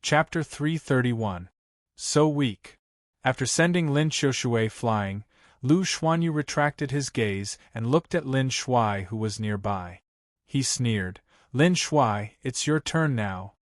Chapter 331. So weak. After sending Lin Xiushui flying, Lu Xuanyu retracted his gaze and looked at Lin Shuai, who was nearby. He sneered, "Lin Shuai, it's your turn now."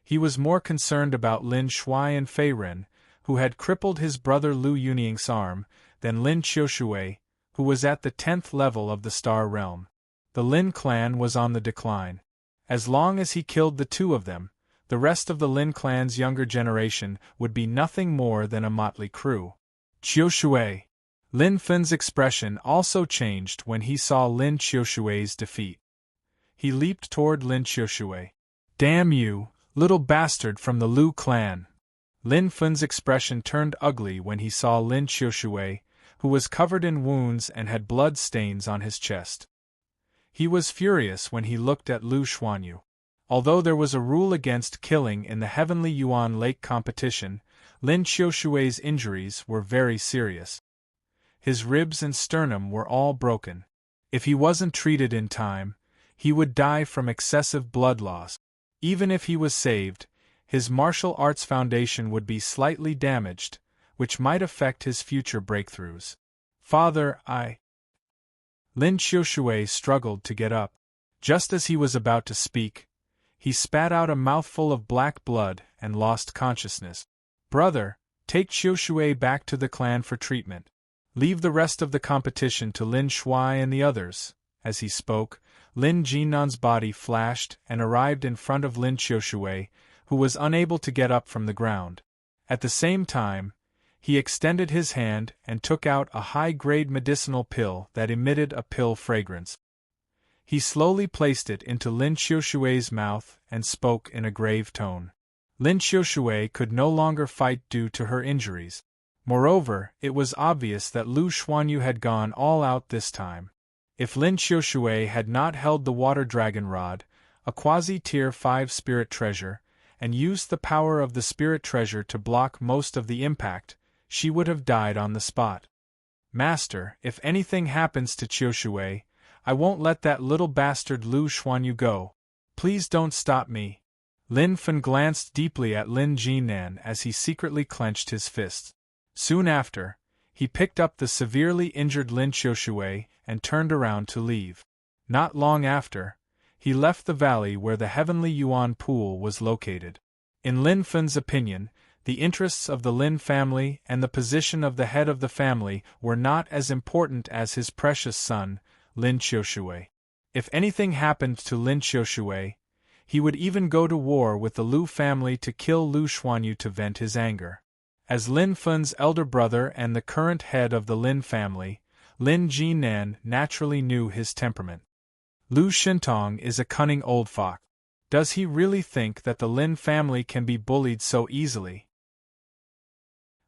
He was more concerned about Lin Shuai and Fei Ren, who had crippled his brother Lu Yuning's arm, than Lin Xiushui, who was at the 10th level of the Star Realm. The Lin clan was on the decline. As long as he killed the two of them, the rest of the Lin clan's younger generation would be nothing more than a motley crew. Xiushui. Lin Fen's expression also changed when he saw Lin Xiushui's defeat. He leaped toward Lin Xiushui. "Damn you, little bastard from the Lu clan!" Lin Fen's expression turned ugly when he saw Lin Xiushui, who was covered in wounds and had blood stains on his chest. He was furious when he looked at Lu Xuanyu. Although there was a rule against killing in the Heavenly Yuan Lake competition, Lin Xiushui's injuries were very serious. His ribs and sternum were all broken. If he wasn't treated in time, he would die from excessive blood loss. Even if he was saved, his martial arts foundation would be slightly damaged, which might affect his future breakthroughs. "Father, Lin Xiushui struggled to get up. Just as he was about to speak, he spat out a mouthful of black blood and lost consciousness. "Brother, take Xiushui back to the clan for treatment. Leave the rest of the competition to Lin Shuai and the others." As he spoke, Lin Jinnan's body flashed and arrived in front of Lin Xiushui, who was unable to get up from the ground. At the same time, he extended his hand and took out a high-grade medicinal pill that emitted a pill fragrance. He slowly placed it into Lin Xiushui's mouth and spoke in a grave tone. Lin Xiushui could no longer fight due to her injuries. Moreover, it was obvious that Lu Xuanyu had gone all out this time. If Lin Xiushui had not held the Water Dragon Rod, a quasi-tier 5 spirit treasure, and used the power of the spirit treasure to block most of the impact, she would have died on the spot. "Master, if anything happens to Xiushui, I won't let that little bastard Lu Xuanyu go. Please don't stop me." Lin Fen glanced deeply at Lin Jinnan as he secretly clenched his fists. Soon after, he picked up the severely injured Lin Xiushui and turned around to leave. Not long after, he left the valley where the Heavenly Yuan Pool was located. In Lin Fen's opinion, the interests of the Lin family and the position of the head of the family were not as important as his precious son, Lin Xiushui. If anything happened to Lin Xiushui, he would even go to war with the Lu family to kill Lu Xuanyu to vent his anger. As Lin Fen's elder brother and the current head of the Lin family, Lin Jinnan naturally knew his temperament. Lu Shintong is a cunning old fox. Does he really think that the Lin family can be bullied so easily?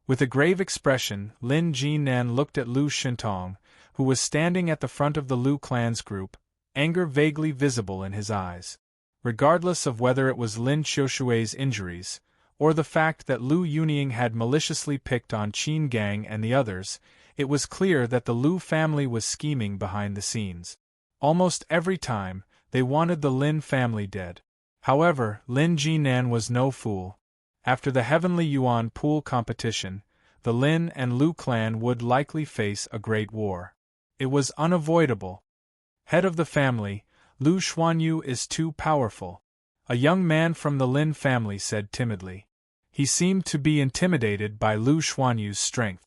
With a grave expression, Lin Jinnan looked at Lu Shintong, who was standing at the front of the Lu clan's group, anger vaguely visible in his eyes. Regardless of whether it was Lin Xiushui's injuries, or the fact that Lu Yuning had maliciously picked on Qin Gang and the others, it was clear that the Lu family was scheming behind the scenes. Almost every time, they wanted the Lin family dead. However, Lin Jinnan was no fool. After the Heavenly Yuan Pool competition, the Lin and Lu clan would likely face a great war. It was unavoidable. Head of the family, Lu Xuanyu is too powerful. A young man from the Lin family said timidly. He seemed to be intimidated by Lu Xuanyu's strength.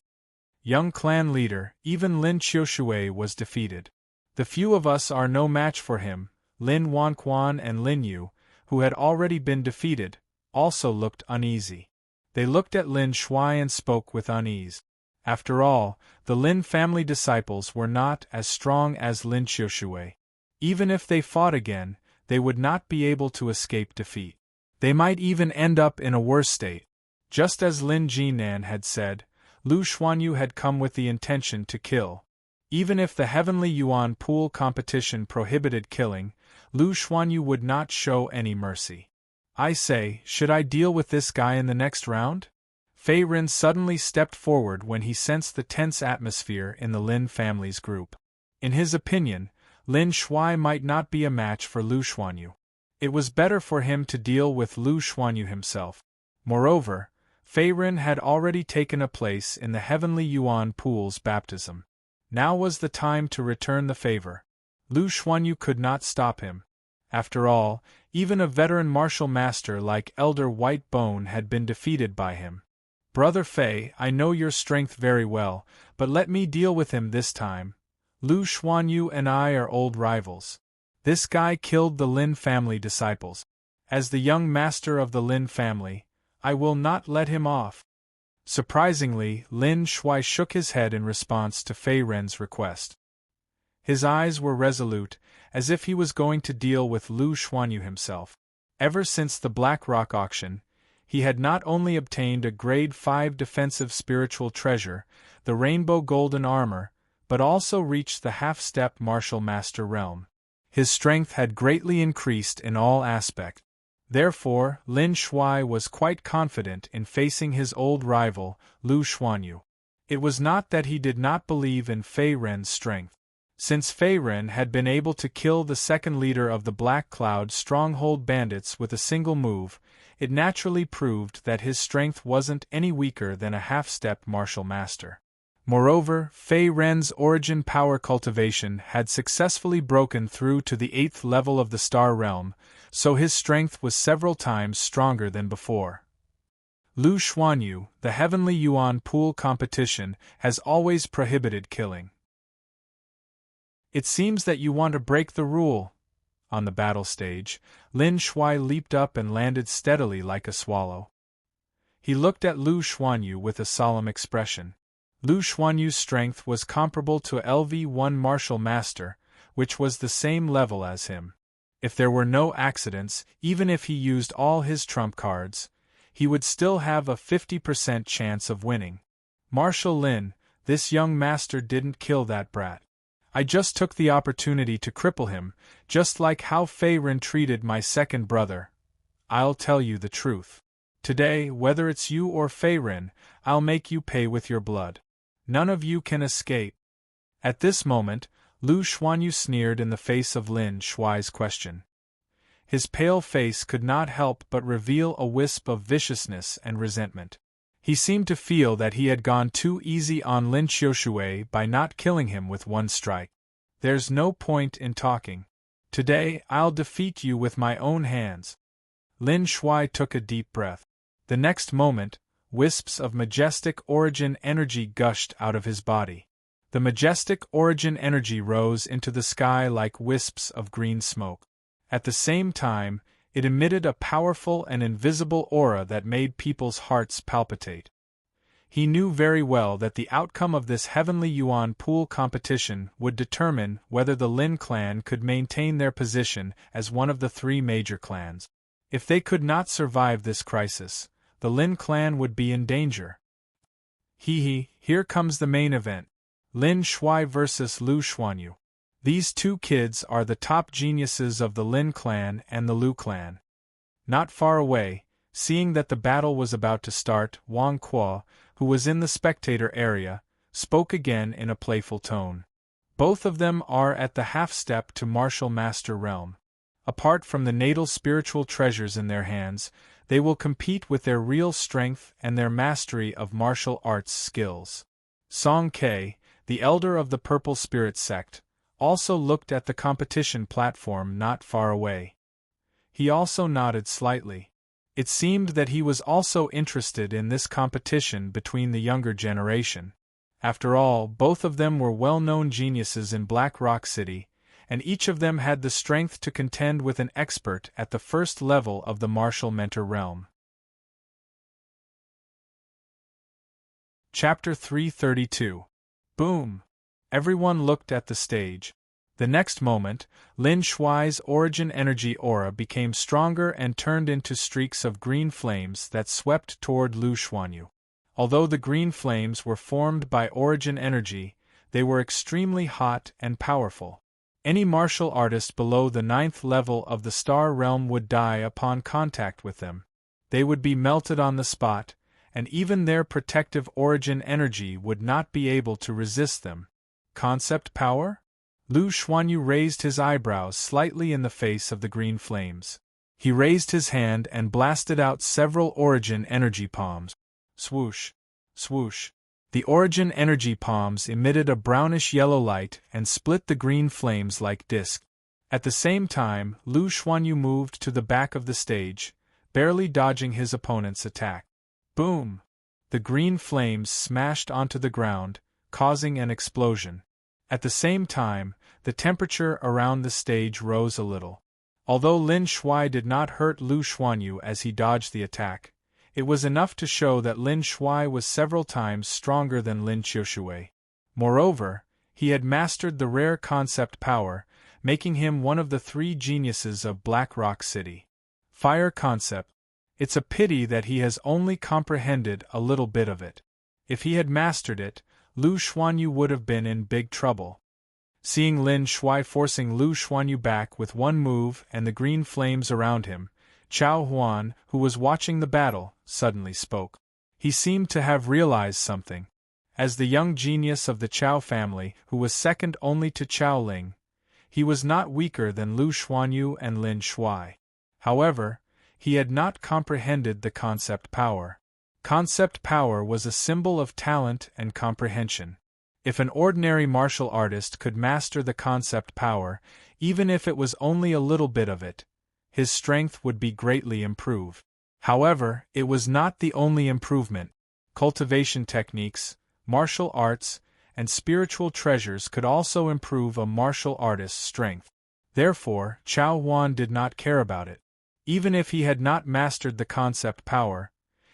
Young clan leader, even Lin Xiushui was defeated. "The few of us are no match for him." Lin Wanquan and Lin Yu, who had already been defeated, also looked uneasy. They looked at Lin Shuai and spoke with unease. After all, the Lin family disciples were not as strong as Lin Xiushui. Even if they fought again, they would not be able to escape defeat. They might even end up in a worse state. Just as Lin Jinnan had said, Lu Xuanyu had come with the intention to kill. Even if the Heavenly Yuan Pool competition prohibited killing, Lu Xuanyu would not show any mercy. "I say, should I deal with this guy in the next round?" Fei Ren suddenly stepped forward when he sensed the tense atmosphere in the Lin family's group. In his opinion, Lin Shuai might not be a match for Lu Xuanyu. It was better for him to deal with Lu Xuanyu himself. Moreover, Fei Ren had already taken a place in the heavenly Yuan Pool's baptism. Now was the time to return the favor. Lu Xuanyu could not stop him. After all, even a veteran martial master like Elder White Bone had been defeated by him. Brother Fei, I know your strength very well, but let me deal with him this time. Lu Xuanyu and I are old rivals. This guy killed the Lin family disciples. As the young master of the Lin family, I will not let him off. Surprisingly, Lin Shuai shook his head in response to Fei Ren's request. His eyes were resolute, as if he was going to deal with Lu Xuanyu himself. Ever since the Black Rock auction, he had not only obtained a Grade 5 defensive spiritual treasure, the Rainbow Golden Armor, but also reached the half-step martial master realm. His strength had greatly increased in all aspects. Therefore, Lin Shuai was quite confident in facing his old rival, Lu Xuanyu. It was not that he did not believe in Fei Ren's strength. Since Fei Ren had been able to kill the second leader of the Black Cloud Stronghold bandits with a single move, it naturally proved that his strength wasn't any weaker than a half-step martial master. Moreover, Fei Ren's origin power cultivation had successfully broken through to the 8th level of the Star Realm, so his strength was several times stronger than before. Lu Xuanyu, the Heavenly Yuan Pool competition, has always prohibited killing. It seems that you want to break the rule. On the battle stage, Lin Shuai leaped up and landed steadily like a swallow. He looked at Lu Xuanyu with a solemn expression. Lu Xuanyu's strength was comparable to LV1 Martial Master, which was the same level as him. If there were no accidents, even if he used all his trump cards, he would still have a 50% chance of winning. Marshal Lin, this young master didn't kill that brat. I just took the opportunity to cripple him, just like how Fei Ren treated my second brother. I'll tell you the truth. Today, whether it's you or Fei Ren, I'll make you pay with your blood. None of you can escape. At this moment, Lu Xuanyu sneered in the face of Lin Shuai's question. His pale face could not help but reveal a wisp of viciousness and resentment. He seemed to feel that he had gone too easy on Lin Xiushui by not killing him with one strike. There's no point in talking. Today, I'll defeat you with my own hands. Lin Shuai took a deep breath. The next moment, wisps of majestic origin energy gushed out of his body. The majestic origin energy rose into the sky like wisps of green smoke. At the same time, it emitted a powerful and invisible aura that made people's hearts palpitate. He knew very well that the outcome of this Heavenly Yuan Pool competition would determine whether the Lin clan could maintain their position as one of the 3 major clans. If they could not survive this crisis, the Lin clan would be in danger. Here comes the main event. Lin Shuai vs. Lu Xuanyu. These 2 kids are the top geniuses of the Lin clan and the Lu clan. Not far away, seeing that the battle was about to start, Wang Kuo, who was in the spectator area, spoke again in a playful tone. Both of them are at the half-step to martial master realm. Apart from the natal spiritual treasures in their hands, they will compete with their real strength and their mastery of martial arts skills. Song Ke, the elder of the Purple Spirit sect, also looked at the competition platform not far away. He also nodded slightly. It seemed that he was also interested in this competition between the younger generation. After all, both of them were well-known geniuses in Black Rock City, and each of them had the strength to contend with an expert at the first level of the martial mentor realm. Chapter 332. Boom! Everyone looked at the stage. The next moment, Lin Shuai's origin energy aura became stronger and turned into streaks of green flames that swept toward Lu Xuanyu. Although the green flames were formed by origin energy, they were extremely hot and powerful. Any martial artist below the 9th level of the Star Realm would die upon contact with them. They would be melted on the spot, and even their protective origin energy would not be able to resist them. Concept power? Lu Xuanyu raised his eyebrows slightly in the face of the green flames. He raised his hand and blasted out several Origin energy palms. Swoosh! Swoosh! The Origin energy palms emitted a brownish-yellow light and split the green flames like discs. At the same time, Lu Xuanyu moved to the back of the stage, barely dodging his opponent's attack. Boom! The green flames smashed onto the ground, causing an explosion. At the same time, the temperature around the stage rose a little. Although Lin Shuai did not hurt Lu Xuanyu as he dodged the attack, it was enough to show that Lin Shuai was several times stronger than Lin Qiushui. Moreover, he had mastered the rare concept power, making him one of the 3 geniuses of Black Rock City. Fire concept. It's a pity that he has only comprehended a little bit of it. If he had mastered it, Lu Xuanyu would have been in big trouble. Seeing Lin Shuai forcing Lu Xuanyu back with one move and the green flames around him, Chao Huan, who was watching the battle, suddenly spoke. He seemed to have realized something. As the young genius of the Chao family, who was second only to Chao Ling, he was not weaker than Lu Xuanyu and Lin Shuai. However, he had not comprehended the concept power. Concept power was a symbol of talent and comprehension. If an ordinary martial artist could master the concept power, even if it was only a little bit of it, his strength would be greatly improved. However, it was not the only improvement. Cultivation techniques, martial arts, and spiritual treasures could also improve a martial artist's strength. Therefore, Chao Huan did not care about it. Even if he had not mastered the concept power,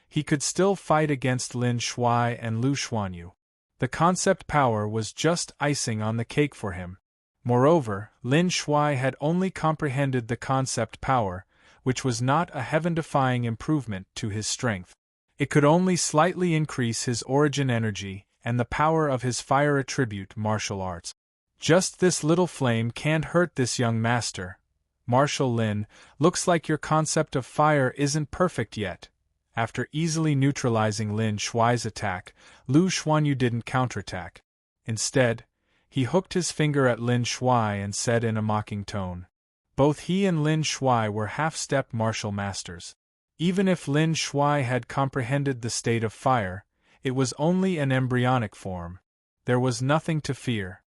he could still fight against Lin Shuai and Lu Xuanyu. The concept power was just icing on the cake for him. Moreover, Lin Shuai had only comprehended the concept power, which was not a heaven-defying improvement to his strength. It could only slightly increase his origin energy and the power of his fire attribute martial arts. Just this little flame can't hurt this young master. Martial Lin, looks like your concept of fire isn't perfect yet. After easily neutralizing Lin Shuai's attack, Lu Xuanyu didn't counterattack. Instead, he hooked his finger at Lin Shuai and said in a mocking tone. Both he and Lin Shuai were half-step martial masters. Even if Lin Shuai had comprehended the state of fire, it was only an embryonic form. There was nothing to fear.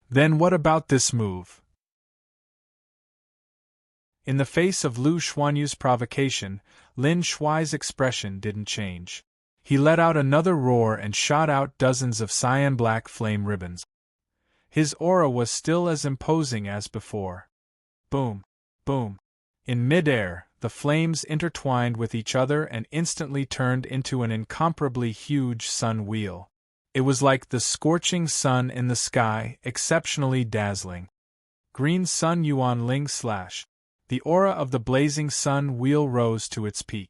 Then what about this move? In the face of Lu Xuanyu's provocation, Lin Shuai's expression didn't change. He let out another roar and shot out dozens of cyan-black flame ribbons. His aura was still as imposing as before. Boom! Boom! In mid-air, the flames intertwined with each other and instantly turned into an incomparably huge sun wheel. It was like the scorching sun in the sky, exceptionally dazzling. Green Sun Yuan Ling Slash. The aura of the blazing sun wheel rose to its peak.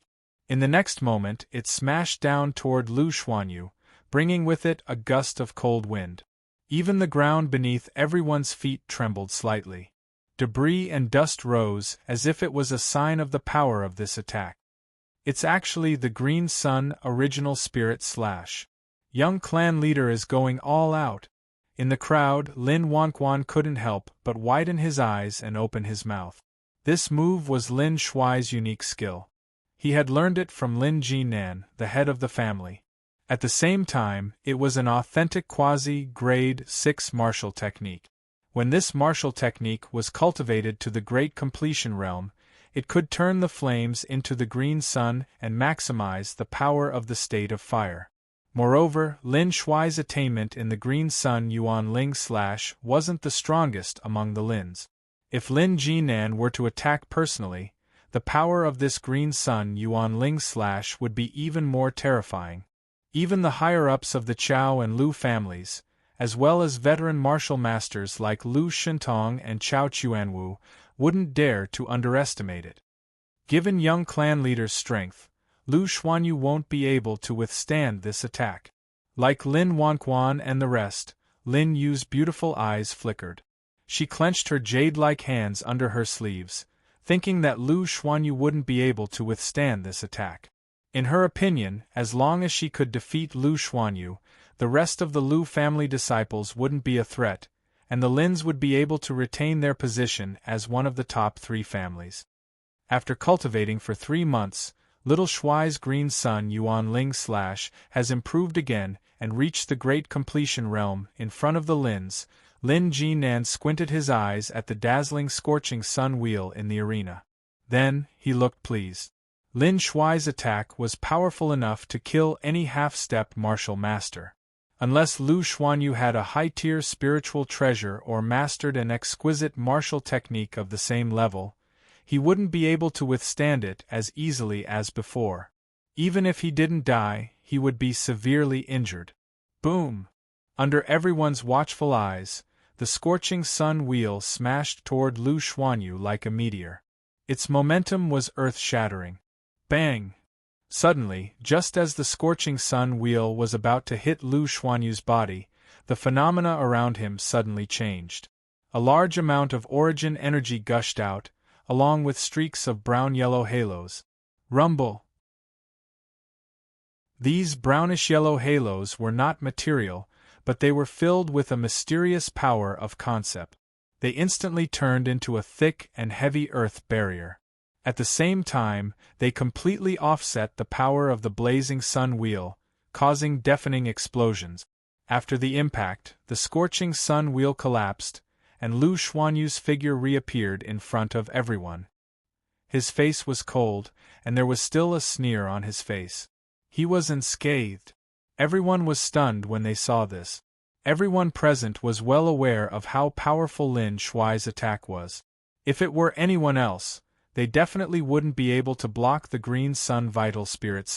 In the next moment, it smashed down toward Lu Xuanyu, bringing with it a gust of cold wind. Even the ground beneath everyone's feet trembled slightly. Debris and dust rose as if it was a sign of the power of this attack. It's actually the Green Sun original spirit slash. Young clan leader is going all out. In the crowd, Lin Wanquan couldn't help but widen his eyes and open his mouth. This move was Lin Shuai's unique skill. He had learned it from Lin Jinan, the head of the family. At the same time, it was an authentic quasi-grade 6 martial technique. When this martial technique was cultivated to the great completion realm, it could turn the flames into the green sun and maximize the power of the state of fire. Moreover, Lin Shuai's attainment in the Green Sun Yuan Ling Slash wasn't the strongest among the Lins. If Lin Jinan were to attack personally, the power of this Green Sun Yuan Ling Slash would be even more terrifying. Even the higher-ups of the Chao and Lu families, as well as veteran martial masters like Lu Shintong and Chao Chuanwu, wouldn't dare to underestimate it. Given young clan leader's strength, Lu Xuanyu won't be able to withstand this attack. Like Lin Wanquan and the rest, Lin Yu's beautiful eyes flickered. She clenched her jade-like hands under her sleeves, thinking that Lu Xuanyu wouldn't be able to withstand this attack. In her opinion, as long as she could defeat Lu Xuanyu, the rest of the Lu family disciples wouldn't be a threat, and the Lins would be able to retain their position as one of the top 3 families. After cultivating for 3 months, little Shuai's green sun Yuan Ling / has improved again and reached the great completion realm. In front of the Lins, Lin Jinan squinted his eyes at the dazzling scorching sun wheel in the arena. Then, he looked pleased. Lin Shuai's attack was powerful enough to kill any half-step martial master. Unless Lu Xuanyu had a high-tier spiritual treasure or mastered an exquisite martial technique of the same level, he wouldn't be able to withstand it as easily as before. Even if he didn't die, he would be severely injured. Boom! Under everyone's watchful eyes, the scorching sun wheel smashed toward Lu Xuanyu like a meteor. Its momentum was earth-shattering. Bang! Suddenly, just as the scorching sun wheel was about to hit Lu Xuanyu's body, the phenomena around him suddenly changed. A large amount of origin energy gushed out, along with streaks of brown-yellow halos. Rumble! These brownish-yellow halos were not material, but they were filled with a mysterious power of concept. They instantly turned into a thick and heavy earth barrier. At the same time, they completely offset the power of the blazing sun wheel, causing deafening explosions. After the impact, the scorching sun wheel collapsed, and Lu Xuanyu's figure reappeared in front of everyone. His face was cold, and there was still a sneer on his face. He was unscathed. Everyone was stunned when they saw this. Everyone present was well aware of how powerful Lin Shuai's attack was. If it were anyone else, they definitely wouldn't be able to block the Green Sun Vital Spirit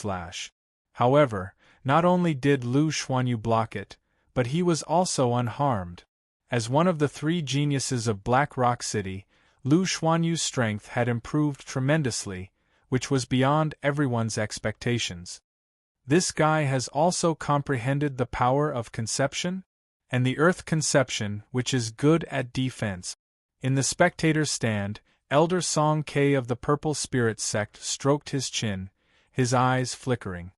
/ However, not only did Lu Xuanyu block it, but he was also unharmed. As one of the 3 geniuses of Black Rock City, Lu Xuanyu's strength had improved tremendously, which was beyond everyone's expectations. This guy has also comprehended the power of conception? And the Earth Conception, which is good at defense. In the spectator's stand, Elder Song K of the Purple Spirit Sect stroked his chin, his eyes flickering.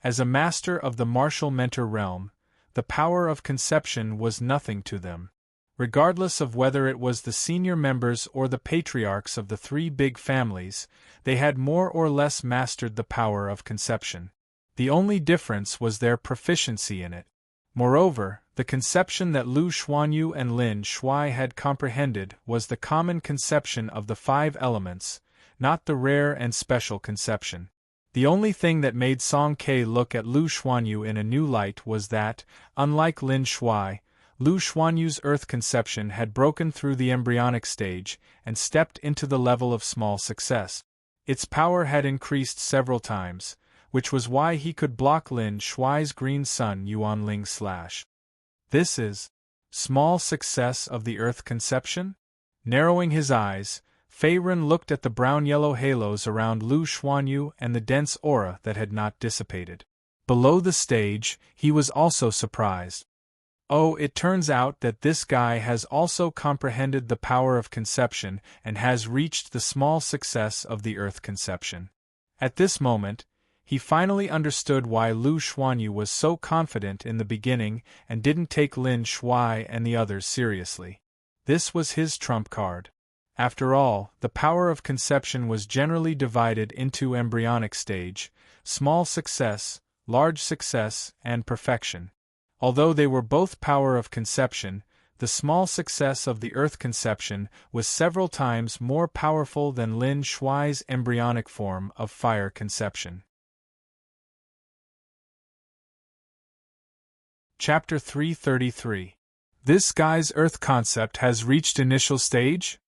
As a master of the martial mentor realm, the power of conception was nothing to them. Regardless of whether it was the senior members or the patriarchs of the 3 big families, they had more or less mastered the power of conception. The only difference was their proficiency in it. Moreover, the conception that Lu Xuanyu and Lin Shuai had comprehended was the common conception of the 5 elements, not the rare and special conception. The only thing that made Song K look at Lu Xuanyu in a new light was that, unlike Lin Shuai, Lu Xuanyu's earth conception had broken through the embryonic stage and stepped into the level of small success. Its power had increased several times, which was why he could block Lin Shuai's green sun Yuan Ling / This is small success of the earth conception? Narrowing his eyes, Fei Ren looked at the brown-yellow halos around Lu Xuanyu and the dense aura that had not dissipated. Below the stage, he was also surprised. Oh, it turns out that this guy has also comprehended the power of conception and has reached the small success of the earth conception. At this moment, he finally understood why Lu Xuanyu was so confident in the beginning and didn't take Lin Shuai and the others seriously. This was his trump card. After all, the power of conception was generally divided into embryonic stage, small success, large success, and perfection. Although they were both power of conception, the small success of the earth conception was several times more powerful than Lin Shuai's embryonic form of fire conception. Chapter 333. This guy's earth concept has reached initial stage?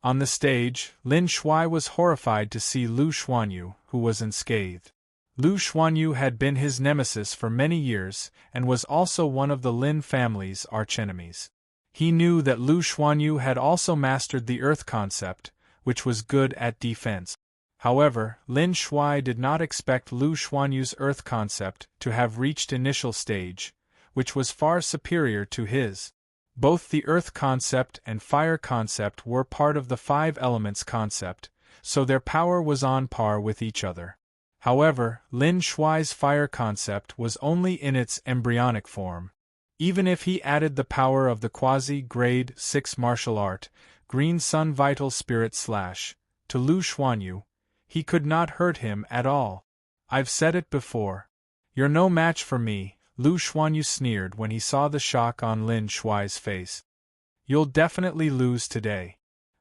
On the stage, Lin Shuai was horrified to see Lu Xuanyu, who was unscathed. Lu Xuanyu had been his nemesis for many years and was also one of the Lin family's archenemies. He knew that Lu Xuanyu had also mastered the earth concept, which was good at defense. However, Lin Shuai did not expect Lu Xuanyu's earth concept to have reached initial stage, which was far superior to his. Both the earth concept and fire concept were part of the 5 elements concept, so their power was on par with each other. However, Lin Shuai's fire concept was only in its embryonic form. Even if he added the power of the quasi-grade 6 martial art, Green Sun Vital Spirit / to Lu Xuanyu, He could not hurt him at all. I've said it before. You're no match for me, Lu Xuanyu sneered when he saw the shock on Lin Shuai's face. You'll definitely lose today.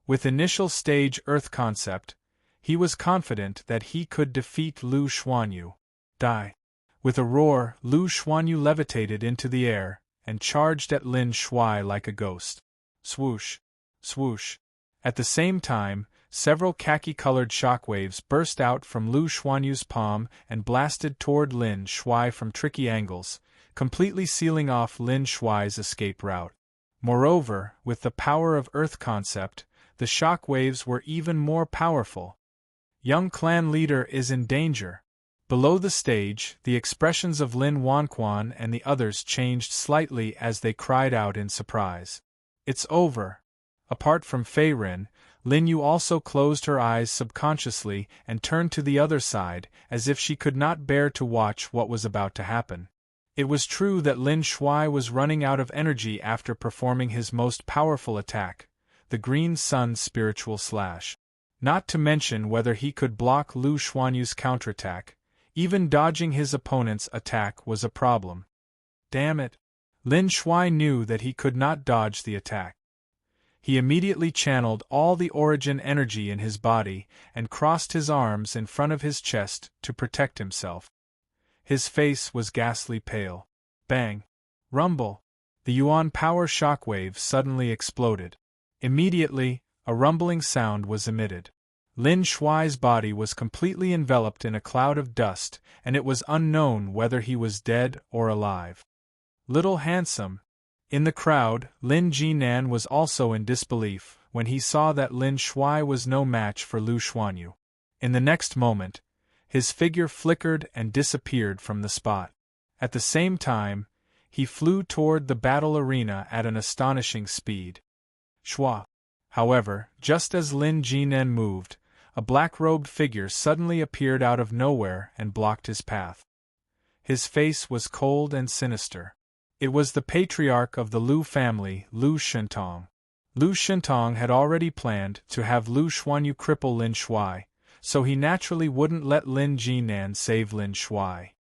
With initial stage Earth concept, he was confident that he could defeat Lu Xuanyu. Die. With a roar, Lu Xuanyu levitated into the air and charged at Lin Shuai like a ghost. Swoosh! Swoosh! At the same time, several khaki-colored shockwaves burst out from Lu Xuanyu's palm and blasted toward Lin Shuai from tricky angles, completely sealing off Lin Shuai's escape route. Moreover, with the power of Earth concept, the shockwaves were even more powerful. Young clan leader is in danger. Below the stage, the expressions of Lin Wanquan and the others changed slightly as they cried out in surprise. It's over. Apart from Fei Rin, Lin Yu also closed her eyes subconsciously and turned to the other side, as if she could not bear to watch what was about to happen. It was true that Lin Shuai was running out of energy after performing his most powerful attack, the Green Sun Spiritual Slash. Not to mention whether he could block Lu Xuanyu's counterattack. Even dodging his opponent's attack was a problem. Damn it! Lin Shuai knew that he could not dodge the attack. He immediately channeled all the origin energy in his body and crossed his arms in front of his chest to protect himself. His face was ghastly pale. Bang! Rumble! The Yuan power shockwave suddenly exploded. Immediately, a rumbling sound was emitted. Lin Shuai's body was completely enveloped in a cloud of dust, and it was unknown whether he was dead or alive. Little Handsome. In the crowd, Lin Jinan was also in disbelief when he saw that Lin Shuai was no match for Lu Xuanyu. In the next moment, his figure flickered and disappeared from the spot. At the same time, he flew toward the battle arena at an astonishing speed. Shua. However, just as Lin Jinan moved, a black-robed figure suddenly appeared out of nowhere and blocked his path. His face was cold and sinister. It was the patriarch of the Lu family, Lu Shentong. Lu Shentong had already planned to have Lu Xuanyu cripple Lin Shuai, so he naturally wouldn't let Lin Jinan save Lin Shuai.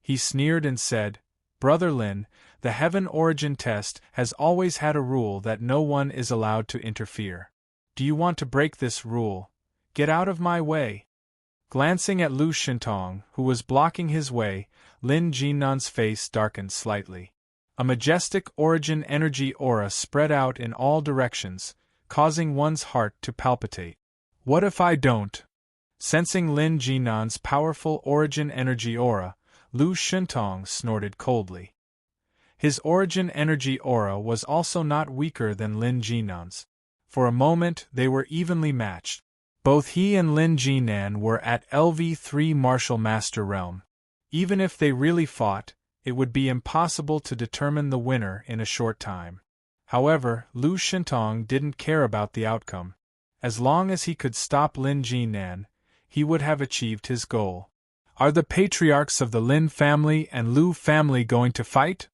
He sneered and said, "Brother Lin, the Heaven Origin Test has always had a rule that no one is allowed to interfere. Do you want to break this rule? Get out of my way." Glancing at Lu Shentong, who was blocking his way, Lin Jinan's face darkened slightly. A majestic origin energy aura spread out in all directions, causing one's heart to palpitate. What if I don't? Sensing Lin Jinan's powerful origin energy aura, Lu Shentong snorted coldly. His origin energy aura was also not weaker than Lin Jinan's. For a moment they were evenly matched. Both he and Lin Jinan were at LV3 Martial Master Realm. Even if they really fought, it would be impossible to determine the winner in a short time. However, Lu Shentong didn't care about the outcome. As long as he could stop Lin Jinan, he would have achieved his goal. Are the patriarchs of the Lin family and Lu family going to fight?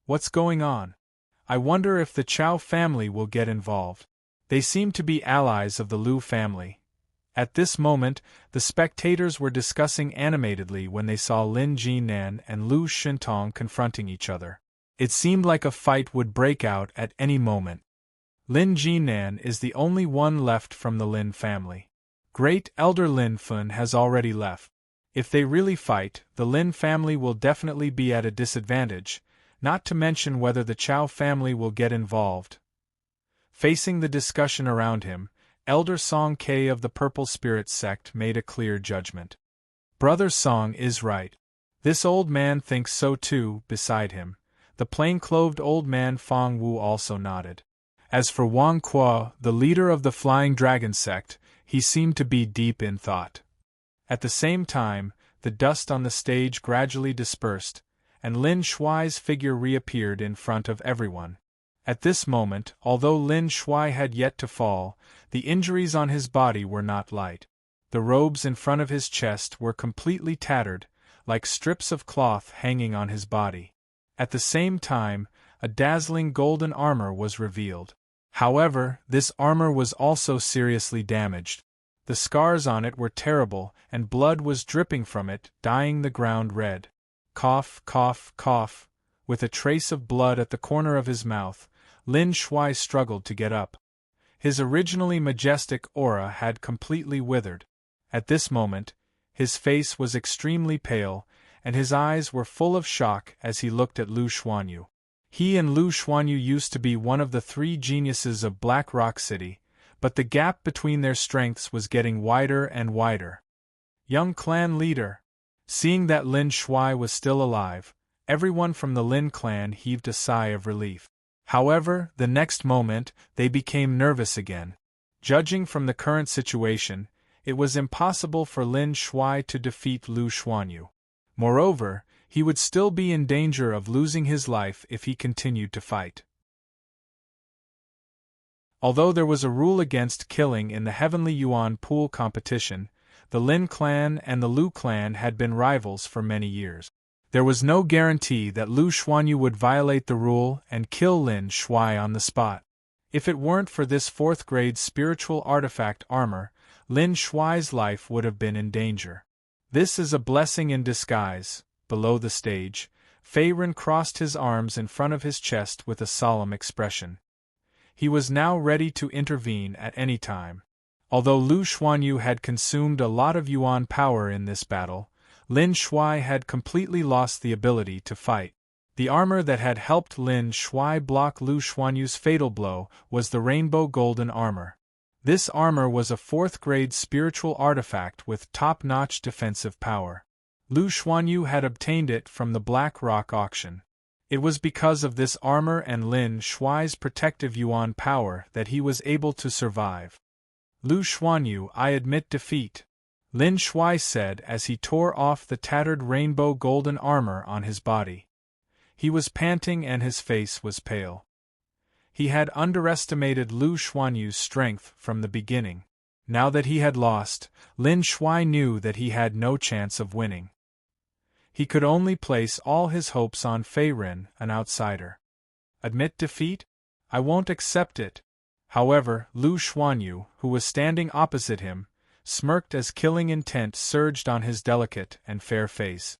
What's going on? I wonder if the Chao family will get involved. They seem to be allies of the Lu family. At this moment, the spectators were discussing animatedly when they saw Lin Jinan and Lu Shentong confronting each other. It seemed like a fight would break out at any moment. Lin Jinan is the only one left from the Lin family. Great Elder Lin Fun has already left. If they really fight, the Lin family will definitely be at a disadvantage, not to mention whether the Chao family will get involved. Facing the discussion around him, Elder Song K of the Purple Spirit sect made a clear judgment. Brother Song is right. This old man thinks so too. Beside him, the plain-clothed old man Fong Wu also nodded. As for Wang Kuo, the leader of the Flying Dragon sect, he seemed to be deep in thought. At the same time, the dust on the stage gradually dispersed, and Lin Shuai's figure reappeared in front of everyone. At this moment, although Lin Shuai had yet to fall, the injuries on his body were not light. The robes in front of his chest were completely tattered, like strips of cloth hanging on his body. At the same time, a dazzling golden armor was revealed. However, this armor was also seriously damaged. The scars on it were terrible, and blood was dripping from it, dyeing the ground red. Cough, cough, cough. With a trace of blood at the corner of his mouth, Lin Shuai struggled to get up. His originally majestic aura had completely withered. At this moment, his face was extremely pale, and his eyes were full of shock as he looked at Lu Xuanyu. He and Lu Xuanyu used to be one of the three geniuses of Black Rock City, but the gap between their strengths was getting wider and wider. Young clan leader. Seeing that Lin Shuai was still alive, everyone from the Lin clan heaved a sigh of relief. However, the next moment, they became nervous again. Judging from the current situation, it was impossible for Lin Shuai to defeat Lu Xuanyu. Moreover, he would still be in danger of losing his life if he continued to fight. Although there was a rule against killing in the Heavenly Yuan pool competition, the Lin clan and the Lu clan had been rivals for many years. There was no guarantee that Lu Xuanyu would violate the rule and kill Lin Shuai on the spot. If it weren't for this 4th-grade spiritual artifact armor, Lin Shuai's life would have been in danger. This is a blessing in disguise. Below the stage, Fei Ren crossed his arms in front of his chest with a solemn expression. He was now ready to intervene at any time. Although Lu Xuanyu had consumed a lot of Yuan power in this battle, Lin Shuai had completely lost the ability to fight. The armor that had helped Lin Shuai block Lu Xuanyu's fatal blow was the Rainbow Golden Armor. This armor was a 4th-grade spiritual artifact with top-notch defensive power. Lu Xuanyu had obtained it from the Black Rock auction. It was because of this armor and Lin Shuai's protective Yuan power that he was able to survive. Lu Xuanyu, I admit defeat, Lin Shuai said as he tore off the tattered rainbow golden armor on his body. He was panting and his face was pale. He had underestimated Lu Xuanyu's strength from the beginning. Now that he had lost, Lin Shuai knew that he had no chance of winning. He could only place all his hopes on Fei Ren, an outsider. Admit defeat? I won't accept it. However, Lu Xuanyu, who was standing opposite him, smirked as killing intent surged on his delicate and fair face.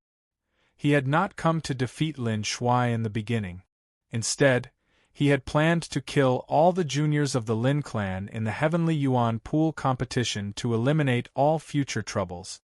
He had not come to defeat Lin Shuai in the beginning. Instead, he had planned to kill all the juniors of the Lin clan in the Heavenly Yuan pool competition to eliminate all future troubles.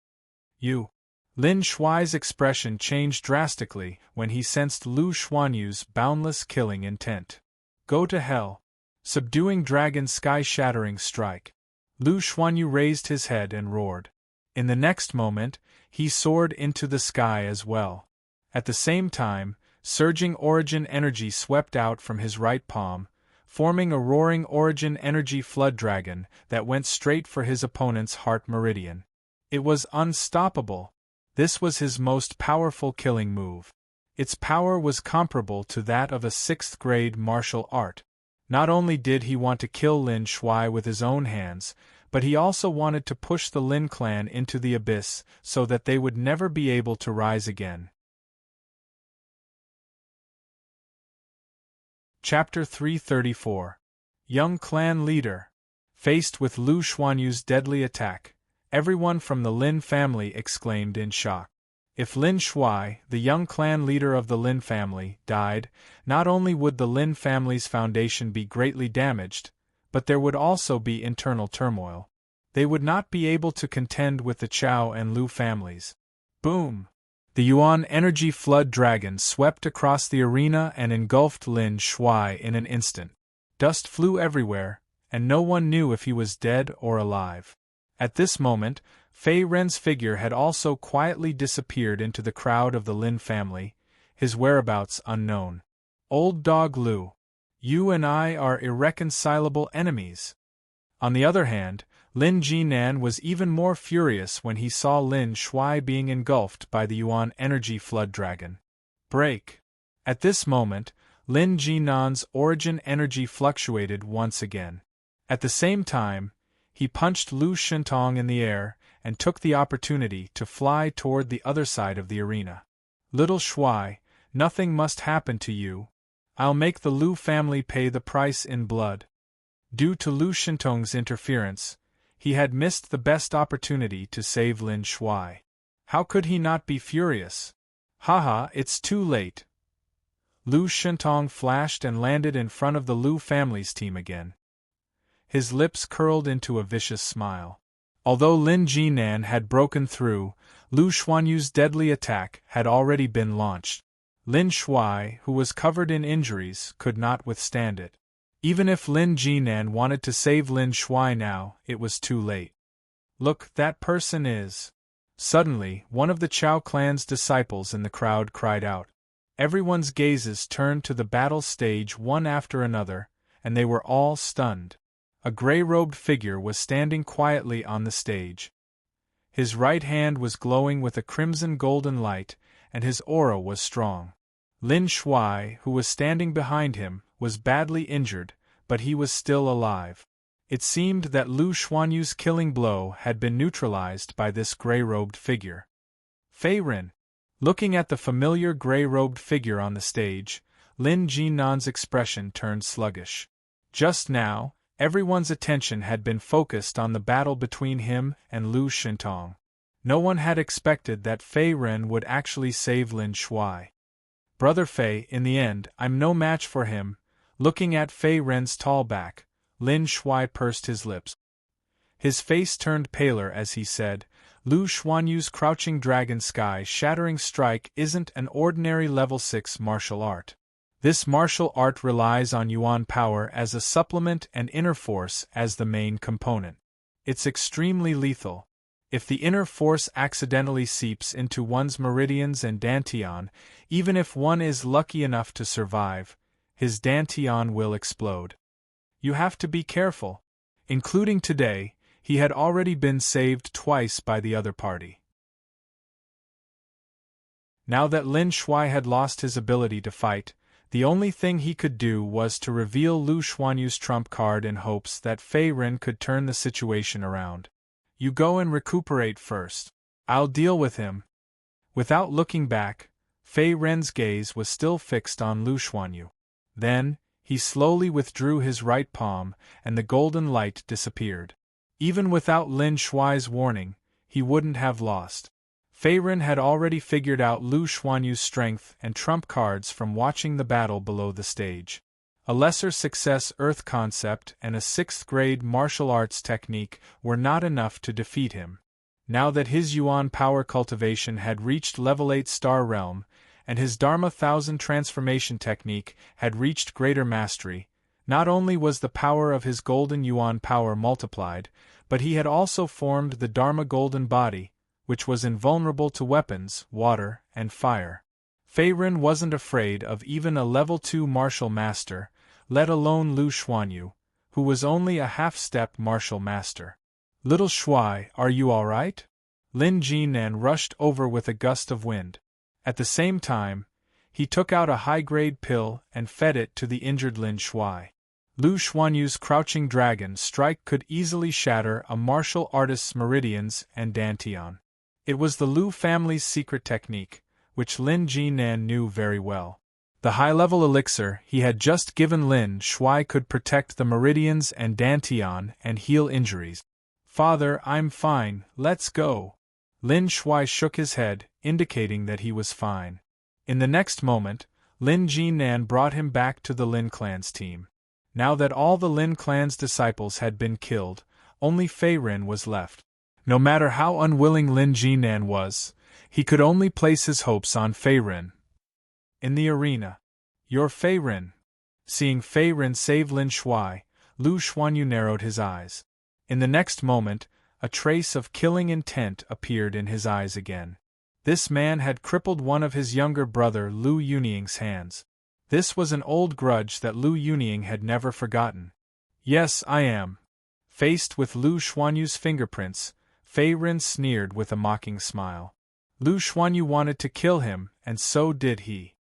Lin Shuai's expression changed drastically when he sensed Lu Xuanyu's boundless killing intent. Go to hell. Subduing Dragon's sky-shattering strike. Lu Xuanyu raised his head and roared. In the next moment, he soared into the sky as well. At the same time, surging origin energy swept out from his right palm, forming a roaring origin energy flood dragon that went straight for his opponent's heart meridian. It was unstoppable. This was his most powerful killing move. Its power was comparable to that of a 6th-grade martial art. Not only did he want to kill Lin Shuai with his own hands, but he also wanted to push the Lin clan into the abyss so that they would never be able to rise again. Chapter 334. Young Clan Leader. Faced with Lu Xuanyu's deadly attack, everyone from the Lin family exclaimed in shock. If Lin Shuai, the young clan leader of the Lin family, died, not only would the Lin family's foundation be greatly damaged, but there would also be internal turmoil. They would not be able to contend with the Chao and Lu families. Boom! The Yuan energy flood dragon swept across the arena and engulfed Lin Shuai in an instant. Dust flew everywhere, and no one knew if he was dead or alive. At this moment, Fei Ren's figure had also quietly disappeared into the crowd of the Lin family, his whereabouts unknown. Old dog Lu, you and I are irreconcilable enemies. On the other hand, Lin Jinan was even more furious when he saw Lin Shuai being engulfed by the Yuan energy flood dragon. Break! At this moment, Lin Jinan's origin energy fluctuated once again. At the same time, he punched Lu Shentong in the air and took the opportunity to fly toward the other side of the arena. Little Shuai, nothing must happen to you. I'll make the Lu family pay the price in blood. Due to Lu Shentong's interference, he had missed the best opportunity to save Lin Shuai. How could he not be furious? Haha, it's too late. Lu Shentong flashed and landed in front of the Lu family's team again. His lips curled into a vicious smile. Although Lin Jinan had broken through, Lu Xuanyu's deadly attack had already been launched. Lin Shuai, who was covered in injuries, could not withstand it. Even if Lin Jinan wanted to save Lin Shuai now, it was too late. Look, that person is... Suddenly, one of the Chao clan's disciples in the crowd cried out. Everyone's gazes turned to the battle stage one after another, and they were all stunned. A gray-robed figure was standing quietly on the stage. His right hand was glowing with a crimson-golden light, and his aura was strong. Lin Shuai, who was standing behind him, was badly injured, but he was still alive. It seemed that Lu Xuanyu's killing blow had been neutralized by this gray-robed figure. Fei Ren. Looking at the familiar gray-robed figure on the stage, Lin Jinan's expression turned sluggish. Just now, everyone's attention had been focused on the battle between him and Lu Shentong. No one had expected that Fei Ren would actually save Lin Shuai. Brother Fei, in the end, I'm no match for him. Looking at Fei Ren's tall back, Lin Shuai pursed his lips. His face turned paler as he said, Lu Xuanyu's crouching dragon sky-shattering strike isn't an ordinary level 6 martial art. This martial art relies on Yuan power as a supplement and inner force as the main component. It's extremely lethal. If the inner force accidentally seeps into one's meridians and dantian, even if one is lucky enough to survive, his dantian will explode. You have to be careful. Including today, he had already been saved twice by the other party. Now that Lin Shuai had lost his ability to fight, the only thing he could do was to reveal Lu Xuanyu's trump card in hopes that Fei Ren could turn the situation around. You go and recuperate first. I'll deal with him. Without looking back, Fei Ren's gaze was still fixed on Lu Xuanyu. Then, he slowly withdrew his right palm, and the golden light disappeared. Even without Lin Shuai's warning, he wouldn't have lost. Fei Ren had already figured out Lu Xuanyu's strength and trump cards from watching the battle below the stage. A lesser success earth concept and a 6th grade martial arts technique were not enough to defeat him. Now that his Yuan power cultivation had reached level 8 star realm, and his Dharma 1000 transformation technique had reached greater mastery, not only was the power of his golden Yuan power multiplied, but he had also formed the Dharma golden body, which was invulnerable to weapons, water, and fire. Fei Ren wasn't afraid of even a level 2 martial master, let alone Lu Xuanyu, who was only a half-step martial master. Little Shuai, are you all right? Lin Jinan rushed over with a gust of wind. At the same time, he took out a high-grade pill and fed it to the injured Lin Shuai. Lu Xuanyu's crouching dragon strike could easily shatter a martial artist's meridians and dantian. It was the Lu family's secret technique, which Lin Jinan knew very well. The high-level elixir he had just given Lin Shuai could protect the meridians and dantian and heal injuries. Father, I'm fine, let's go. Lin Shuai shook his head, indicating that he was fine. In the next moment, Lin Jinan brought him back to the Lin clan's team. Now that all the Lin clan's disciples had been killed, only Fei Ren was left. No matter how unwilling Lin Jinan was, he could only place his hopes on Fei Ren. In the arena. You're Fei Ren. Seeing Fei Ren save Lin Shuai, Lu Xuanyu narrowed his eyes. In the next moment, a trace of killing intent appeared in his eyes again. This man had crippled one of his younger brother Lu Yuning's hands. This was an old grudge that Lu Yuning had never forgotten. Yes, I am. Faced with Lu Xuanyu's fingerprints, Fei Ren sneered with a mocking smile. Lu Xuanyu wanted to kill him, and so did he.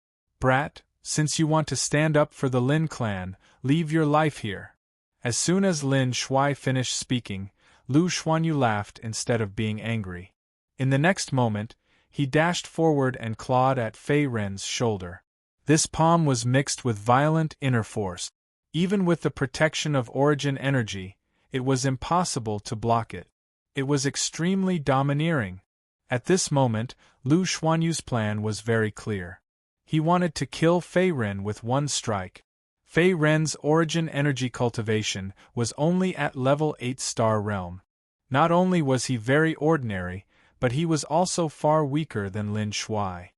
Brat, since you want to stand up for the Lin clan, leave your life here. As soon as Lin Shuai finished speaking, Lu Xuanyu laughed instead of being angry. In the next moment, he dashed forward and clawed at Fei Ren's shoulder. This palm was mixed with violent inner force. Even with the protection of origin energy, it was impossible to block it. It was extremely domineering. At this moment, Lu Xuanyu's plan was very clear. He wanted to kill Fei Ren with one strike. Fei Ren's origin energy cultivation was only at level 8 star realm. Not only was he very ordinary, but he was also far weaker than Lin Shuai.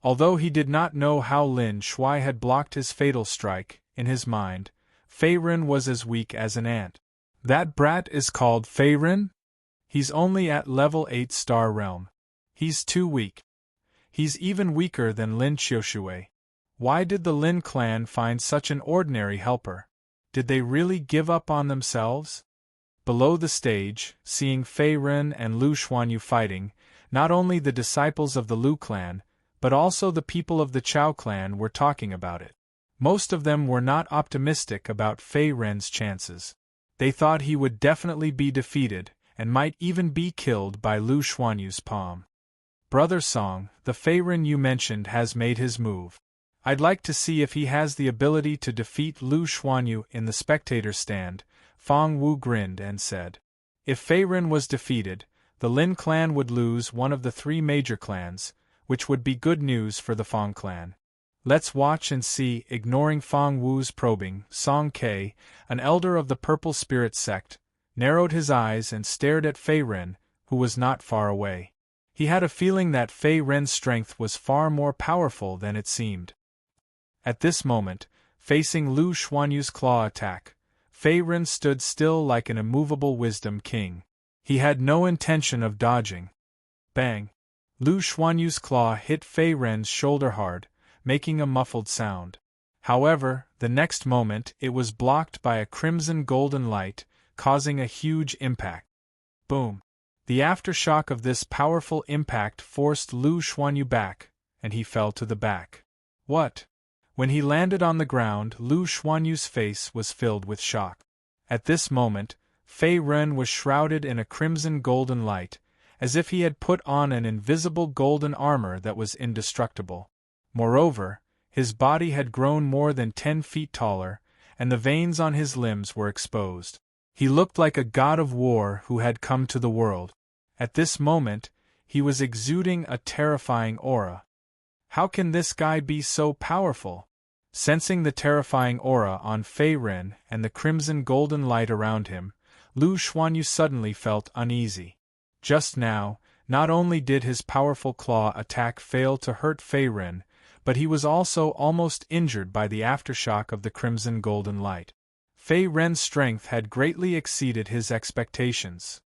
Although he did not know how Lin Shuai had blocked his fatal strike, in his mind, Fei Ren was as weak as an ant. That brat is called Fei Ren? He's only at level 8 star realm. He's too weak. He's even weaker than Lin Qiushui. Why did the Lin clan find such an ordinary helper? Did they really give up on themselves? Below the stage, seeing Fei Ren and Lu Xuanyu fighting, not only the disciples of the Lu clan, but also the people of the Chao clan were talking about it. Most of them were not optimistic about Fei Ren's chances. They thought he would definitely be defeated, and might even be killed by Lu Xuanyu's palm. Brother Song, the Fei Ren you mentioned has made his move. I'd like to see if he has the ability to defeat Lu Xuanyu in the spectator stand, Fang Wu grinned and said. If Fei Ren was defeated, the Lin clan would lose one of the 3 major clans, which would be good news for the Fang clan. Let's watch and see. Ignoring Fang Wu's probing, Song Ke, an elder of the Purple Spirit sect, narrowed his eyes and stared at Fei Ren, who was not far away. He had a feeling that Fei Ren's strength was far more powerful than it seemed. At this moment, facing Lu Xuanyu's claw attack, Fei Ren stood still like an immovable wisdom king. He had no intention of dodging. Bang! Lu Xuanyu's claw hit Fei Ren's shoulder hard, making a muffled sound. However, the next moment it was blocked by a crimson golden light, causing a huge impact. Boom! The aftershock of this powerful impact forced Lu Xuanyu back, and he fell to the back. What? When he landed on the ground, Lu Xuanyu's face was filled with shock. At this moment, Fei Ren was shrouded in a crimson golden light, as if he had put on an invisible golden armor that was indestructible. Moreover, his body had grown more than 10 feet taller, and the veins on his limbs were exposed. He looked like a god of war who had come to the world. At this moment, he was exuding a terrifying aura. How can this guy be so powerful? Sensing the terrifying aura on Fei Ren and the crimson golden light around him, Lu Xuanyu suddenly felt uneasy. Just now, not only did his powerful claw attack fail to hurt Fei Ren, but he was also almost injured by the aftershock of the crimson golden light. Fei Ren's strength had greatly exceeded his expectations.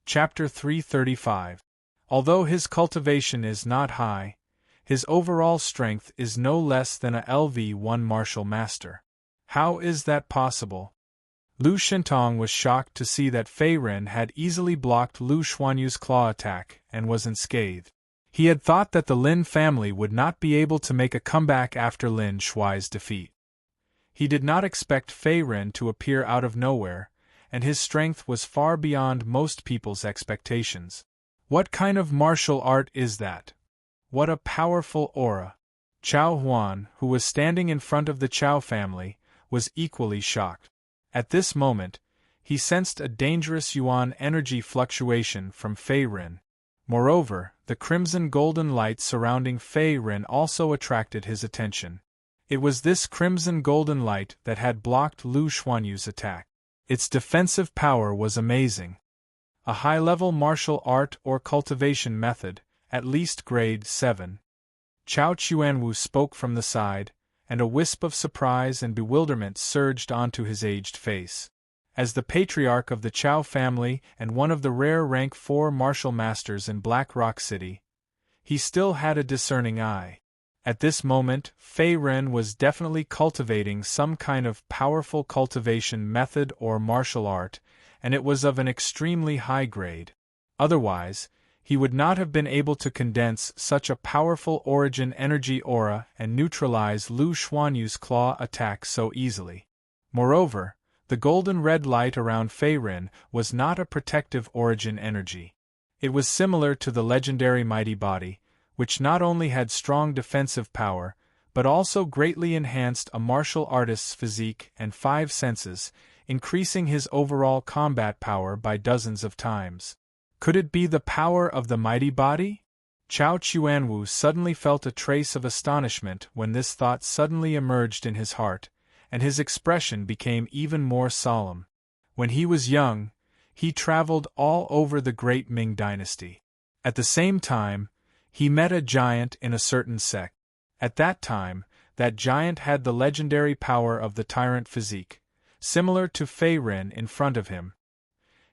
Chapter 335. Although his cultivation is not high, his overall strength is no less than a LV1 martial master. How is that possible? Lu Shintong was shocked to see that Fei Ren had easily blocked Lu Xuanyu's claw attack and was unscathed. He had thought that the Lin family would not be able to make a comeback after Lin Shuai's defeat. He did not expect Fei Ren to appear out of nowhere, and his strength was far beyond most people's expectations. What kind of martial art is that? What a powerful aura! Chao Huan, who was standing in front of the Chao family, was equally shocked. At this moment, he sensed a dangerous yuan energy fluctuation from Fei Ren. Moreover, the crimson golden light surrounding Fei Ren also attracted his attention. It was this crimson golden light that had blocked Lu Xuanyu's attack. Its defensive power was amazing. A high-level martial art or cultivation method, at least grade 7. Chao Chuanwu spoke from the side, and a wisp of surprise and bewilderment surged onto his aged face. As the patriarch of the Chao family and one of the rare rank 4 martial masters in Black Rock City, he still had a discerning eye. At this moment, Fei Ren was definitely cultivating some kind of powerful cultivation method or martial art, and it was of an extremely high grade. Otherwise, he would not have been able to condense such a powerful origin energy aura and neutralize Lu Xuanyu's claw attack so easily. Moreover, the golden red light around Fei Ren was not a protective origin energy. It was similar to the legendary Mighty Body, which not only had strong defensive power, but also greatly enhanced a martial artist's physique and five senses, increasing his overall combat power by dozens of times. Could it be the power of the mighty body? Chao Chuanwu suddenly felt a trace of astonishment when this thought suddenly emerged in his heart, and his expression became even more solemn. When he was young, he traveled all over the great Ming dynasty. At the same time, he met a giant in a certain sect. At that time, that giant had the legendary power of the tyrant physique, similar to Fei Ren in front of him.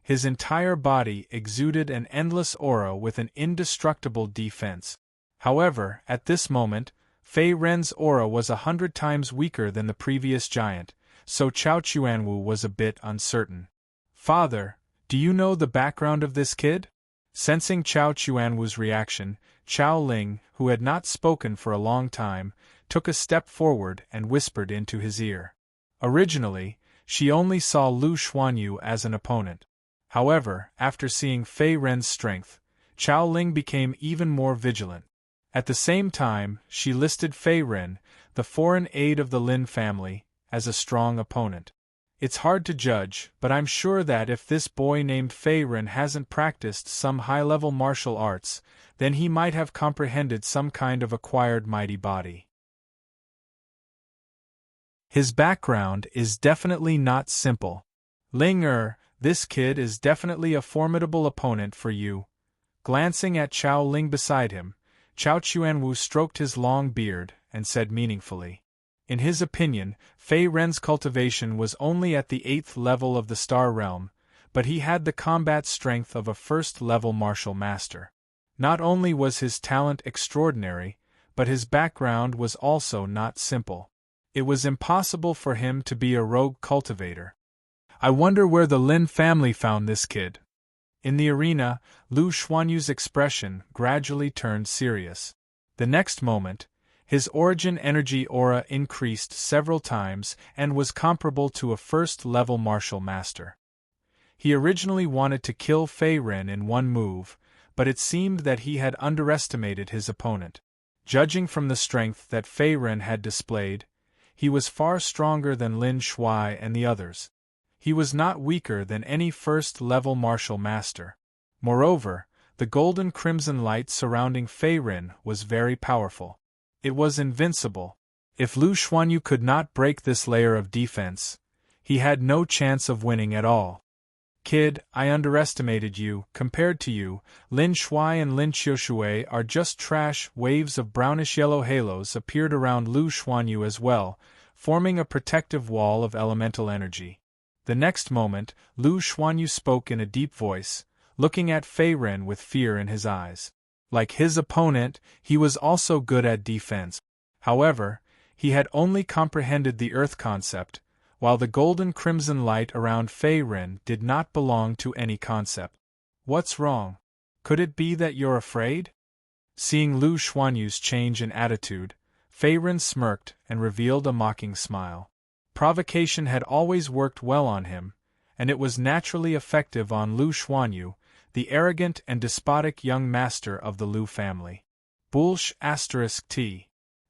His entire body exuded an endless aura with an indestructible defense. However, at this moment, Fei Ren's aura was 100 times weaker than the previous giant, so Chao Chuanwu was a bit uncertain. "Father, do you know the background of this kid?" Sensing Chao Chuanwu's reaction, Chao Ling, who had not spoken for a long time, took a step forward and whispered into his ear. Originally, she only saw Lu Xuanyu as an opponent. However, after seeing Fei Ren's strength, Chao Ling became even more vigilant. At the same time, she listed Fei Ren, the foreign aide of the Lin family, as a strong opponent. It's hard to judge, but I'm sure that if this boy named Fei Ren hasn't practiced some high-level martial arts, then he might have comprehended some kind of acquired mighty body. His background is definitely not simple. Ling this kid is definitely a formidable opponent for you. Glancing at Chao Ling beside him, Chao Chuanwu stroked his long beard and said meaningfully. In his opinion, Fei Ren's cultivation was only at the 8th level of the Star Realm, but he had the combat strength of a first-level martial master. Not only was his talent extraordinary, but his background was also not simple. It was impossible for him to be a rogue cultivator. I wonder where the Lin family found this kid. In the arena, Lu Xuanyu's expression gradually turned serious. The next moment, his origin energy aura increased several times and was comparable to a first-level martial master. He originally wanted to kill Fei Ren in one move, but it seemed that he had underestimated his opponent. Judging from the strength that Fei Ren had displayed, he was far stronger than Lin Shuai and the others. He was not weaker than any first-level martial master. Moreover, the golden crimson light surrounding Fei Ren was very powerful. It was invincible. If Lu Xuanyu could not break this layer of defense, he had no chance of winning at all. Kid, I underestimated you. Compared to you, Lin Shuai and Lin Qiushui are just trash. Waves of brownish-yellow halos appeared around Lu Xuanyu as well, forming a protective wall of elemental energy. The next moment, Lu Xuanyu spoke in a deep voice, looking at Fei Ren with fear in his eyes. Like his opponent, he was also good at defense. However, he had only comprehended the earth concept, while the golden crimson light around Fei Ren did not belong to any concept. What's wrong? Could it be that you're afraid? Seeing Lu Xuanyu's change in attitude, Fei Ren smirked and revealed a mocking smile. Provocation had always worked well on him, and it was naturally effective on Lu Xuanyu, the arrogant and despotic young master of the Lu family. *T.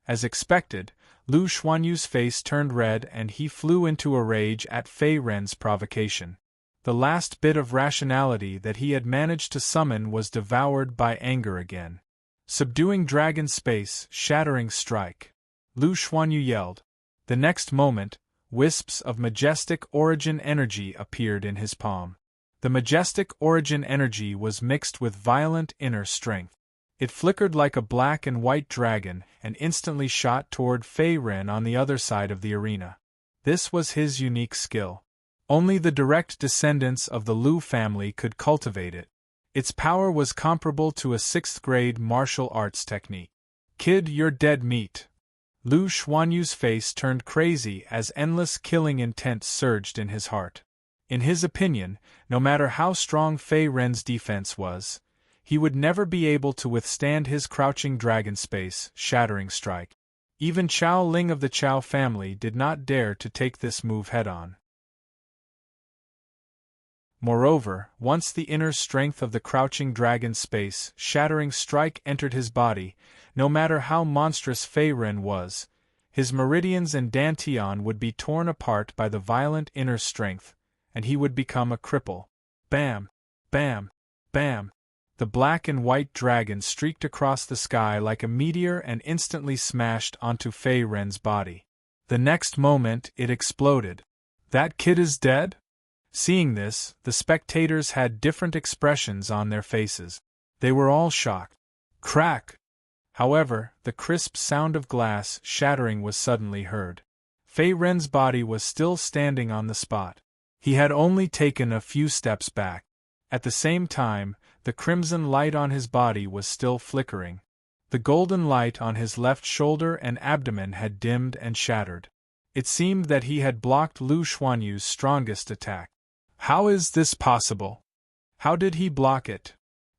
As expected, Lu Xuanyu's face turned red and he flew into a rage at Fei Ren's provocation. The last bit of rationality that he had managed to summon was devoured by anger again. Subduing dragon space, shattering strike. Lu Xuanyu yelled. The next moment, wisps of majestic origin energy appeared in his palm. The majestic origin energy was mixed with violent inner strength. It flickered like a black and white dragon and instantly shot toward Fei Ren on the other side of the arena. This was his unique skill. Only the direct descendants of the Lu family could cultivate it. Its power was comparable to a 6th-grade martial arts technique. Kid, you're dead meat. Lu Xuanyu's face turned crazy as endless killing intent surged in his heart. In his opinion, no matter how strong Fei Ren's defense was, he would never be able to withstand his crouching dragon space, shattering strike. Even Chao Ling of the Chao family did not dare to take this move head-on. Moreover, once the inner strength of the crouching dragon's space-shattering strike entered his body, no matter how monstrous Fei Ren was, his meridians and dantian would be torn apart by the violent inner strength, and he would become a cripple. Bam! Bam! Bam! The black and white dragon streaked across the sky like a meteor and instantly smashed onto Fei Ren's body. The next moment, it exploded. That kid is dead? Seeing this, the spectators had different expressions on their faces. They were all shocked. Crack! However, the crisp sound of glass shattering was suddenly heard. Fei Ren's body was still standing on the spot. He had only taken a few steps back. At the same time, the crimson light on his body was still flickering. The golden light on his left shoulder and abdomen had dimmed and shattered. It seemed that he had blocked Lu Xuanyu's strongest attack. How is this possible? How did he block it?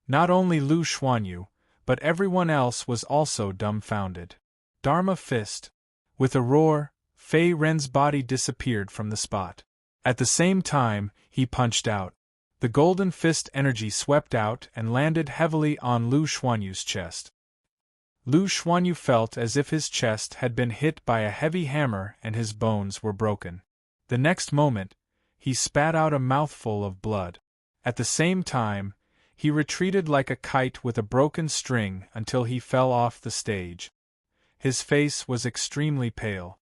Not only Lu Xuanyu, but everyone else was also dumbfounded. Dharma Fist. With a roar, Fei Ren's body disappeared from the spot. At the same time, he punched out. The golden fist energy swept out and landed heavily on Lu Xuanyu's chest. Lu Xuanyu felt as if his chest had been hit by a heavy hammer and his bones were broken. The next moment, he spat out a mouthful of blood. At the same time, he retreated like a kite with a broken string until he fell off the stage. His face was extremely pale.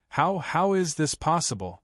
How is this possible?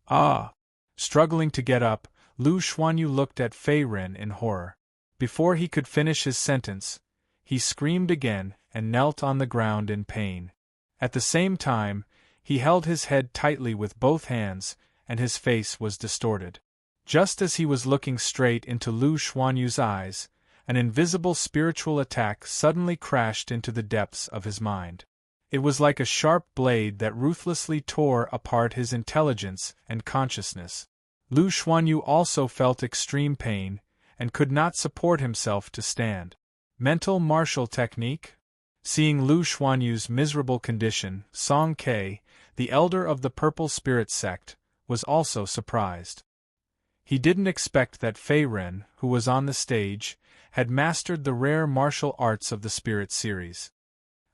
Ah! Struggling to get up, Lu Xuanyu looked at Fei Ren in horror. Before he could finish his sentence, he screamed again and knelt on the ground in pain. At the same time, he held his head tightly with both hands, and his face was distorted. Just as he was looking straight into Lu Xuanyu's eyes, an invisible spiritual attack suddenly crashed into the depths of his mind. It was like a sharp blade that ruthlessly tore apart his intelligence and consciousness. Lu Xuanyu also felt extreme pain, and could not support himself to stand. Mental martial technique? Seeing Lu Xuanyu's miserable condition, Song Ke, the elder of the Purple Spirit sect, was also surprised. He didn't expect that Fei Ren, who was on the stage, had mastered the rare martial arts of the Spirit series.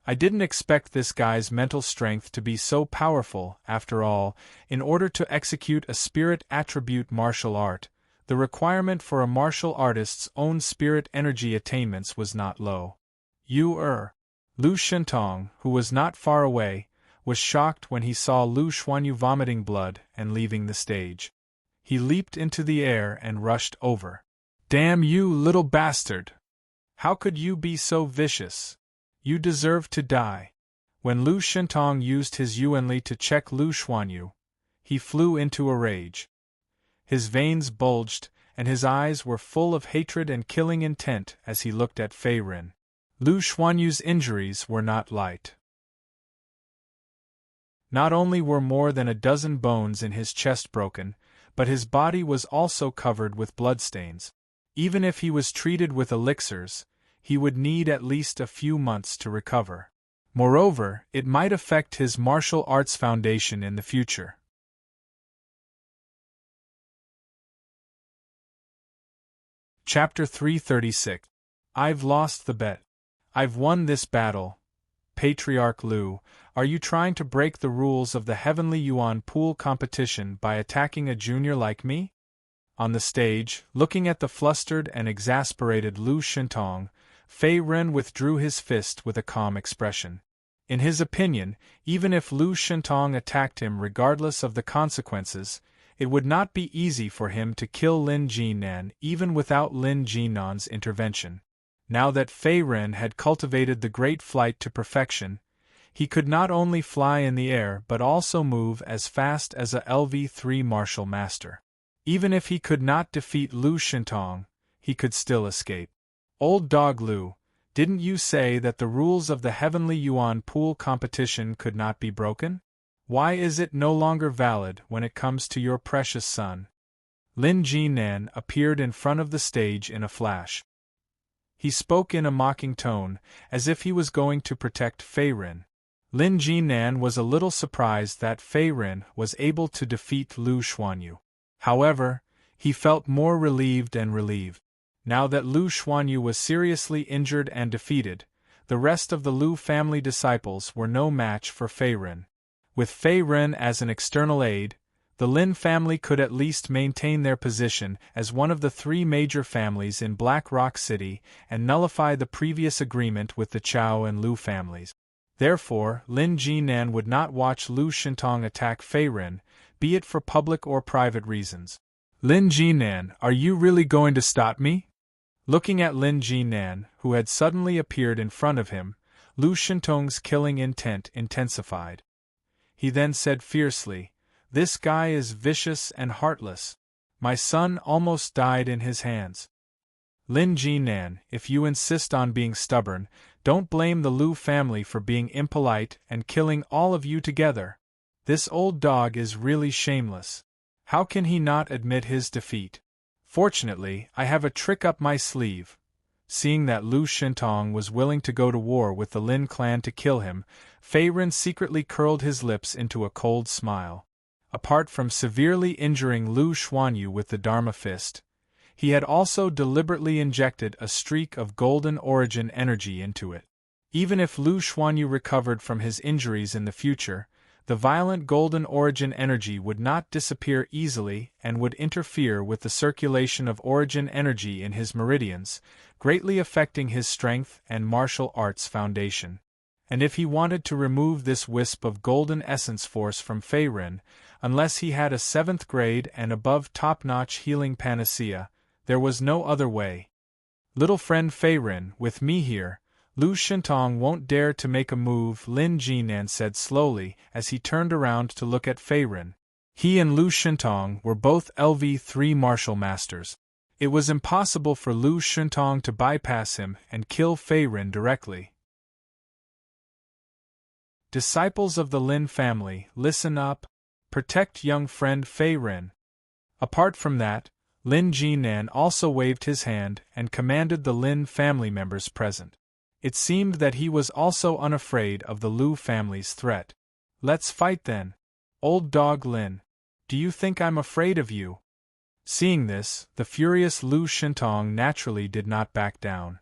I didn't expect this guy's mental strength to be so powerful. After all, in order to execute a spirit attribute martial art, the requirement for a martial artist's own spirit energy attainments was not low. Lu Shentong, who was not far away, was shocked when he saw Lu Xuanyu vomiting blood and leaving the stage. He leaped into the air and rushed over. Damn you, little bastard! How could you be so vicious? You deserve to die. When Lu Shentong used his Yuanli to check Lu Xuanyu, he flew into a rage. His veins bulged, and his eyes were full of hatred and killing intent as he looked at Fei Ren. Lu Xuanyu's injuries were not light. Not only were more than a dozen bones in his chest broken, but his body was also covered with bloodstains. Even if he was treated with elixirs, he would need at least a few months to recover. Moreover, it might affect his martial arts foundation in the future. Chapter 336. I've lost the bet. I've won this battle. Patriarch Lu, are you trying to break the rules of the Heavenly Yuan Pool competition by attacking a junior like me? On the stage, looking at the flustered and exasperated Lu Shentong, Fei Ren withdrew his fist with a calm expression. In his opinion, even if Lu Shentong attacked him regardless of the consequences, it would not be easy for him to kill Lin Jinan even without Lin Jinan's intervention. Now that Fei Ren had cultivated the great flight to perfection, he could not only fly in the air but also move as fast as a LV3 martial master. Even if he could not defeat Lu Shentong, he could still escape. Old dog Lu, didn't you say that the rules of the Heavenly Yuan Pool competition could not be broken? Why is it no longer valid when it comes to your precious son? Lin Jinan appeared in front of the stage in a flash. He spoke in a mocking tone, as if he was going to protect Fei Ren. Lin Jinan was a little surprised that Fei Ren was able to defeat Lu Xuanyu. However, He felt more relieved and relieved. Now that Lu Xuanyu was seriously injured and defeated, the rest of the Lu family disciples were no match for Fei Ren. With Fei Ren as an external aid, the Lin family could at least maintain their position as one of the three major families in Black Rock City and nullify the previous agreement with the Chao and Lu families. Therefore, Lin Jinan would not watch Lu Shentong attack Fei Ren, be it for public or private reasons. Lin Jinan, are you really going to stop me? Looking at Lin Jinan, who had suddenly appeared in front of him, Lu Shentong's killing intent intensified. He then said fiercely, "This guy is vicious and heartless. My son almost died in his hands. Lin Jinan, if you insist on being stubborn, don't blame the Lu family for being impolite and killing all of you together. This old dog is really shameless. How can he not admit his defeat? Fortunately, I have a trick up my sleeve." Seeing that Lu Shentong was willing to go to war with the Lin clan to kill him, Fei Ren secretly curled his lips into a cold smile. Apart from severely injuring Lu Xuanyu with the Dharma fist, he had also deliberately injected a streak of golden origin energy into it. Even if Lu Xuanyu recovered from his injuries in the future, the violent golden origin energy would not disappear easily and would interfere with the circulation of origin energy in his meridians, greatly affecting his strength and martial arts foundation. And if he wanted to remove this wisp of golden essence force from Fei Ren, unless he had a 7th grade and above top-notch healing panacea, there was no other way. "Little friend Fei Ren, with me here, Lu Shentong won't dare to make a move," Lin Jinan said slowly as he turned around to look at Fei Ren. He and Lu Shentong were both LV3 martial masters. It was impossible for Lu Shentong to bypass him and kill Fei Ren directly. Disciples of the Lin family, listen up. Protect young friend Fei Ren. Apart from that, Lin Jinan also waved his hand and commanded the Lin family members present. It seemed that he was also unafraid of the Lu family's threat. "Let's fight then. Old dog Lin. Do you think I'm afraid of you?" Seeing this, the furious Lu Shentong naturally did not back down.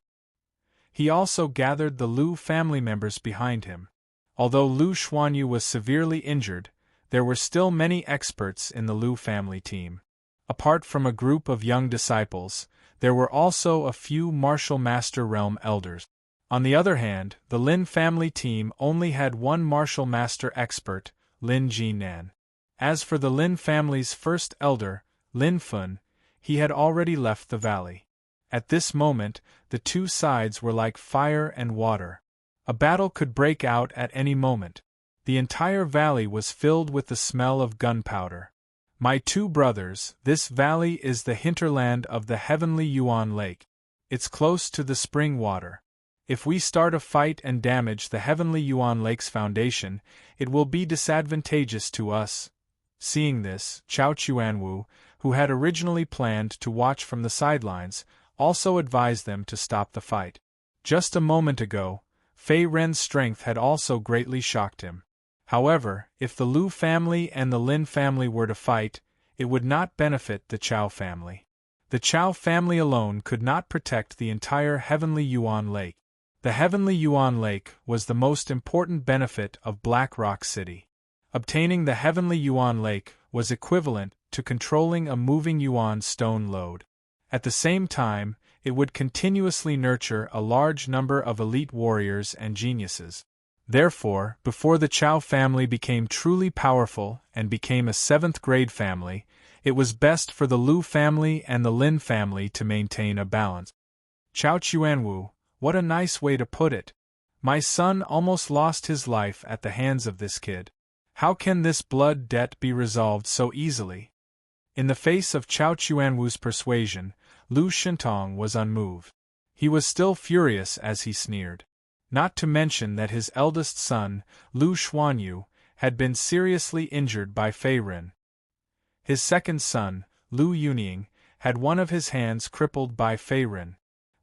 He also gathered the Lu family members behind him. Although Lu Xuanyu was severely injured, there were still many experts in the Lu family team. Apart from a group of young disciples, there were also a few martial master realm elders. On the other hand, the Lin family team only had one martial master expert, Lin Jinan. As for the Lin family's first elder, Lin Fun, he had already left the valley. At this moment, the two sides were like fire and water. A battle could break out at any moment. The entire valley was filled with the smell of gunpowder. "My two brothers, this valley is the hinterland of the heavenly Yuan Lake. It's close to the spring water. If we start a fight and damage the heavenly Yuan Lake's foundation, it will be disadvantageous to us." Seeing this, Chao Chuanwu, who had originally planned to watch from the sidelines, also advised them to stop the fight. Just a moment ago, Fei Ren's strength had also greatly shocked him. However, if the Lu family and the Lin family were to fight, it would not benefit the Chao family. The Chao family alone could not protect the entire heavenly Yuan Lake. The heavenly Yuan Lake was the most important benefit of Black Rock City. Obtaining the heavenly Yuan Lake was equivalent to controlling a moving Yuan stone load. At the same time, it would continuously nurture a large number of elite warriors and geniuses. Therefore, before the Chao family became truly powerful and became a 7th grade family, it was best for the Lu family and the Lin family to maintain a balance. Chao Chuanwu, what a nice way to put it. My son almost lost his life at the hands of this kid. How can this blood debt be resolved so easily? In the face of Chao Chuanwu's persuasion, Lu Shentong was unmoved. He was still furious as he sneered. Not to mention that his eldest son, Lu Xuanyu, had been seriously injured by Fei Ren. His second son, Lu Yuning, had one of his hands crippled by Fei Ren.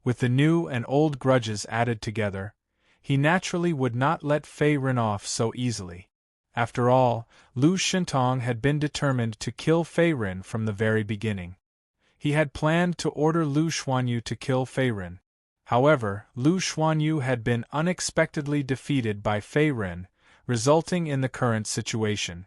With the new and old grudges added together, he naturally would not let Fei Ren off so easily. After all, Lu Shentong had been determined to kill Fei Ren from the very beginning. He had planned to order Lu Xuanyu to kill Fei Ren. However, Lu Xuanyu had been unexpectedly defeated by Fei Ren, resulting in the current situation.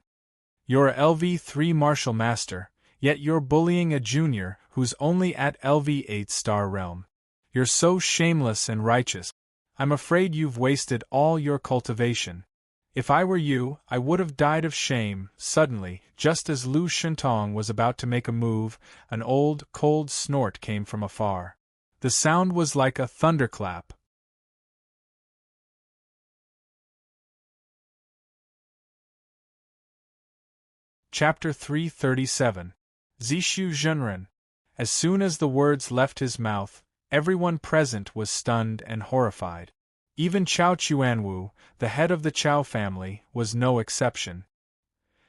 You're a LV3 martial master, yet you're bullying a junior who's only at LV 8-star realm. You're so shameless and righteous. I'm afraid you've wasted all your cultivation. If I were you, I would have died of shame. Suddenly, just as Lu Shentong was about to make a move, an old, cold snort came from afar. The sound was like a thunderclap. Chapter 337. Zishu Zhenren. As soon as the words left his mouth, everyone present was stunned and horrified. Even Chao Chuanwu, the head of the Chao family, was no exception.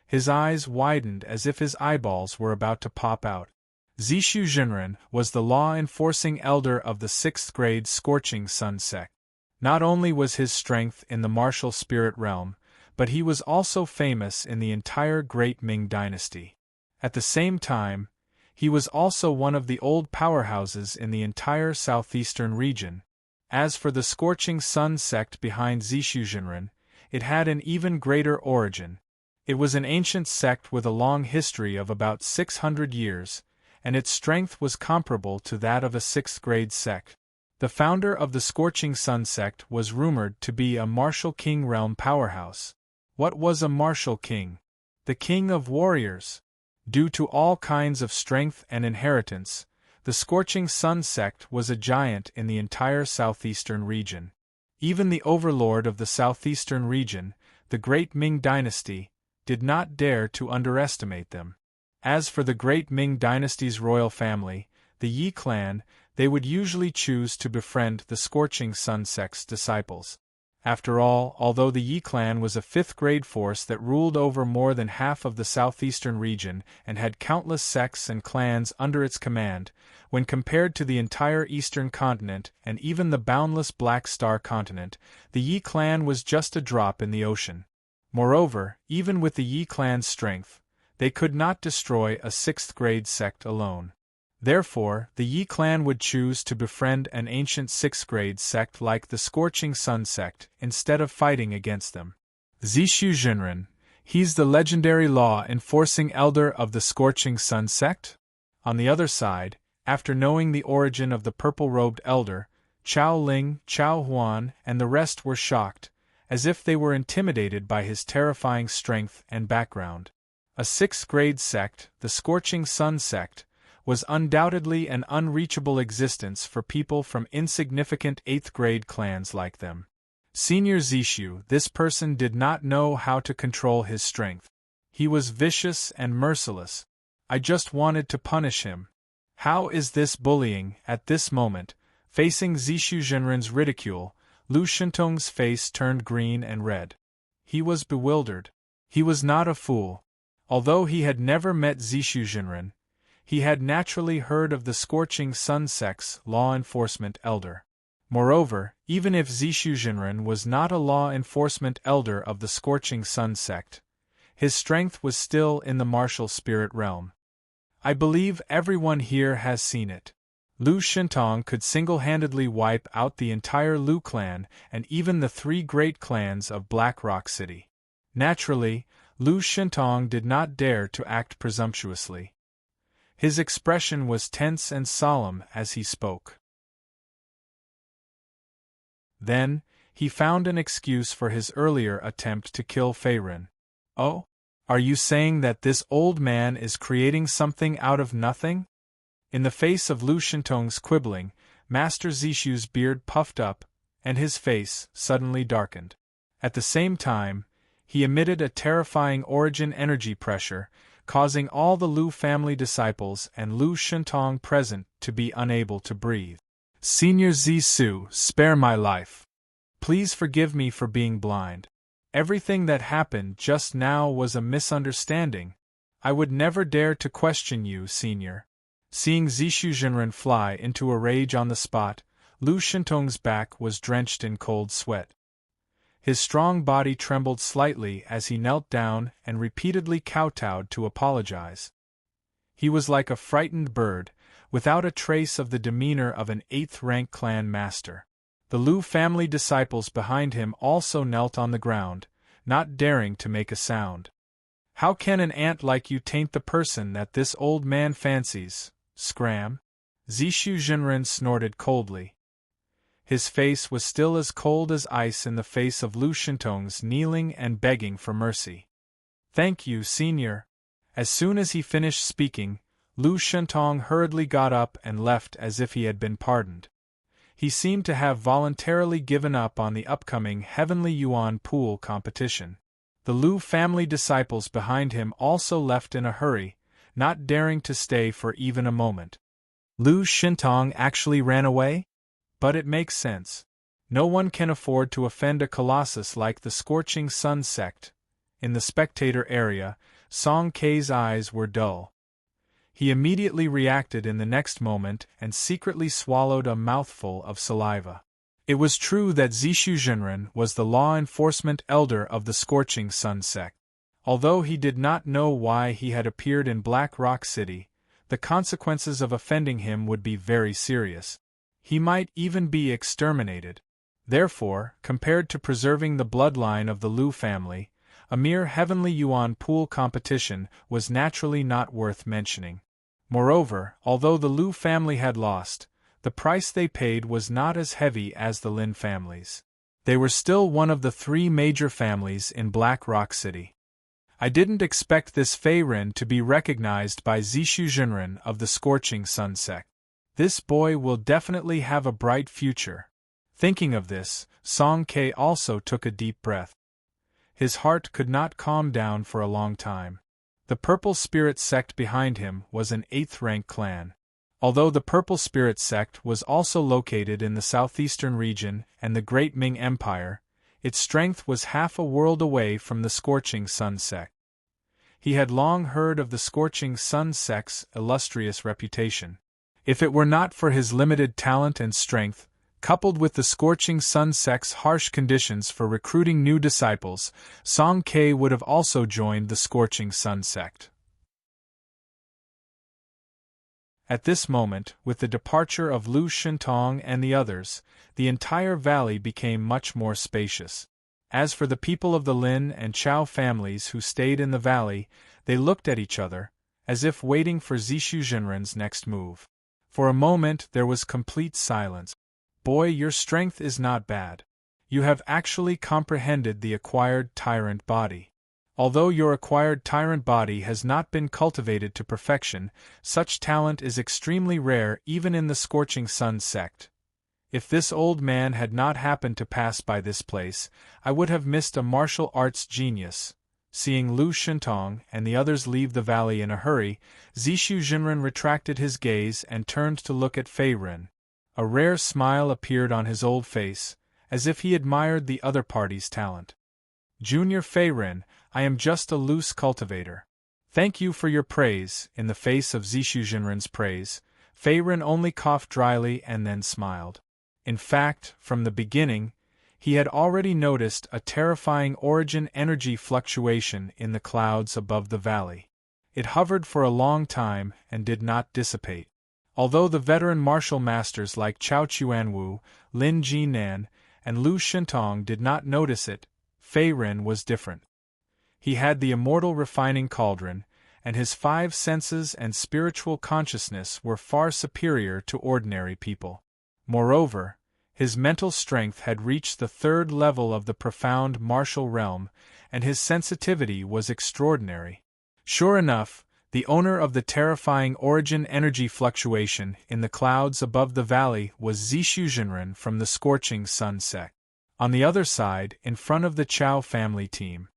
His eyes widened as if his eyeballs were about to pop out. Zishu Zhenren was the law-enforcing elder of the 6th grade Scorching Sun sect. Not only was his strength in the martial spirit realm, but he was also famous in the entire Great Ming dynasty. At the same time, he was also one of the old powerhouses in the entire southeastern region. As for the Scorching Sun sect behind Zishu Zhenren, it had an even greater origin. It was an ancient sect with a long history of about 600 years, and its strength was comparable to that of a 6th grade sect. The founder of the Scorching Sun sect was rumored to be a martial king realm powerhouse. What was a martial king? The king of warriors. Due to all kinds of strength and inheritance, the Scorching Sun sect was a giant in the entire southeastern region. Even the overlord of the southeastern region, the Great Ming dynasty, did not dare to underestimate them. As for the Great Ming dynasty's royal family, the Yi clan, they would usually choose to befriend the Scorching Sun sect's disciples. After all, although the Yi clan was a 5th grade force that ruled over more than half of the southeastern region and had countless sects and clans under its command, when compared to the entire eastern continent and even the boundless Black Star continent, the Yi clan was just a drop in the ocean. Moreover, even with the Yi clan's strength, they could not destroy a 6th grade sect alone. Therefore, the Yi clan would choose to befriend an ancient 6th grade sect like the Scorching Sun sect instead of fighting against them. Zishu Zhenren, he's the legendary law-enforcing elder of the Scorching Sun sect? On the other side, after knowing the origin of the purple-robed elder, Chao Ling, Chao Huan, and the rest were shocked, as if they were intimidated by his terrifying strength and background. A 6th grade sect, the Scorching Sun sect, was undoubtedly an unreachable existence for people from insignificant 8th grade clans like them. Senior Zishu, this person did not know how to control his strength. He was vicious and merciless. I just wanted to punish him. How is this bullying? At this moment, facing Zishu Zhenren's ridicule, Lu Shentong's face turned green and red. He was bewildered. He was not a fool. Although he had never met Zishu Zhenren, he had naturally heard of the Scorching Sun sect's law enforcement elder. Moreover, even if Zishu Zhenren was not a law enforcement elder of the Scorching Sun sect, his strength was still in the martial spirit realm. I believe everyone here has seen it. Lu Shentong could single-handedly wipe out the entire Lu clan and even the 3 great clans of Black Rock City. Naturally, Lu Shentong did not dare to act presumptuously. His expression was tense and solemn as he spoke. Then, he found an excuse for his earlier attempt to kill Fei Ren. Oh? Are you saying that this old man is creating something out of nothing? In the face of Lu Shentong's quibbling, Master Zishu's beard puffed up, and his face suddenly darkened. At the same time, he emitted a terrifying origin energy pressure, causing all the Lu family disciples and Lu Shentong present to be unable to breathe. Senior Zishu, spare my life. Please forgive me for being blind. Everything that happened just now was a misunderstanding. I would never dare to question you, Senior. Seeing Zishu Zhenren fly into a rage on the spot, Lu Shentong's back was drenched in cold sweat. His strong body trembled slightly as he knelt down and repeatedly kowtowed to apologize. He was like a frightened bird, without a trace of the demeanor of an 8th-rank clan master. The Lu family disciples behind him also knelt on the ground, not daring to make a sound. "How can an ant like you taint the person that this old man fancies, Scram?" Zishu Jinren snorted coldly. His face was still as cold as ice in the face of Lu Shentong's kneeling and begging for mercy. "Thank you, Senior." As soon as he finished speaking, Lu Shentong hurriedly got up and left as if he had been pardoned. He seemed to have voluntarily given up on the upcoming Heavenly Yuan pool competition. The Lu family disciples behind him also left in a hurry, not daring to stay for even a moment. Lu Shentong actually ran away? But it makes sense. No one can afford to offend a colossus like the Scorching Sun sect. In the spectator area, Song Kei's eyes were dull. He immediately reacted in the next moment and secretly swallowed a mouthful of saliva. It was true that Zishu Jinren was the law enforcement elder of the Scorching Sun sect. Although he did not know why he had appeared in Black Rock City, the consequences of offending him would be very serious. He might even be exterminated. Therefore, compared to preserving the bloodline of the Lu family, a mere Heavenly Yuan pool competition was naturally not worth mentioning. Moreover, although the Lu family had lost, the price they paid was not as heavy as the Lin families. They were still one of the 3 major families in Black Rock City. I didn't expect this Fei Ren to be recognized by Zishu Jinren of the Scorching Sun sect. This boy will definitely have a bright future. Thinking of this, Song Kei also took a deep breath. His heart could not calm down for a long time. The Purple Spirit sect behind him was an 8th-rank clan. Although the Purple Spirit sect was also located in the southeastern region and the Great Ming Empire, its strength was half a world away from the Scorching Sun sect. He had long heard of the Scorching Sun sect's illustrious reputation. If it were not for his limited talent and strength, coupled with the Scorching Sun sect's harsh conditions for recruiting new disciples, Song Kei would have also joined the Scorching Sun sect. At this moment, with the departure of Lu Shentong and the others, the entire valley became much more spacious. As for the people of the Lin and Chao families who stayed in the valley, they looked at each other, as if waiting for Zishu Jinren's next move. For a moment there was complete silence. "Boy, your strength is not bad. You have actually comprehended the acquired tyrant body. Although your acquired tyrant body has not been cultivated to perfection, such talent is extremely rare even in the Scorching Sun sect. If this old man had not happened to pass by this place, I would have missed a martial arts genius." Seeing Lu Shentong and the others leave the valley in a hurry, Zishu Jinren retracted his gaze and turned to look at Fei Ren. A rare smile appeared on his old face, as if he admired the other party's talent. "Junior Fei Ren, I am just a loose cultivator." "Thank you for your praise." In the face of Zishu Jinren's praise, Fei Ren only coughed dryly and then smiled. In fact, from the beginning, he had already noticed a terrifying origin energy fluctuation in the clouds above the valley. It hovered for a long time and did not dissipate. Although the veteran martial masters like Chao Chuanwu, Lin Jinan, and Lu Shentong did not notice it, Fei Ren was different. He had the immortal refining cauldron, and his 5 senses and spiritual consciousness were far superior to ordinary people. Moreover, his mental strength had reached the 3rd level of the profound martial realm, and his sensitivity was extraordinary. Sure enough, the owner of the terrifying origin energy fluctuation in the clouds above the valley was Zishu Jinren from the Scorching Sun sect. On the other side, in front of the Chao family team.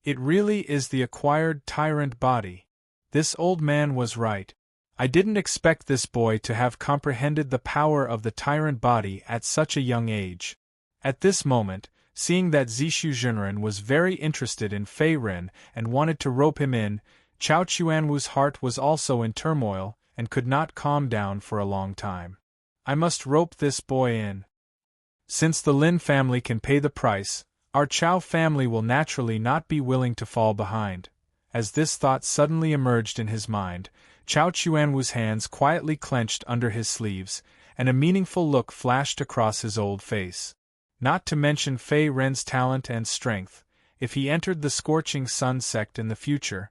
It really is the acquired tyrant body. This old man was right. I didn't expect this boy to have comprehended the power of the tyrant body at such a young age. At this moment, seeing that Zishu Jinren was very interested in Fei Ren and wanted to rope him in, Chao Chuanwu's heart was also in turmoil and could not calm down for a long time. I must rope this boy in. Since the Lin family can pay the price, our Chao family will naturally not be willing to fall behind. As this thought suddenly emerged in his mind, Chao Chuanwu's hands quietly clenched under his sleeves, and a meaningful look flashed across his old face. Not to mention Fei Ren's talent and strength, if he entered the Scorching Sun sect in the future,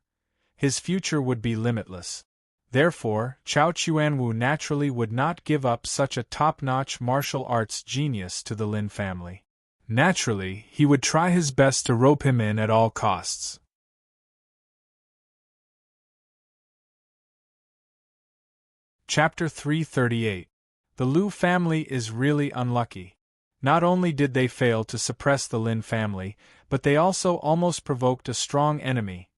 his future would be limitless. Therefore, Chao Chuanwu naturally would not give up such a top-notch martial arts genius to the Lin family. Naturally, he would try his best to rope him in at all costs. Chapter 338. The Lu family is really unlucky. Not only did they fail to suppress the Lin family, but they also almost provoked a strong enemy.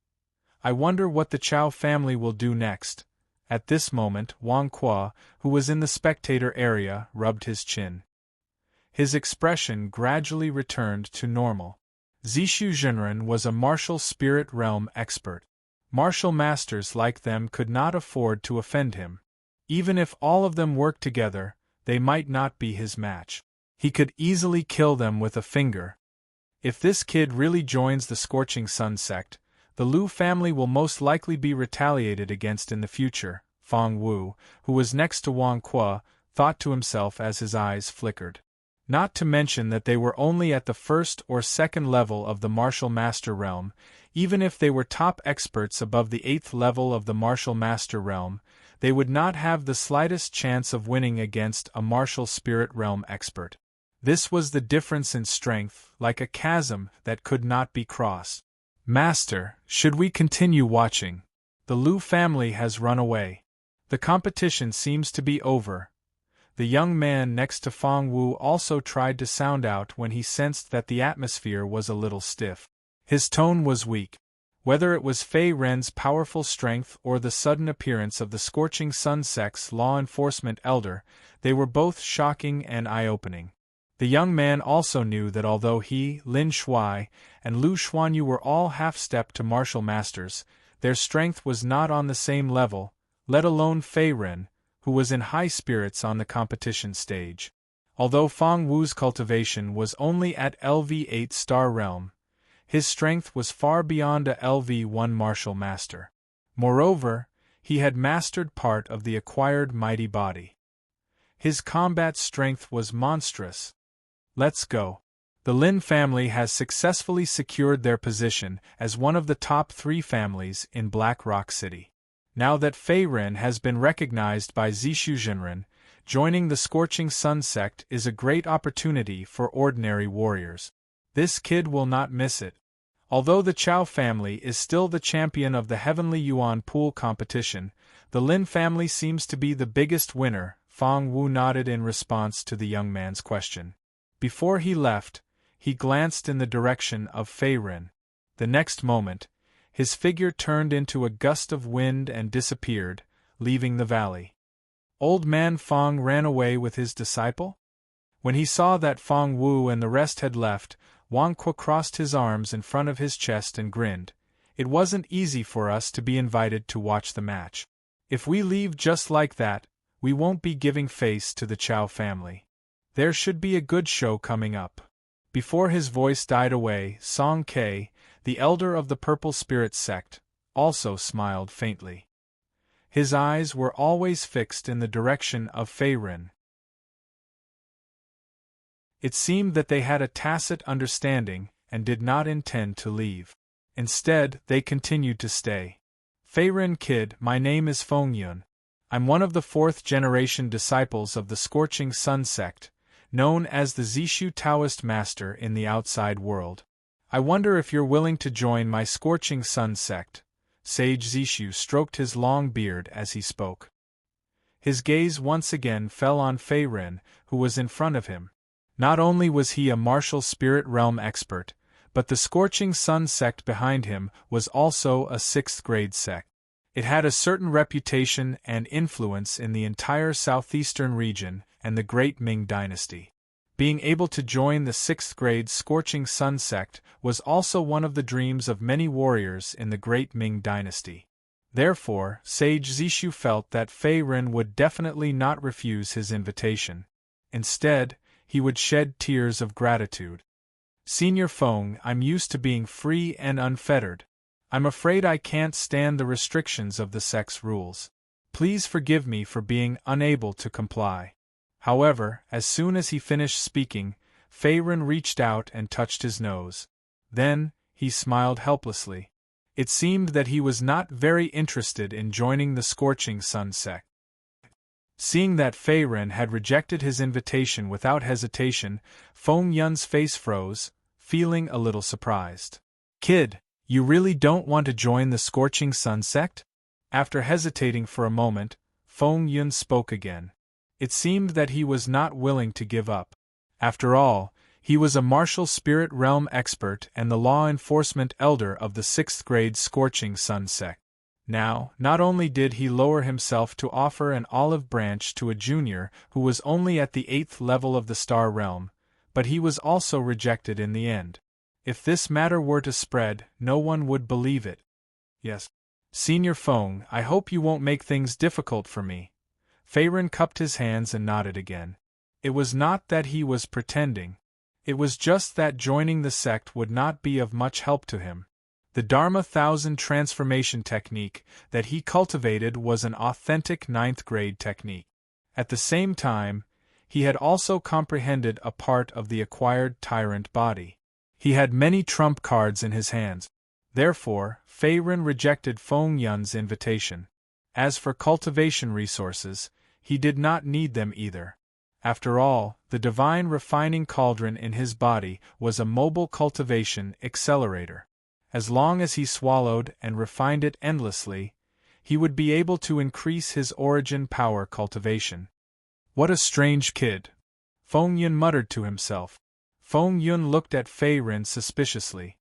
I wonder what the Chao family will do next. At this moment, Wang Kuo, who was in the spectator area, rubbed his chin. His expression gradually returned to normal. Zishu Zhenren was a martial spirit realm expert. Martial masters like them could not afford to offend him. Even if all of them worked together, they might not be his match. He could easily kill them with a finger. If this kid really joins the Scorching Sun sect, the Lu family will most likely be retaliated against in the future, Fang Wu, who was next to Wang Kuo, thought to himself as his eyes flickered. Not to mention that they were only at the first or second level of the martial master realm. Even if they were top experts above the 8th level of the martial master realm, they would not have the slightest chance of winning against a martial spirit realm expert. This was the difference in strength, like a chasm that could not be crossed. Master, should we continue watching? The Lu family has run away. The competition seems to be over. The young man next to Fang Wu also tried to sound out when he sensed that the atmosphere was a little stiff. His tone was weak. Whether it was Fei Ren's powerful strength or the sudden appearance of the Scorching Sun sect's law enforcement elder, they were both shocking and eye-opening. The young man also knew that although he, Lin Shuai, and Lu Xuanyu were all half-step to martial masters, their strength was not on the same level, let alone Fei Ren, who was in high spirits on the competition stage. Although Fang Wu's cultivation was only at LV8 star realm, his strength was far beyond a LV1 martial master. Moreover, he had mastered part of the acquired mighty body. His combat strength was monstrous. Let's go. The Lin family has successfully secured their position as one of the top 3 families in Black Rock City. Now that Fei Ren has been recognized by Zishu Zhenren, joining the Scorching Sun sect is a great opportunity for ordinary warriors. This kid will not miss it. Although the Chao family is still the champion of the Heavenly Yuan Pool competition, the Lin family seems to be the biggest winner. Fang Wu nodded in response to the young man's question. Before he left, he glanced in the direction of Fei Ren. The next moment, his figure turned into a gust of wind and disappeared, leaving the valley. Old man Fang ran away with his disciple? When he saw that Fang Wu and the rest had left, Wang Kuo crossed his arms in front of his chest and grinned. It wasn't easy for us to be invited to watch the match. If we leave just like that, we won't be giving face to the Chao family. There should be a good show coming up. Before his voice died away, Song Ke, the elder of the Purple Spirit sect, also smiled faintly. His eyes were always fixed in the direction of Fei Ren. It seemed that they had a tacit understanding and did not intend to leave. Instead, they continued to stay. Fei Ren kid, my name is Feng Yun. I'm one of the 4th-generation disciples of the Scorching Sun sect, known as the Zishu Taoist master in the outside world. I wonder if you're willing to join my Scorching Sun sect. Sage Zishu stroked his long beard as he spoke. His gaze once again fell on Fei Ren, who was in front of him. Not only was he a martial spirit realm expert, but the Scorching Sun sect behind him was also a 6th-grade sect. It had a certain reputation and influence in the entire southeastern region and the Great Ming Dynasty. Being able to join the 6th-grade Scorching Sun sect was also one of the dreams of many warriors in the Great Ming Dynasty. Therefore, Sage Zishu felt that Fei Ren would definitely not refuse his invitation. Instead, he would shed tears of gratitude. Senior Feng, I'm used to being free and unfettered. I'm afraid I can't stand the restrictions of the sect's rules. Please forgive me for being unable to comply. However, as soon as he finished speaking, Faerun reached out and touched his nose. Then, he smiled helplessly. It seemed that he was not very interested in joining the Scorching Sun sect. Seeing that Faerun had rejected his invitation without hesitation, Feng Yun's face froze, feeling a little surprised. Kid, you really don't want to join the Scorching Sun sect? After hesitating for a moment, Feng Yun spoke again. It seemed that he was not willing to give up. After all, he was a martial spirit realm expert and the law enforcement elder of the 6th grade Scorching Sun sect. Now, not only did he lower himself to offer an olive branch to a junior who was only at the 8th level of the star realm, but he was also rejected in the end. If this matter were to spread, no one would believe it. Yes. Senior Feng, I hope you won't make things difficult for me. Faerun cupped his hands and nodded again. It was not that he was pretending. It was just that joining the sect would not be of much help to him. The Dharma Thousand transformation technique that he cultivated was an authentic 9th grade technique. At the same time, he had also comprehended a part of the acquired tyrant body. He had many trump cards in his hands. Therefore, Faerun rejected Feng Yun's invitation. As for cultivation resources, he did not need them either. After all, the divine refining cauldron in his body was a mobile cultivation accelerator. As long as he swallowed and refined it endlessly, he would be able to increase his origin power cultivation. What a strange kid! Feng Yun muttered to himself. Feng Yun looked at Faerun suspiciously.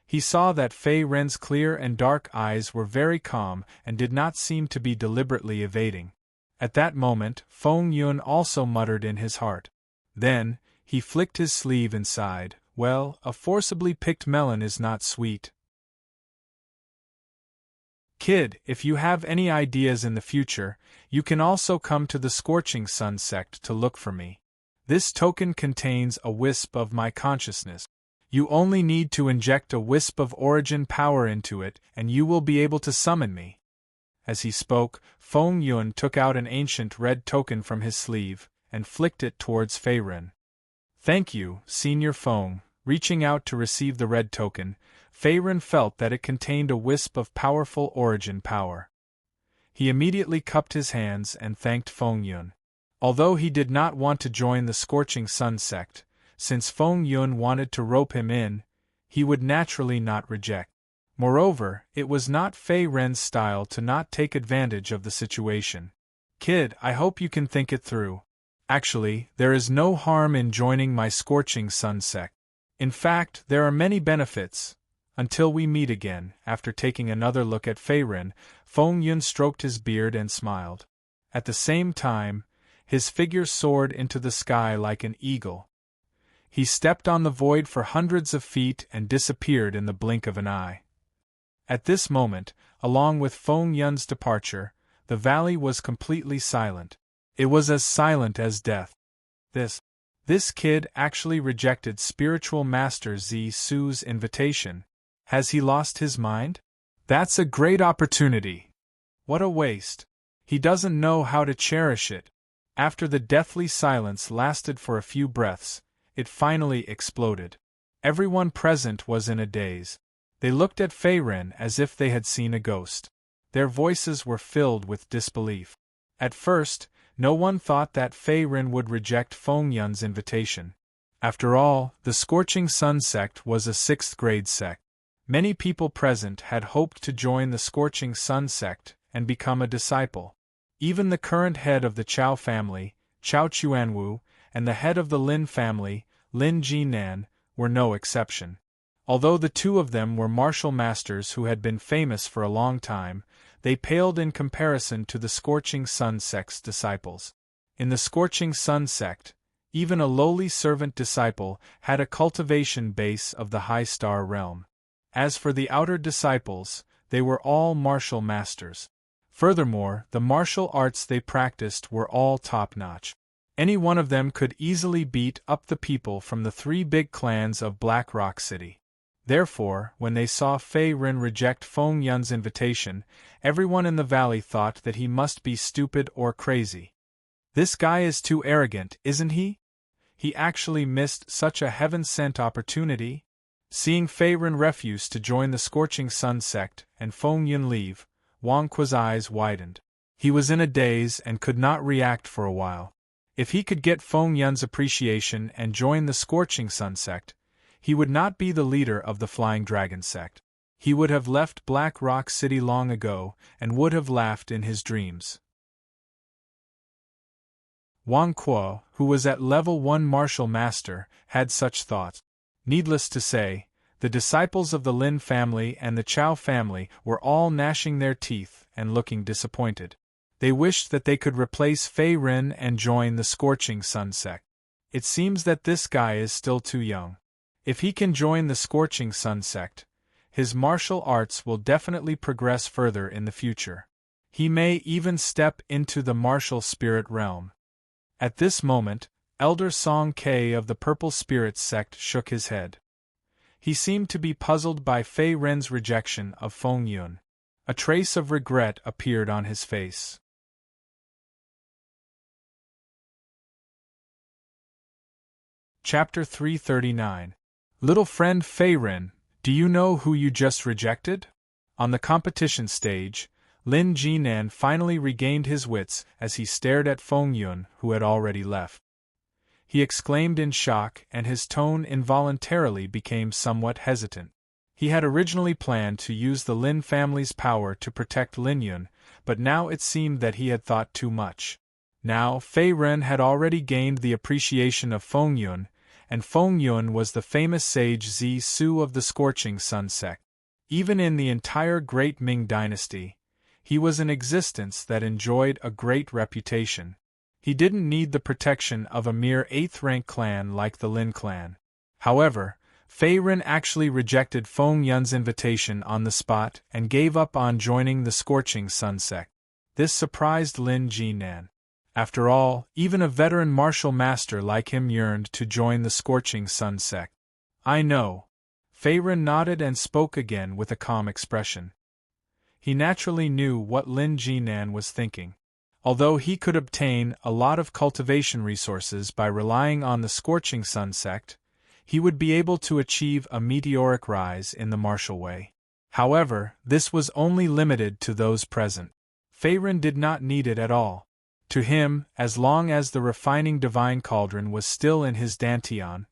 He saw that Faerun's clear and dark eyes were very calm and did not seem to be deliberately evading. At that moment, Feng Yun also muttered in his heart. Then, he flicked his sleeve and sighed. Well, a forcibly picked melon is not sweet. Kid, if you have any ideas in the future, you can also come to the Scorching Sun sect to look for me. This token contains a wisp of my consciousness. You only need to inject a wisp of origin power into it, and you will be able to summon me. As he spoke, Feng Yun took out an ancient red token from his sleeve, and flicked it towards Faerun. Thank you, Senior Feng. Reaching out to receive the red token, Faerun felt that it contained a wisp of powerful origin power. He immediately cupped his hands and thanked Feng Yun. Although he did not want to join the Scorching Sun sect, since Feng Yun wanted to rope him in, he would naturally not reject. Moreover, it was not Faerun's style to not take advantage of the situation. Kid, I hope you can think it through. Actually, there is no harm in joining my Scorching Sun sect. In fact, there are many benefits. Until we meet again. After taking another look at Faerun, Feng Yun stroked his beard and smiled. At the same time, his figure soared into the sky like an eagle. He stepped on the void for hundreds of feet and disappeared in the blink of an eye. At this moment, along with Feng Yun's departure, the valley was completely silent. It was as silent as death. This kid actually rejected Spiritual Master Zhi Su's invitation. Has he lost his mind? That's a great opportunity. What a waste. He doesn't know how to cherish it. After the deathly silence lasted for a few breaths, it finally exploded. Everyone present was in a daze. They looked at Faerun as if they had seen a ghost. Their voices were filled with disbelief. At first, no one thought that Faerun would reject Feng Yun's invitation. After all, the Scorching Sun sect was a 6th grade sect. Many people present had hoped to join the Scorching Sun sect and become a disciple. Even the current head of the Chao family, Chao Chuanwu, and the head of the Lin family, Lin Jinan, were no exception. Although the two of them were martial masters who had been famous for a long time, they paled in comparison to the Scorching Sun sect's disciples. In the Scorching Sun sect, even a lowly servant disciple had a cultivation base of the high star realm. As for the outer disciples, they were all martial masters. Furthermore, the martial arts they practiced were all top-notch. Any one of them could easily beat up the people from the 3 big clans of Black Rock City. Therefore, when they saw Fei Ren reject Feng Yun's invitation, everyone in the valley thought that he must be stupid or crazy. This guy is too arrogant, isn't he? He actually missed such a heaven-sent opportunity? Seeing Fei Ren refuse to join the Scorching Sun sect and Feng Yun leave, Wang Qua's eyes widened. He was in a daze and could not react for a while. If he could get Feng Yun's appreciation and join the Scorching Sun sect, he would not be the leader of the Flying Dragon sect. He would have left Black Rock City long ago and would have laughed in his dreams. Wang Qua, who was at level 1 martial master, had such thoughts. Needless to say, the disciples of the Lin family and the Chao family were all gnashing their teeth and looking disappointed. They wished that they could replace Fei Ren and join the Scorching Sun sect. It seems that this guy is still too young. If he can join the Scorching Sun sect, his martial arts will definitely progress further in the future. He may even step into the martial spirit realm. At this moment, Elder Song Ke of the Purple Spirits sect shook his head. He seemed to be puzzled by Fei Ren's rejection of Feng Yun. A trace of regret appeared on his face. Chapter 339. Little friend Fei Ren, do you know who you just rejected? On the competition stage, Lin Jinan finally regained his wits as he stared at Feng Yun, who had already left. He exclaimed in shock, and his tone involuntarily became somewhat hesitant. He had originally planned to use the Lin family's power to protect Lin Yun, but now it seemed that he had thought too much. Now, Fei Ren had already gained the appreciation of Feng Yun, and Feng Yun was the famous sage Zi Su of the Scorching Sun sect. Even in the entire Great Ming dynasty, he was an existence that enjoyed a great reputation. He didn't need the protection of a mere 8th-rank clan like the Lin clan. However, Fei Ren actually rejected Feng Yun's invitation on the spot and gave up on joining the Scorching Sun sect. This surprised Lin Jinan. After all, even a veteran martial master like him yearned to join the Scorching Sun sect. I know. Fei Ren nodded and spoke again with a calm expression. He naturally knew what Lin Jinan was thinking. Although he could obtain a lot of cultivation resources by relying on the Scorching Sun sect, he would be able to achieve a meteoric rise in the martial way. However, this was only limited to those present. Fei Ren did not need it at all. To him, as long as the refining divine cauldron was still in his dantian,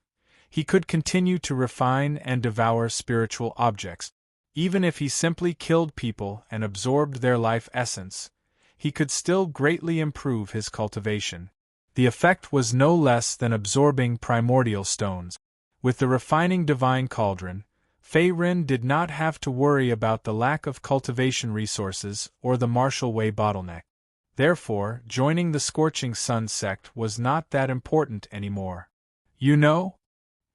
he could continue to refine and devour spiritual objects. Even if he simply killed people and absorbed their life essence, he could still greatly improve his cultivation. The effect was no less than absorbing primordial stones. With the refining divine cauldron, Fei Ren did not have to worry about the lack of cultivation resources or the martial way bottleneck. Therefore, joining the Scorching Sun sect was not that important anymore. You know?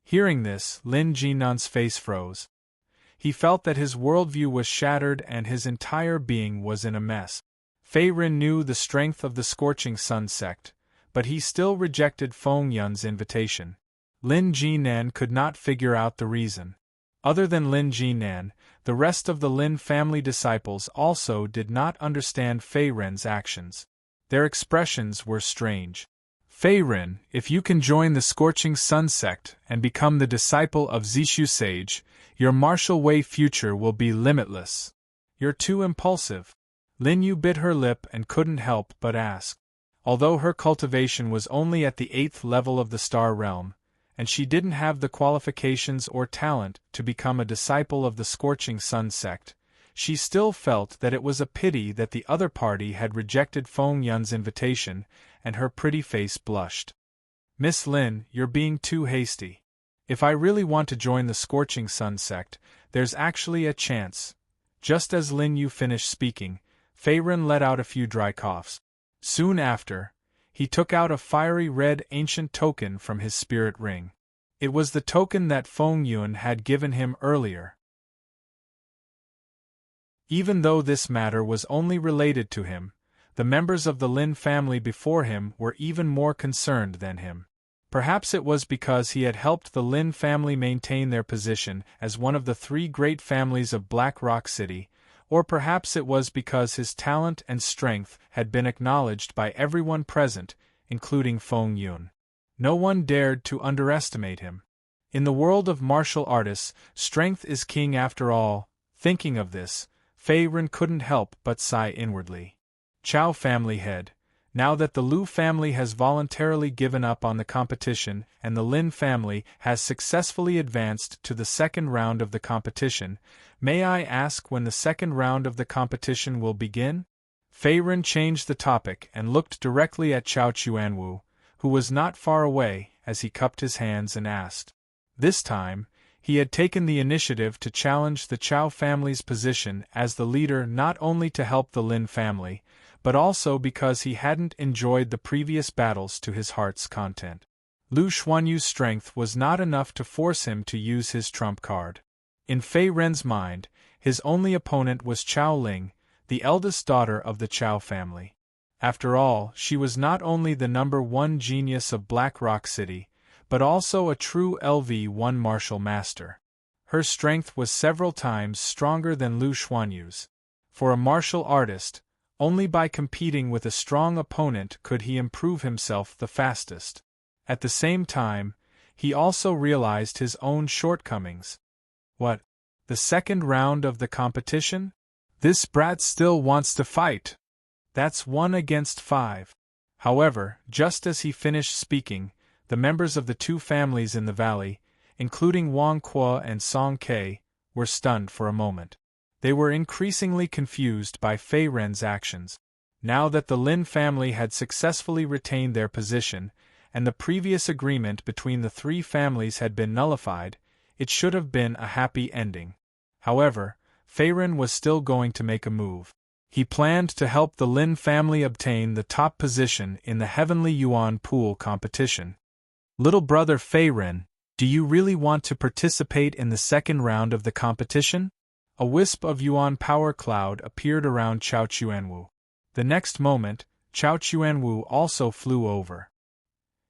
Hearing this, Lin Jinan's face froze. He felt that his worldview was shattered and his entire being was in a mess. Fei Ren knew the strength of the Scorching Sun sect, but he still rejected Feng Yun's invitation. Lin Jinan could not figure out the reason. Other than Lin Jinan, the rest of the Lin family disciples also did not understand Fei Ren's actions. Their expressions were strange. Fei Ren, if you can join the Scorching Sun sect and become the disciple of Zishu Sage, your martial way future will be limitless. You're too impulsive. Lin Yu bit her lip and couldn't help but ask. Although her cultivation was only at the 8th level of the Star Realm, and she didn't have the qualifications or talent to become a disciple of the Scorching Sun sect, she still felt that it was a pity that the other party had rejected Feng Yun's invitation, and her pretty face blushed. Miss Lin, you're being too hasty. If I really want to join the Scorching Sun sect, there's actually a chance. Just as Lin Yu finished speaking, Fei Ren let out a few dry coughs. Soon after, he took out a fiery red ancient token from his spirit ring. It was the token that Feng Yun had given him earlier. Even though this matter was only related to him, the members of the Lin family before him were even more concerned than him. Perhaps it was because he had helped the Lin family maintain their position as one of the three great families of Black Rock City, or perhaps it was because his talent and strength had been acknowledged by everyone present, including Feng Yun. No one dared to underestimate him. In the world of martial artists, strength is king after all. Thinking of this, Fei Ren couldn't help but sigh inwardly. Chow family head. Now that the Lu family has voluntarily given up on the competition and the Lin family has successfully advanced to the second round of the competition, may I ask when the second round of the competition will begin? Fei Ren changed the topic and looked directly at Chao Chuanwu, who was not far away, as he cupped his hands and asked. This time, he had taken the initiative to challenge the Chao family's position as the leader, not only to help the Lin family, but also because he hadn't enjoyed the previous battles to his heart's content. Lu Xuanyu's strength was not enough to force him to use his trump card. In Fei Ren's mind, his only opponent was Chao Ling, the eldest daughter of the Chao family. After all, she was not only the #1 genius of Black Rock City, but also a true LV1 martial master. Her strength was several times stronger than Lu Xuanyu's. For a martial artist, only by competing with a strong opponent could he improve himself the fastest. At the same time, he also realized his own shortcomings. What? The second round of the competition? This brat still wants to fight. That's 1 against 5. However, just as he finished speaking, the members of the two families in the valley, including Wang Kuo and Song Ke, were stunned for a moment. They were increasingly confused by Fei Ren's actions. Now that the Lin family had successfully retained their position, and the previous agreement between the three families had been nullified, it should have been a happy ending. However, Fei Ren was still going to make a move. He planned to help the Lin family obtain the top position in the Heavenly Yuan Pool competition. Little brother Fei Ren, do you really want to participate in the second round of the competition? A wisp of Yuan power cloud appeared around Chao Chuanwu. The next moment, Chao Chuanwu also flew over.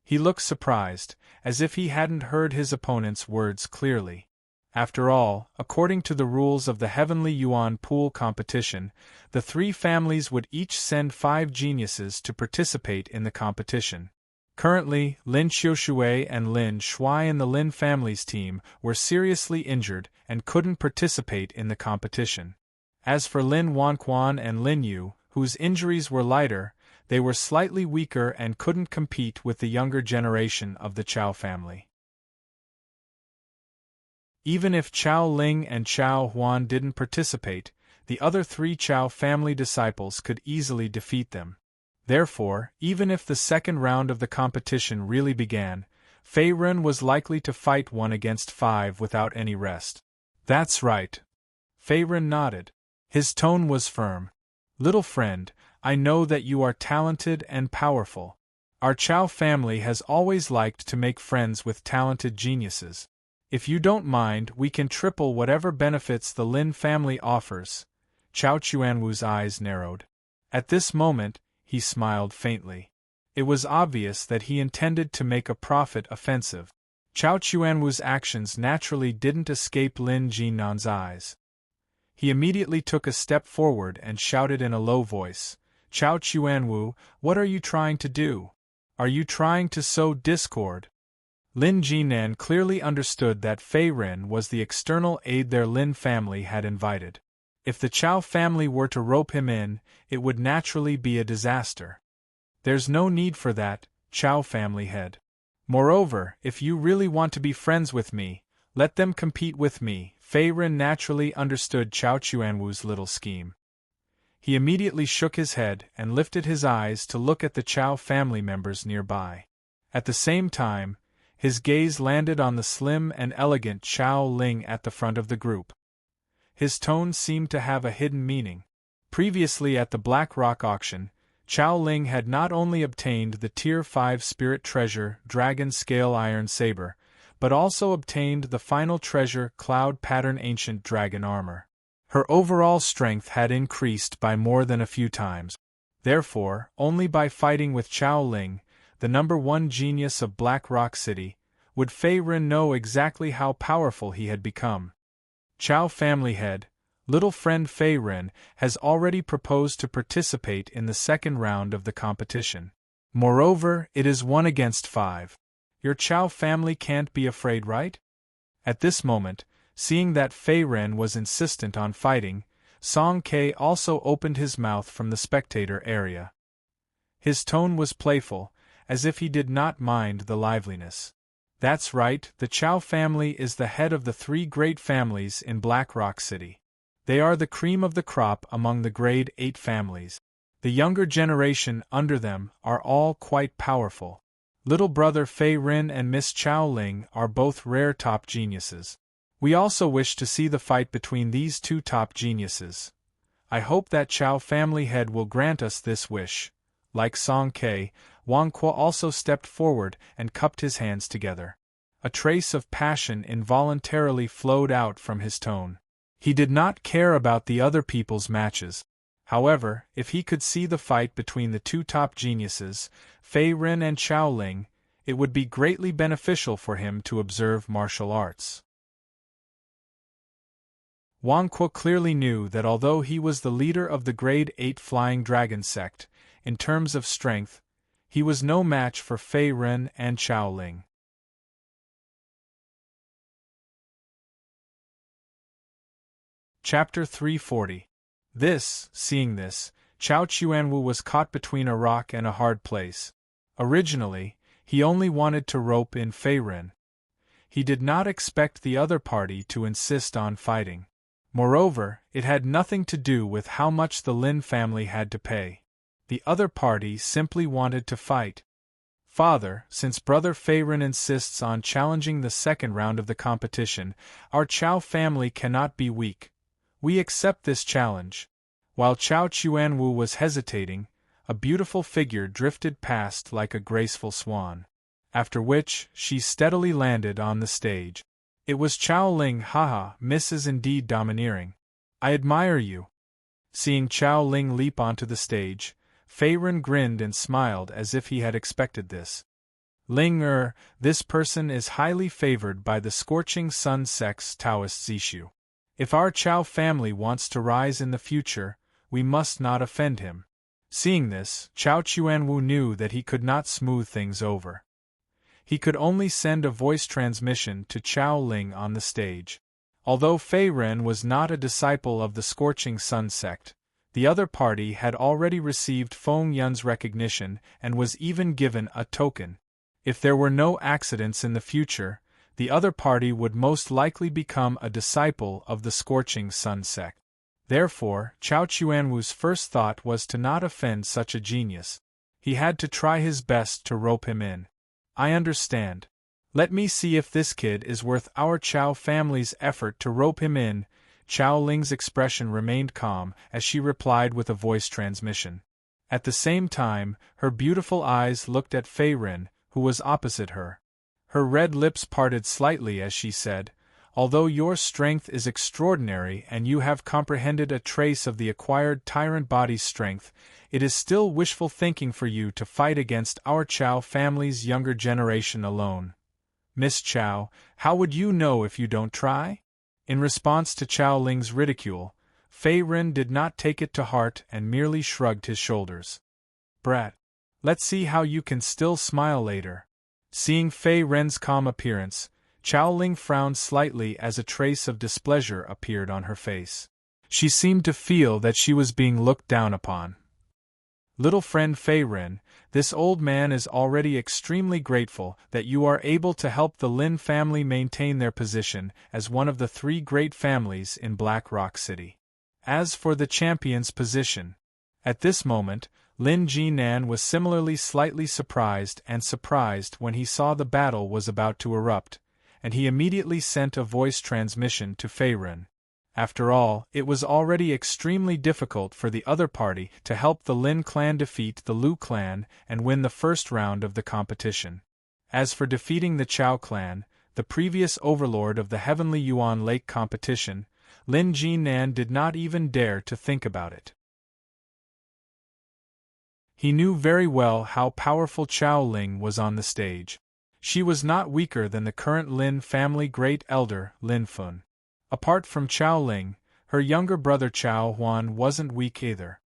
He looked surprised, as if he hadn't heard his opponent's words clearly. After all, according to the rules of the Heavenly Yuan Pool competition, the three families would each send 5 geniuses to participate in the competition. Currently, Lin Xiushui and Lin Shuai in the Lin family's team were seriously injured and couldn't participate in the competition. As for Lin Wanquan and Lin Yu, whose injuries were lighter, they were slightly weaker and couldn't compete with the younger generation of the Chao family. Even if Chao Ling and Chao Huan didn't participate, the other 3 Chao family disciples could easily defeat them. Therefore, even if the second round of the competition really began, Fei Ren was likely to fight 1 against 5 without any rest. That's right. Fei Ren nodded. His tone was firm. Little friend, I know that you are talented and powerful. Our Chao family has always liked to make friends with talented geniuses. If you don't mind, we can triple whatever benefits the Lin family offers. Chao Chuanwu's eyes narrowed. At this moment, he smiled faintly. It was obvious that he intended to make a profit offensive. Chao Chuanwu's actions naturally didn't escape Lin Jinnan's eyes. He immediately took a step forward and shouted in a low voice, Chao Chuanwu, what are you trying to do? Are you trying to sow discord? Lin Jinnan clearly understood that Fei Ren was the external aid their Lin family had invited. If the Chao family were to rope him in, it would naturally be a disaster. There's no need for that, Chao family head. Moreover, if you really want to be friends with me, let them compete with me. Fei Ren naturally understood Chao Chuanwu's little scheme. He immediately shook his head and lifted his eyes to look at the Chao family members nearby. At the same time, his gaze landed on the slim and elegant Chao Ling at the front of the group. His tone seemed to have a hidden meaning. Previously at the Black Rock auction, Chao Ling had not only obtained the Tier 5 Spirit Treasure Dragon Scale Iron Saber, but also obtained the final treasure Cloud Pattern Ancient Dragon Armor. Her overall strength had increased by more than a few times. Therefore, only by fighting with Chao Ling, the #1 genius of Black Rock City, would Fei Ren know exactly how powerful he had become. Chow family head, little friend Fei Ren, has already proposed to participate in the second round of the competition. Moreover, it is 1 against 5. Your Chow family can't be afraid, right? At this moment, seeing that Fei Ren was insistent on fighting, Song Ke also opened his mouth from the spectator area. His tone was playful, as if he did not mind the liveliness. That's right, the Chow family is the head of the 3 great families in Black Rock City. They are the cream of the crop among the grade 8 families. The younger generation under them are all quite powerful. Little brother Fei Ren and Miss Chow Ling are both rare top geniuses. We also wish to see the fight between these 2 top geniuses. I hope that Chow family head will grant us this wish. Like Song Ke, Wang Kuo also stepped forward and cupped his hands together. A trace of passion involuntarily flowed out from his tone. He did not care about the other people's matches. However, if he could see the fight between the 2 top geniuses, Fei Ren and Chow Ling, it would be greatly beneficial for him to observe martial arts. Wang Kuo clearly knew that although he was the leader of the grade 8 Flying Dragon sect, in terms of strength, he was no match for Fei Ren and Chow Ling. Chapter 340. Seeing this, Chao Chuanwu was caught between a rock and a hard place. Originally, he only wanted to rope in Fei Ren. He did not expect the other party to insist on fighting. Moreover, it had nothing to do with how much the Lin family had to pay. The other party simply wanted to fight. Father, since brother Fei Ren insists on challenging the second round of the competition, our Chow family cannot be weak. We accept this challenge. While Chao Chuanwu was hesitating, a beautiful figure drifted past like a graceful swan. After which, she steadily landed on the stage. It was Chow Ling. Haha, Miss is indeed domineering. I admire you. Seeing Chow Ling leap onto the stage, Fei Ren grinned and smiled as if he had expected this. Ling this person is highly favored by the Scorching Sun Sect's Taoist Zishu. If our Chow family wants to rise in the future, we must not offend him. Seeing this, Chao Chuanwu knew that he could not smooth things over. He could only send a voice transmission to Chow Ling on the stage. Although Fei Ren was not a disciple of the Scorching Sun sect, the other party had already received Feng Yun's recognition and was even given a token. If there were no accidents in the future, the other party would most likely become a disciple of the Scorching Sun sect. Therefore, Chao Chuanwu's first thought was to not offend such a genius. He had to try his best to rope him in. I understand. Let me see if this kid is worth our Chow family's effort to rope him in. Chow Ling's expression remained calm as she replied with a voice transmission. At the same time, her beautiful eyes looked at Fei Ren, who was opposite her. Her red lips parted slightly as she said, "Although your strength is extraordinary and you have comprehended a trace of the acquired tyrant body's strength, it is still wishful thinking for you to fight against our Chow family's younger generation alone. Miss Chow, how would you know if you don't try?" In response to Chow Ling's ridicule, Fei Ren did not take it to heart and merely shrugged his shoulders. "Brat. Let's see how you can still smile later." Seeing Fei Ren's calm appearance, Chow Ling frowned slightly as a trace of displeasure appeared on her face. She seemed to feel that she was being looked down upon. "Little friend Fei Ren, this old man is already extremely grateful that you are able to help the Lin family maintain their position as one of the 3 great families in Black Rock City. As for the champion's position..." At this moment, Lin Jinan was similarly slightly surprised when he saw the battle was about to erupt, and he immediately sent a voice transmission to Fei Ren. After all, it was already extremely difficult for the other party to help the Lin clan defeat the Lu clan and win the first round of the competition. As for defeating the Chow clan, the previous overlord of the Heavenly Yuan Lake competition, Lin Jinan did not even dare to think about it. He knew very well how powerful Chao Ling was on the stage. She was not weaker than the current Lin family great elder, Lin Fun. Apart from Chao Ling, her younger brother Chao Huan wasn't weak either.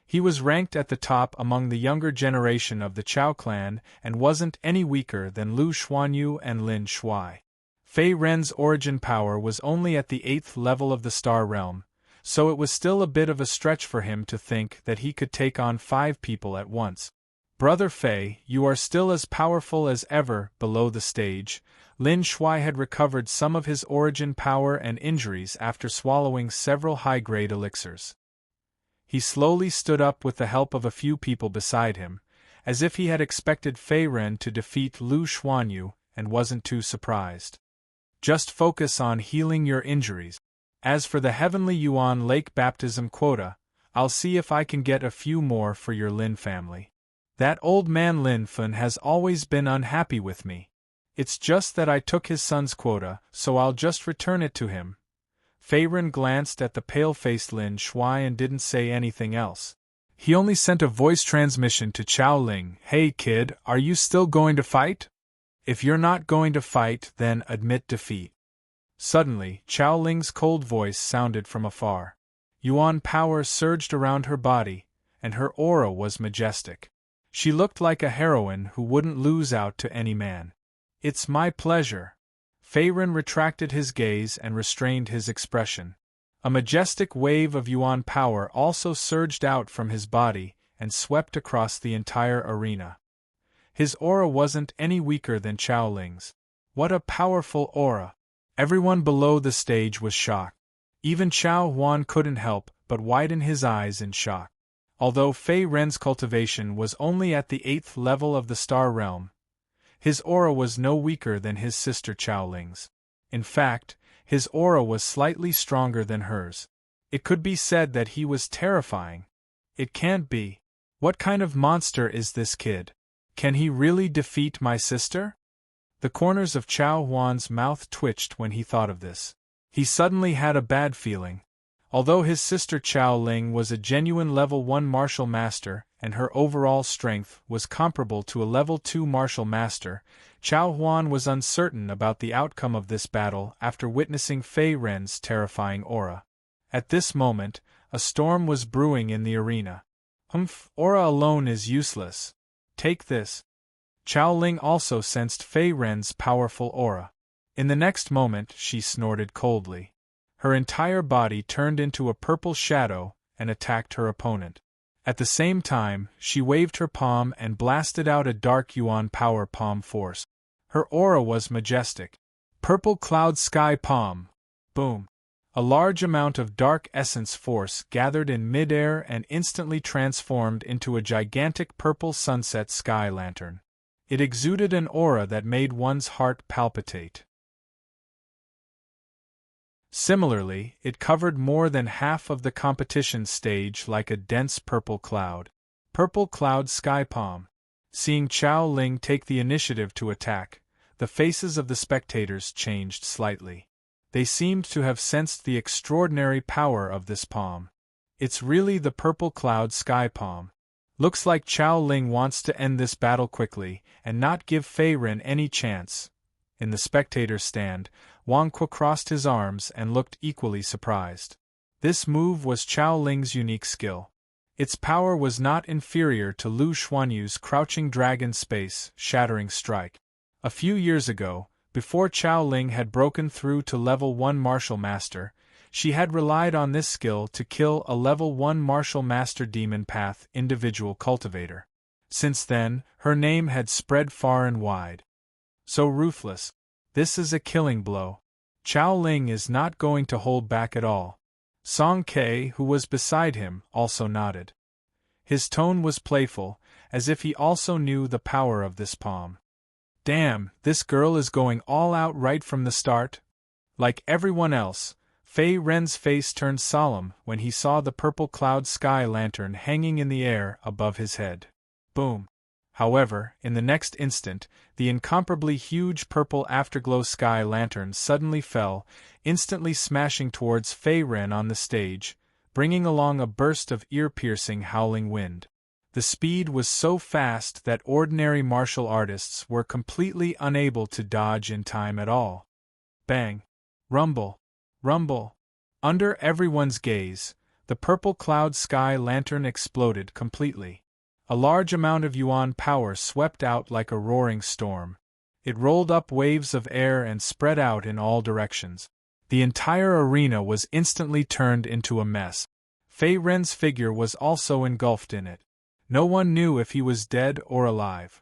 He was ranked at the top among the younger generation of the Chao clan and wasn't any weaker than Lu Xuanyu and Lin Shuai. Fei Ren's origin power was only at the 8th level of the Star Realm, so it was still a bit of a stretch for him to think that he could take on 5 people at once. Brother Fei, you are still as powerful as ever. Below the stage, Lin Shuai had recovered some of his origin power and injuries after swallowing several high-grade elixirs. He slowly stood up with the help of a few people beside him, as if he had expected Fei Ren to defeat Lu Xuanyu and wasn't too surprised. Just focus on healing your injuries. As for the Heavenly Yuan Lake baptism quota, I'll see if I can get a few more for your Lin family. That old man Lin Fun has always been unhappy with me. It's just that I took his son's quota, so I'll just return it to him. Fei Ren glanced at the pale-faced Lin Shuai and didn't say anything else. He only sent a voice transmission to Chao Ling. Hey kid, are you still going to fight? If you're not going to fight, then admit defeat. Suddenly, Chao Ling's cold voice sounded from afar. Yuan power surged around her body, and her aura was majestic. She looked like a heroine who wouldn't lose out to any man. It's my pleasure. Fei Ren retracted his gaze and restrained his expression. A majestic wave of Yuan power also surged out from his body and swept across the entire arena. His aura wasn't any weaker than Chao Ling's. What a powerful aura! Everyone below the stage was shocked. Even Chao Huan couldn't help but widen his eyes in shock. Although Fei Ren's cultivation was only at the 8th level of the Star Realm, his aura was no weaker than his sister Chao Ling's. In fact, his aura was slightly stronger than hers. It could be said that he was terrifying. It can't be. What kind of monster is this kid? Can he really defeat my sister? The corners of Chao Huan's mouth twitched when he thought of this. He suddenly had a bad feeling. Although his sister Chao Ling was a genuine level 1 martial master, and her overall strength was comparable to a level 2 martial master, Chao Huan was uncertain about the outcome of this battle after witnessing Fei Ren's terrifying aura. At this moment, a storm was brewing in the arena. Aura alone is useless. Take this. Chao Ling also sensed Fei Ren's powerful aura. In the next moment, she snorted coldly. Her entire body turned into a purple shadow and attacked her opponent. At the same time, she waved her palm and blasted out a dark Yuan power palm force. Her aura was majestic. Purple cloud sky palm. Boom. A large amount of dark essence force gathered in midair and instantly transformed into a gigantic purple sunset sky lantern. It exuded an aura that made one's heart palpitate. Similarly, it covered more than half of the competition stage like a dense purple cloud. Purple cloud sky palm. Seeing Chao Ling take the initiative to attack, the faces of the spectators changed slightly. They seemed to have sensed the extraordinary power of this palm. It's really the purple cloud sky palm. Looks like Chao Ling wants to end this battle quickly and not give Fei Ren any chance. In the spectator's stand, Wang Kuo crossed his arms and looked equally surprised. This move was Chao Ling's unique skill. Its power was not inferior to Lu Xuanyu's crouching dragon space shattering strike. A few years ago, before Chao Ling had broken through to level 1 martial master, she had relied on this skill to kill a level 1 martial master demon path individual cultivator. Since then, her name had spread far and wide. So ruthless. This is a killing blow. Chao Ling is not going to hold back at all. Song Ke, who was beside him, also nodded. His tone was playful, as if he also knew the power of this palm. Damn, this girl is going all out right from the start. Like everyone else, Fei Ren's face turned solemn when he saw the purple cloud sky lantern hanging in the air above his head. Boom. However, in the next instant, the incomparably huge purple afterglow sky lantern suddenly fell, instantly smashing towards Fei Ren on the stage, bringing along a burst of ear-piercing howling wind. The speed was so fast that ordinary martial artists were completely unable to dodge in time at all. Bang! Rumble! Rumble! Under everyone's gaze, the purple cloud sky lantern exploded completely. A large amount of yuan power swept out like a roaring storm. It rolled up waves of air and spread out in all directions. The entire arena was instantly turned into a mess. Fei Ren's figure was also engulfed in it. No one knew if he was dead or alive.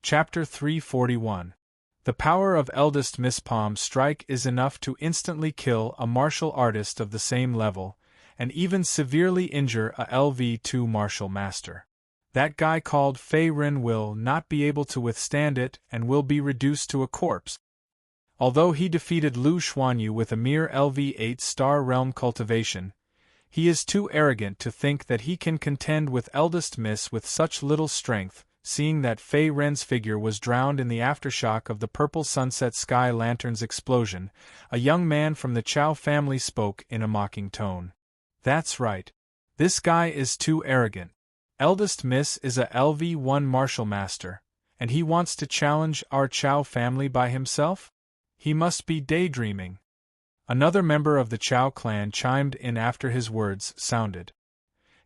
Chapter 341. The power of Eldest Miss Palm Strike is enough to instantly kill a martial artist of the same level, and even severely injure a LV2 martial master. That guy called Fei Ren will not be able to withstand it and will be reduced to a corpse. Although he defeated Lu Xuanyu with a mere LV8 Star Realm cultivation, he is too arrogant to think that he can contend with Eldest Miss with such little strength, seeing that Fei Ren's figure was drowned in the aftershock of the purple sunset sky lantern's explosion. A young man from the Chao family spoke in a mocking tone. That's right. This guy is too arrogant. Eldest Miss is a LV1 martial master, and he wants to challenge our Chao family by himself? He must be daydreaming. Another member of the Chao clan chimed in after his words sounded.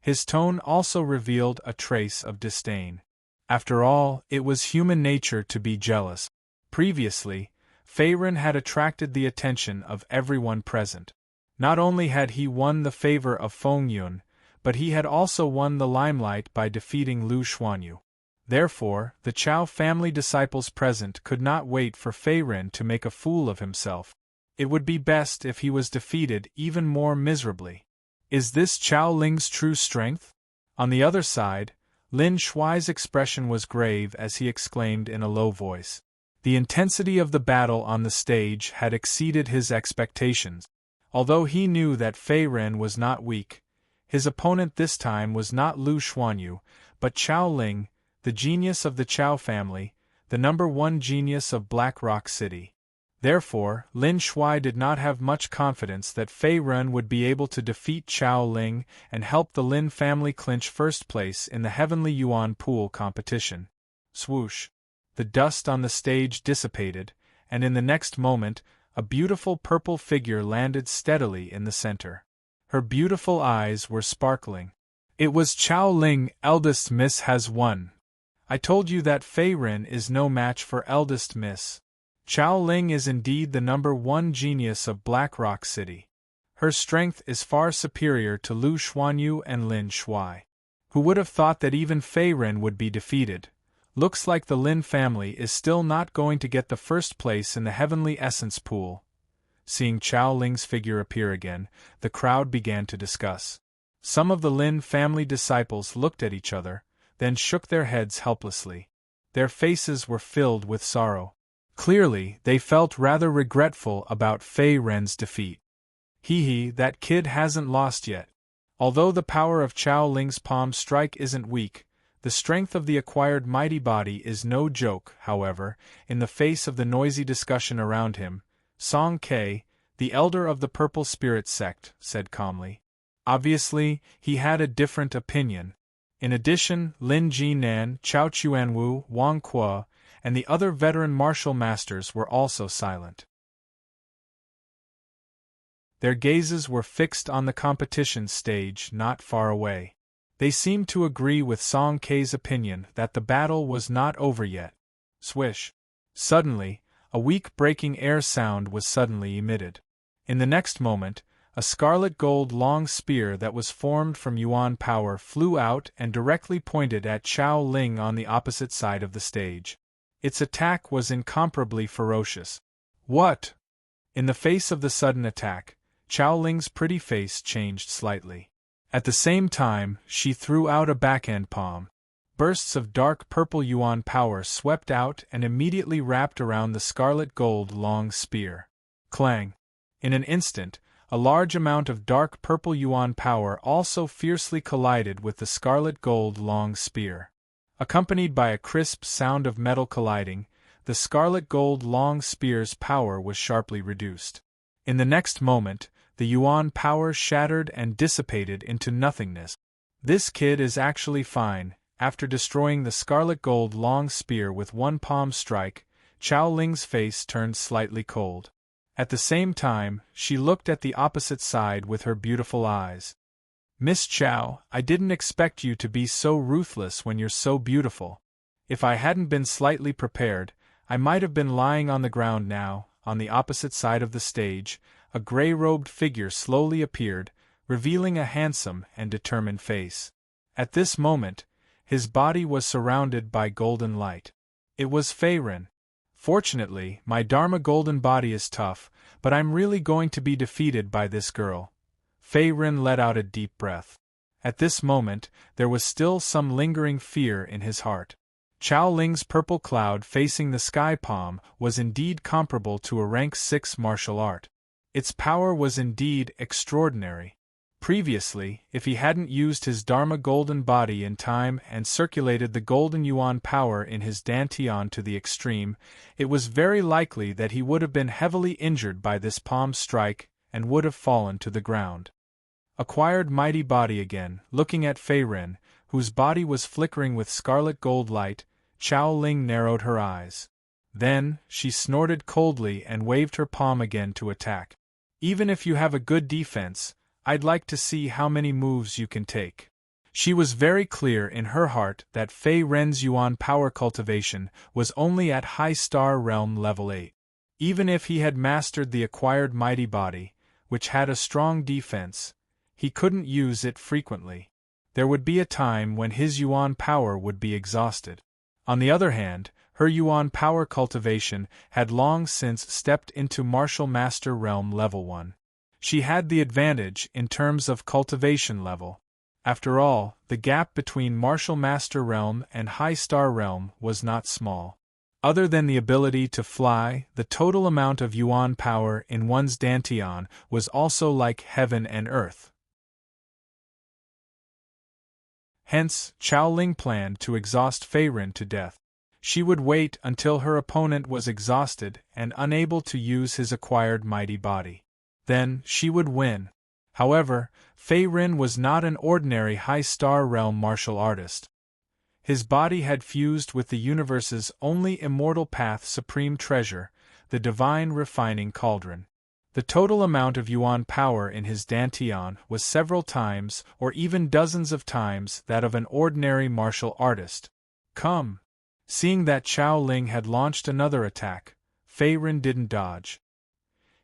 His tone also revealed a trace of disdain. After all, it was human nature to be jealous. Previously, Fei Ren had attracted the attention of everyone present. Not only had he won the favor of Feng Yun, but he had also won the limelight by defeating Lu Xuanyu. Therefore, the Chao family disciples present could not wait for Fei Ren to make a fool of himself. It would be best if he was defeated even more miserably. Is this Chao Ling's true strength? On the other side, Lin Shuai's expression was grave as he exclaimed in a low voice. The intensity of the battle on the stage had exceeded his expectations. Although he knew that Fei Ren was not weak, his opponent this time was not Lu Xuanyu, but Chao Ling, the genius of the Chao family, the #1 genius of Black Rock City. Therefore, Lin Shuai did not have much confidence that Fei Ren would be able to defeat Chao Ling and help the Lin family clinch first place in the Heavenly Yuan Pool competition. Swoosh! The dust on the stage dissipated, and in the next moment, a beautiful purple figure landed steadily in the center. Her beautiful eyes were sparkling. It was Chao Ling. Eldest Miss has won. I told you that Fei Ren is no match for Eldest Miss. Chao Ling is indeed the #1 genius of Black Rock City. Her strength is far superior to Lu Xuanyu and Lin Shuai. Who would have thought that even Fei Ren would be defeated? Looks like the Lin family is still not going to get the first place in the Heavenly Essence Pool. Seeing Chao Ling's figure appear again, the crowd began to discuss. Some of the Lin family disciples looked at each other, then shook their heads helplessly. Their faces were filled with sorrow. Clearly, they felt rather regretful about Fei Ren's defeat. Hee, that kid hasn't lost yet. Although the power of Chao Ling's palm strike isn't weak, the strength of the acquired mighty body is no joke. However, in the face of the noisy discussion around him, Song Ke, the elder of the Purple Spirit sect, said calmly. Obviously, he had a different opinion. In addition, Lin Jinan, Chao Chuanwu, Wang Kuo, and the other veteran martial masters were also silent. Their gazes were fixed on the competition stage not far away. They seemed to agree with Song Ke's opinion that the battle was not over yet. Swish! Suddenly, a weak breaking air sound was suddenly emitted. In the next moment, a scarlet gold long spear that was formed from yuan power flew out and directly pointed at Chao Ling on the opposite side of the stage. Its attack was incomparably ferocious. What? In the face of the sudden attack, Chao Ling's pretty face changed slightly. At the same time, she threw out a backhand palm. Bursts of dark purple yuan power swept out and immediately wrapped around the scarlet gold long spear. Clang! In an instant, a large amount of dark purple yuan power also fiercely collided with the scarlet gold long spear. Accompanied by a crisp sound of metal colliding, the scarlet gold long spear's power was sharply reduced. In the next moment, the Yuan power shattered and dissipated into nothingness. This kid is actually fine. After destroying the scarlet gold long spear with one palm strike, Chao Ling's face turned slightly cold. At the same time, she looked at the opposite side with her beautiful eyes. Miss Chao, I didn't expect you to be so ruthless when you're so beautiful. If I hadn't been slightly prepared, I might have been lying on the ground now. On the opposite side of the stage, a gray-robed figure slowly appeared, revealing a handsome and determined face. At this moment, his body was surrounded by golden light. It was Fei Ren. Fortunately, my Dharma golden body is tough, but I'm really going to be defeated by this girl. Fei Ren let out a deep breath. At this moment, there was still some lingering fear in his heart. Chao Ling's purple cloud facing the sky palm was indeed comparable to a rank 6 martial art. Its power was indeed extraordinary. Previously, if he hadn't used his Dharma golden body in time and circulated the golden yuan power in his dantian to the extreme, it was very likely that he would have been heavily injured by this palm strike and would have fallen to the ground. Acquired mighty body again, looking at Fei Ren, whose body was flickering with scarlet gold light, Chao Ling narrowed her eyes. Then, she snorted coldly and waved her palm again to attack. Even if you have a good defense, I'd like to see how many moves you can take. She was very clear in her heart that Fei Ren's yuan power cultivation was only at high star realm level 8. Even if he had mastered the acquired mighty body, which had a strong defense, he couldn't use it frequently. There would be a time when his yuan power would be exhausted. On the other hand, her yuan power cultivation had long since stepped into martial master realm level 1. She had the advantage in terms of cultivation level. After all, the gap between martial master realm and high star realm was not small. Other than the ability to fly, the total amount of yuan power in one's dantian was also like heaven and earth. Hence, Chao Ling planned to exhaust Fei Ren to death. She would wait until her opponent was exhausted and unable to use his acquired mighty body. Then, she would win. However, Fei Ren was not an ordinary high-star realm martial artist. His body had fused with the universe's only immortal path supreme treasure, the divine refining cauldron. The total amount of yuan power in his dantian was several times or even dozens of times that of an ordinary martial artist. Come! Seeing that Chao Ling had launched another attack, Fei Ren didn't dodge.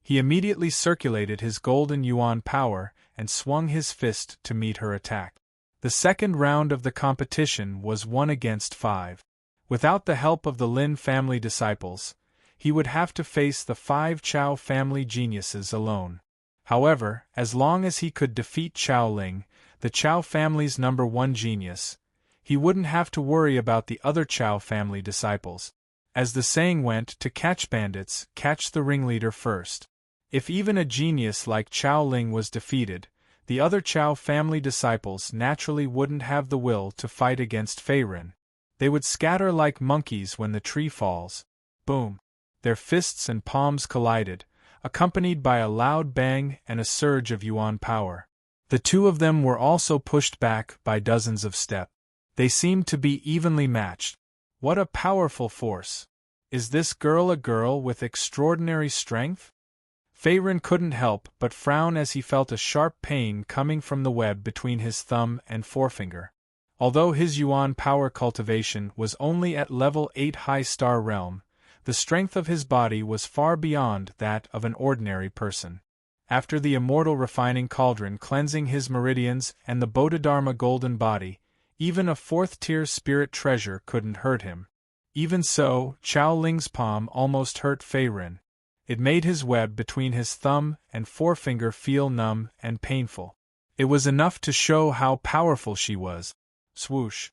He immediately circulated his golden yuan power and swung his fist to meet her attack. The second round of the competition was 1 against 5. Without the help of the Lin family disciples, he would have to face the 5 Chao family geniuses alone. However, as long as he could defeat Chao Ling, the Chao family's number 1 genius, he wouldn't have to worry about the other Chao family disciples. As the saying went, to catch bandits, catch the ringleader first. If even a genius like Chao Ling was defeated, the other Chao family disciples naturally wouldn't have the will to fight against Fei Ren. They would scatter like monkeys when the tree falls. Boom! Their fists and palms collided, accompanied by a loud bang and a surge of yuan power. The two of them were also pushed back by dozens of steps. They seemed to be evenly matched. What a powerful force! Is this girl a girl with extraordinary strength? Fei Ren couldn't help but frown as he felt a sharp pain coming from the web between his thumb and forefinger. Although his yuan power cultivation was only at level 8 high star realm, the strength of his body was far beyond that of an ordinary person. After the immortal refining cauldron cleansing his meridians and the Bodhidharma golden body, even a 4th-tier spirit treasure couldn't hurt him. Even so, Chao Ling's palm almost hurt Fei Ren. It made his web between his thumb and forefinger feel numb and painful. It was enough to show how powerful she was. Swoosh!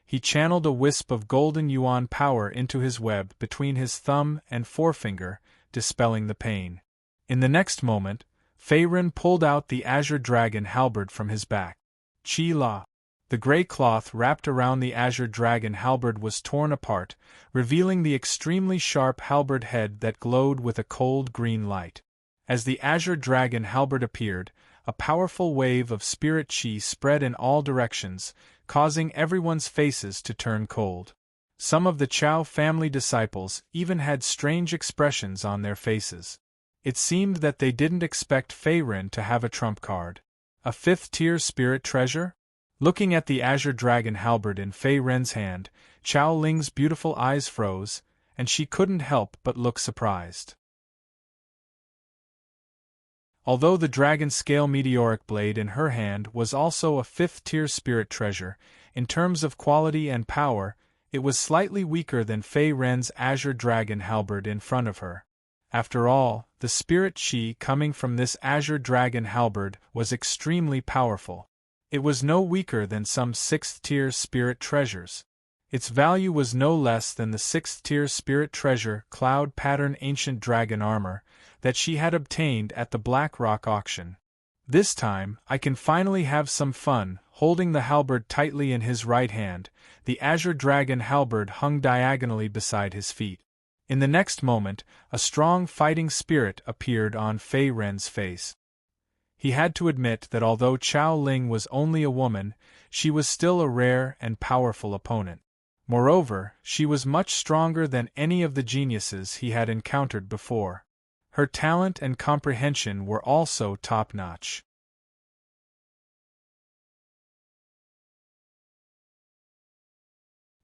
He channeled a wisp of golden yuan power into his web between his thumb and forefinger, dispelling the pain. In the next moment, Fei Ren pulled out the azure dragon halberd from his back. Chi La! The gray cloth wrapped around the azure dragon halberd was torn apart, revealing the extremely sharp halberd head that glowed with a cold green light. As the azure dragon halberd appeared, a powerful wave of spirit chi spread in all directions, causing everyone's faces to turn cold. Some of the Chao family disciples even had strange expressions on their faces. It seemed that they didn't expect Fei Ren to have a trump card. A fifth-tier spirit treasure? Looking at the azure dragon halberd in Fei Ren's hand, Chao Ling's beautiful eyes froze, and she couldn't help but look surprised. Although the dragon scale meteoric blade in her hand was also a fifth-tier spirit treasure, in terms of quality and power, it was slightly weaker than Fei Ren's azure dragon halberd in front of her. After all, the spirit chi coming from this azure dragon halberd was extremely powerful. It was no weaker than some sixth-tier spirit treasures. Its value was no less than the sixth-tier spirit treasure Cloud Pattern Ancient Dragon Armor that she had obtained at the Black Rock auction. This time, I can finally have some fun. Holding the halberd tightly in his right hand, the azure dragon halberd hung diagonally beside his feet. In the next moment, a strong fighting spirit appeared on Fei Ren's face. He had to admit that although Chao Ling was only a woman, she was still a rare and powerful opponent. Moreover, she was much stronger than any of the geniuses he had encountered before. Her talent and comprehension were also top-notch.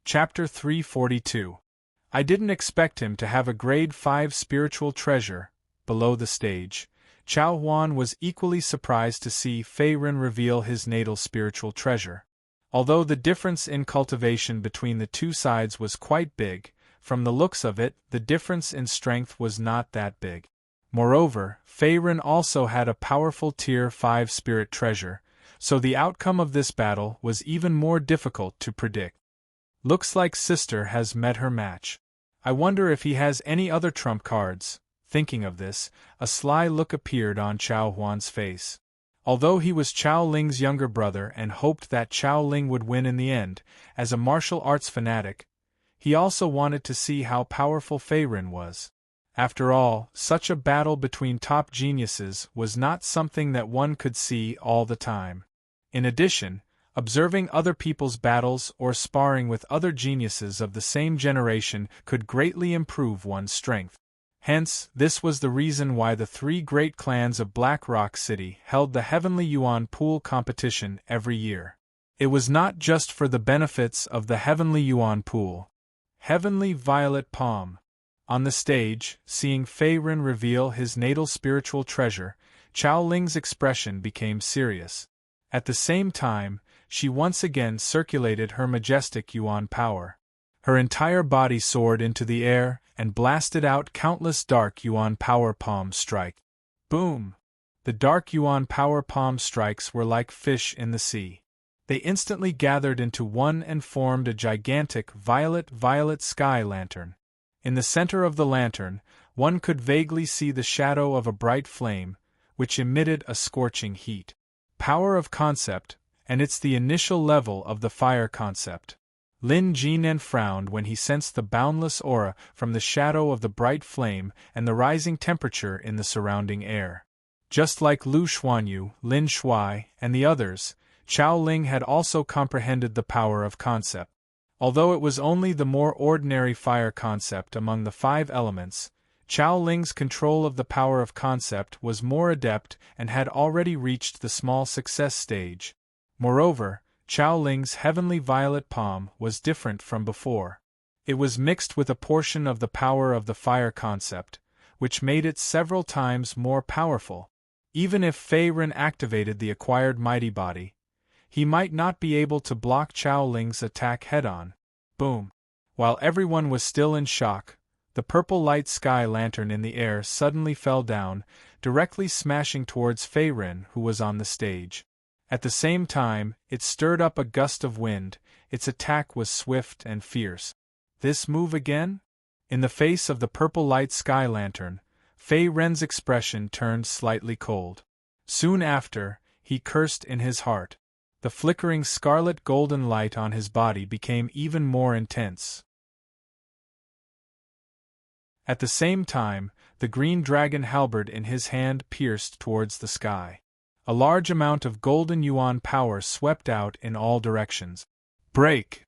Chapter 342. I didn't expect him to have a grade 5 spiritual treasure. Below the stage, Chao Huan was equally surprised to see Fei Ren reveal his natal spiritual treasure. Although the difference in cultivation between the two sides was quite big, from the looks of it, the difference in strength was not that big. Moreover, Fei Ren also had a powerful Tier 5 spirit treasure, so the outcome of this battle was even more difficult to predict. Looks like Sister has met her match. I wonder if he has any other trump cards. Thinking of this, a sly look appeared on Chao Huan's face. Although he was Chao Ling's younger brother and hoped that Chao Ling would win in the end, as a martial arts fanatic, he also wanted to see how powerful Fei Ren was. After all, such a battle between top geniuses was not something that one could see all the time. In addition, observing other people's battles or sparring with other geniuses of the same generation could greatly improve one's strength. Hence, this was the reason why the three great clans of Black Rock City held the Heavenly Yuan Pool competition every year. It was not just for the benefits of the Heavenly Yuan Pool. Heavenly Violet Palm. On the stage, seeing Fei Ren reveal his natal spiritual treasure, Chao Ling's expression became serious. At the same time, she once again circulated her majestic Yuan power. Her entire body soared into the air and blasted out countless dark Yuan power palm strikes. Boom! The dark Yuan power palm strikes were like fish in the sea. They instantly gathered into one and formed a gigantic violet sky lantern. In the center of the lantern, one could vaguely see the shadow of a bright flame, which emitted a scorching heat. Power of concept, and it's the initial level of the fire concept. Lin Jinan frowned when he sensed the boundless aura from the shadow of the bright flame and the rising temperature in the surrounding air. Just like Lu Xuanyu, Lin Shuai, and the others, Chao Ling had also comprehended the power of concept. Although it was only the more ordinary fire concept among the 5 elements, Chao Ling's control of the power of concept was more adept and had already reached the small success stage. Moreover, Chao Ling's heavenly violet palm was different from before. It was mixed with a portion of the power of the fire concept, which made it several times more powerful. Even if Fei Ren activated the acquired mighty body, he might not be able to block Chao Ling's attack head-on. Boom! While everyone was still in shock, the purple light sky lantern in the air suddenly fell down, directly smashing towards Fei Ren, who was on the stage. At the same time, it stirred up a gust of wind. Its attack was swift and fierce. This move again? In the face of the purple light sky lantern, Fei Ren's expression turned slightly cold. Soon after, he cursed in his heart. The flickering scarlet golden light on his body became even more intense. At the same time, the green dragon halberd in his hand pierced towards the sky. A large amount of golden yuan power swept out in all directions. Break!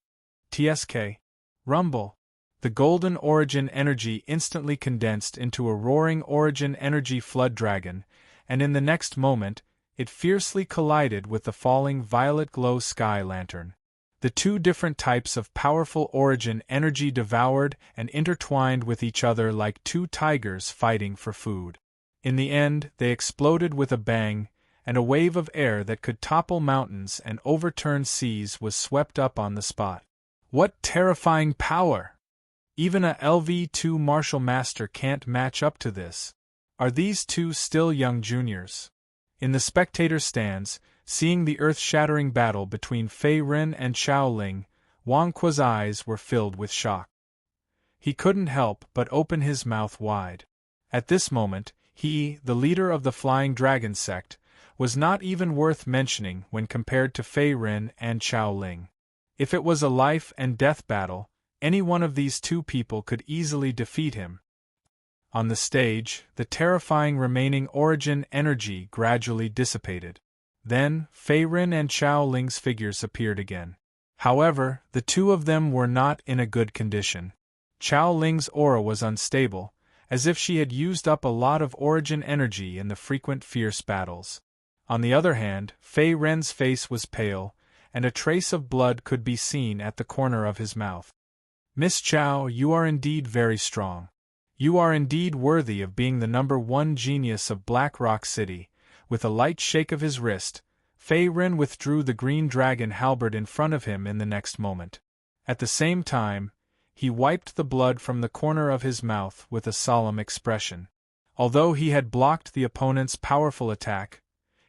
TSK. Rumble! The golden origin energy instantly condensed into a roaring origin energy flood dragon, and in the next moment, it fiercely collided with the falling violet glow sky lantern. The two different types of powerful origin energy devoured and intertwined with each other like two tigers fighting for food. In the end, they exploded with a bang, and a wave of air that could topple mountains and overturn seas was swept up on the spot. What terrifying power! Even a LV2 Martial Master can't match up to this. Are these two still young juniors? In the spectator stands, seeing the earth-shattering battle between Fei Ren and Chao Ling, Wang Qua's eyes were filled with shock. He couldn't help but open his mouth wide. At this moment, he, the leader of the Flying Dragon sect, was not even worth mentioning when compared to Fei Ren and Chao Ling. If it was a life-and-death battle, any one of these two people could easily defeat him. On the stage, the terrifying remaining origin energy gradually dissipated. Then, Fei Ren and Chao Ling's figures appeared again. However, the two of them were not in a good condition. Chao Ling's aura was unstable, as if she had used up a lot of origin energy in the frequent fierce battles. On the other hand, Fei Ren's face was pale, and a trace of blood could be seen at the corner of his mouth. Miss Chao, you are indeed very strong. You are indeed worthy of being the #1 genius of Black Rock City. With a light shake of his wrist, Fei Ren withdrew the green dragon halberd in front of him in the next moment. At the same time, he wiped the blood from the corner of his mouth with a solemn expression. Although he had blocked the opponent's powerful attack,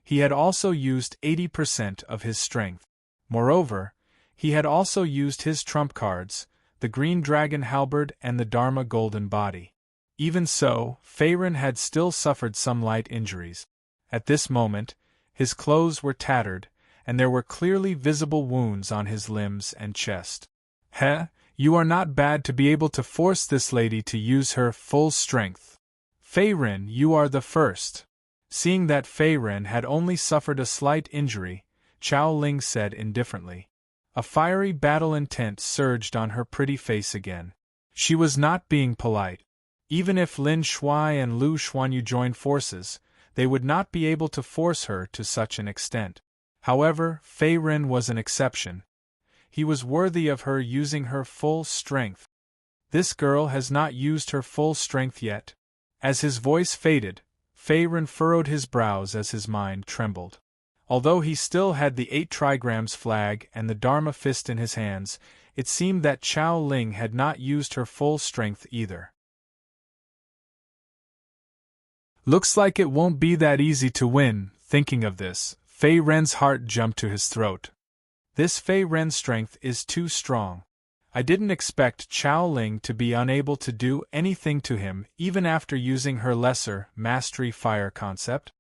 he had also used 80% of his strength. Moreover, he had also used his trump cards, the green dragon halberd and the Dharma golden body. Even so, Fei Ren had still suffered some light injuries. At this moment, his clothes were tattered, and there were clearly visible wounds on his limbs and chest. Heh, you are not bad to be able to force this lady to use her full strength. Fei Ren, you are the first. Seeing that Fei Ren had only suffered a slight injury, Chao Ling said indifferently. A fiery battle intent surged on her pretty face again. She was not being polite. Even if Lin Shuai and Lu Xuanyu joined forces, they would not be able to force her to such an extent. However, Fei Ren was an exception. He was worthy of her using her full strength. This girl has not used her full strength yet. As his voice faded, Fei Ren furrowed his brows as his mind trembled. Although he still had the 8 trigrams flag and the Dharma fist in his hands, it seemed that Chao Ling had not used her full strength either. Looks like it won't be that easy to win. Thinking of this, Fei Ren's heart jumped to his throat. This Fei Ren's strength is too strong. I didn't expect Chao Ling to be unable to do anything to him even after using her lesser mastery fire concept.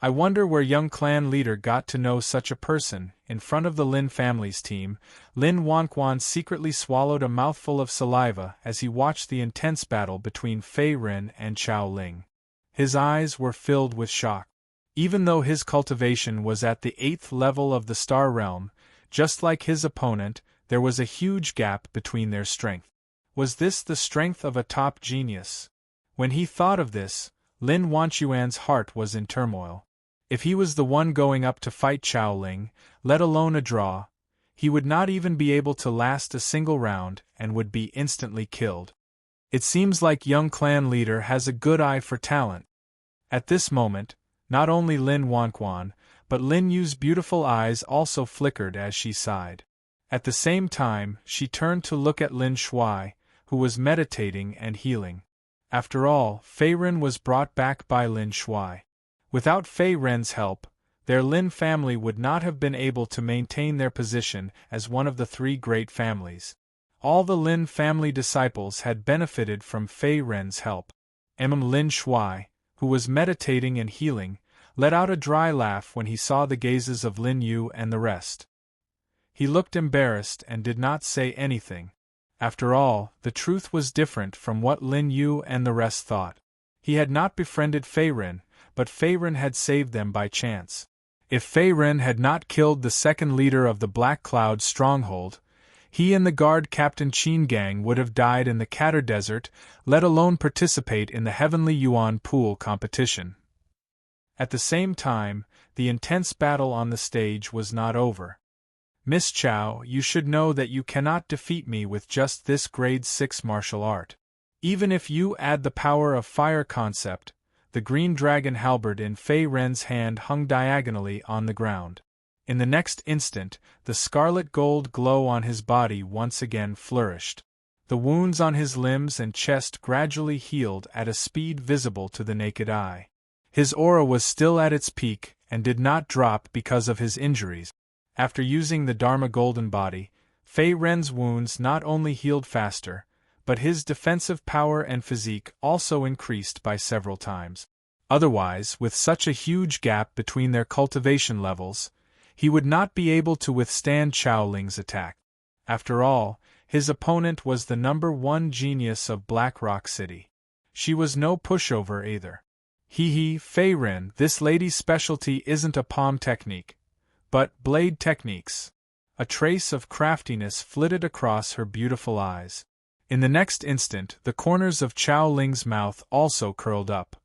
I wonder where young clan leader got to know such a person. In front of the Lin family's team, Lin Wanquan secretly swallowed a mouthful of saliva as he watched the intense battle between Fei Ren and Chao Ling. His eyes were filled with shock. Even though his cultivation was at the 8th level of the Star Realm, just like his opponent, there was a huge gap between their strength. Was this the strength of a top genius? When he thought of this, Lin Wanquan's heart was in turmoil. If he was the one going up to fight Chao Ling, let alone a draw, he would not even be able to last a single round and would be instantly killed. It seems like young clan leader has a good eye for talent. At this moment, not only Lin Wanquan, but Lin Yu's beautiful eyes also flickered as she sighed. At the same time, she turned to look at Lin Shuai, who was meditating and healing. After all, Fei Ren was brought back by Lin Shuai. Without Fei Ren's help, their Lin family would not have been able to maintain their position as one of the 3 great families. All the Lin family disciples had benefited from Fei Ren's help. Lin Shuai, who was meditating and healing, let out a dry laugh when he saw the gazes of Lin Yu and the rest. He looked embarrassed and did not say anything. After all, the truth was different from what Lin Yu and the rest thought. He had not befriended Fei Ren, but Fei Ren had saved them by chance. If Fei Ren had not killed the second leader of the Black Cloud stronghold, he and the guard Captain Qin Gang would have died in the Katar Desert, let alone participate in the Heavenly Yuan Pool competition. At the same time, the intense battle on the stage was not over. Miss Chow, you should know that you cannot defeat me with just this grade 6 martial art. Even if you add the power of fire concept, the green dragon halberd in Fei Ren's hand hung diagonally on the ground. In the next instant, the scarlet gold glow on his body once again flourished. The wounds on his limbs and chest gradually healed at a speed visible to the naked eye. His aura was still at its peak and did not drop because of his injuries. After using the Dharma Golden Body, Fei Ren's wounds not only healed faster, but his defensive power and physique also increased by several times. Otherwise, with such a huge gap between their cultivation levels, he would not be able to withstand Chao Ling's attack. After all, his opponent was the #1 genius of Black Rock City. She was no pushover either. Fei Ren, this lady's specialty isn't a palm technique, but blade techniques. A trace of craftiness flitted across her beautiful eyes. In the next instant, the corners of Chao Ling's mouth also curled up.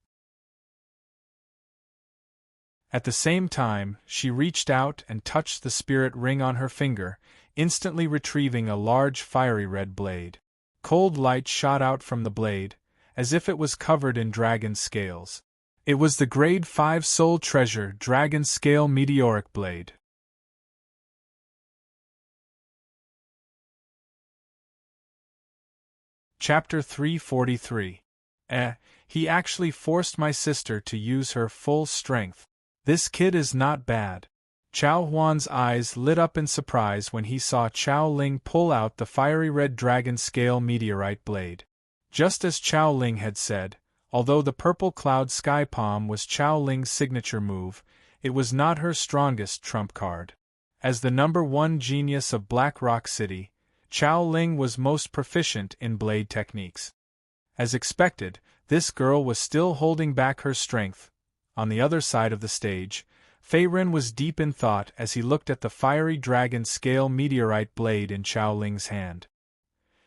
At the same time, she reached out and touched the spirit ring on her finger, instantly retrieving a large fiery red blade. Cold light shot out from the blade, as if it was covered in dragon scales. It was the Grade 5 Soul Treasure Dragon Scale Meteoric Blade. Chapter 343. He actually forced my sister to use her full strength. This kid is not bad. Chao Huan's eyes lit up in surprise when he saw Chao Ling pull out the fiery red dragon scale meteorite blade. Just as Chao Ling had said, although the purple cloud sky palm was Chao Ling's signature move, it was not her strongest trump card. As the #1 genius of Black Rock City, Chao Ling was most proficient in blade techniques. As expected, this girl was still holding back her strength. On the other side of the stage, Fei Ren was deep in thought as he looked at the fiery dragon scale meteorite blade in Chao Ling's hand.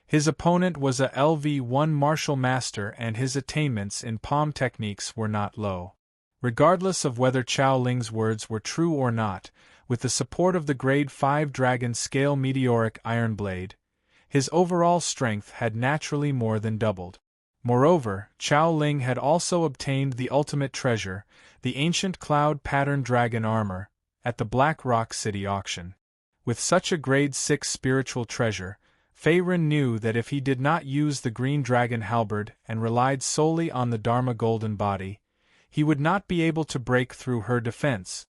His opponent was a LV1 martial master and his attainments in palm techniques were not low. Regardless of whether Chao Ling's words were true or not, with the support of the Grade 5 Dragon Scale Meteoric Iron Blade, his overall strength had naturally more than doubled. Moreover, Chao Ling had also obtained the ultimate treasure, the ancient cloud pattern dragon armor, at the Black Rock City auction. With such a Grade 6 spiritual treasure, Fei Ren knew that if he did not use the green dragon halberd and relied solely on the Dharma Golden Body, he would not be able to break through her defense.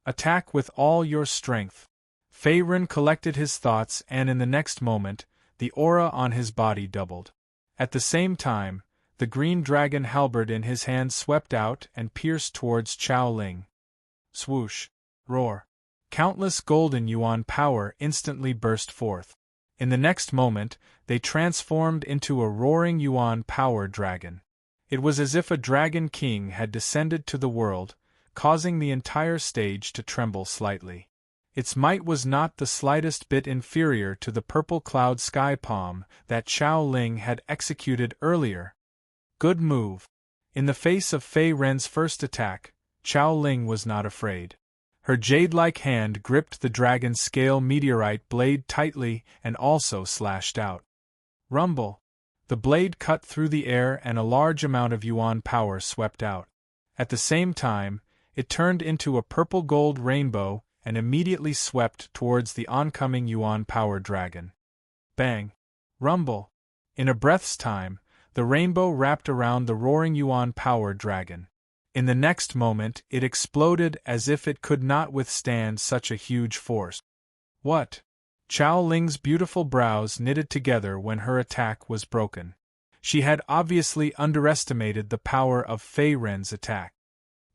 Attack with all your strength. Fei Ren collected his thoughts and in the next moment, the aura on his body doubled. At the same time, the green dragon halberd in his hand swept out and pierced towards Chao Ling. Swoosh! Roar! Countless golden yuan power instantly burst forth. In the next moment, they transformed into a roaring yuan power dragon. It was as if a dragon king had descended to the world, causing the entire stage to tremble slightly. Its might was not the slightest bit inferior to the purple cloud sky palm that Chao Ling had executed earlier. Good move. In the face of Fei Ren's first attack, Chao Ling was not afraid. Her jade-like hand gripped the dragon scale meteorite blade tightly and also slashed out. Rumble! The blade cut through the air and a large amount of yuan power swept out. At the same time, it turned into a purple-gold rainbow and immediately swept towards the oncoming yuan power dragon. Bang! Rumble! In a breath's time, the rainbow wrapped around the roaring yuan power dragon. In the next moment, it exploded as if it could not withstand such a huge force. What? Chao Ling's beautiful brows knitted together when her attack was broken. She had obviously underestimated the power of Fei Ren's attack.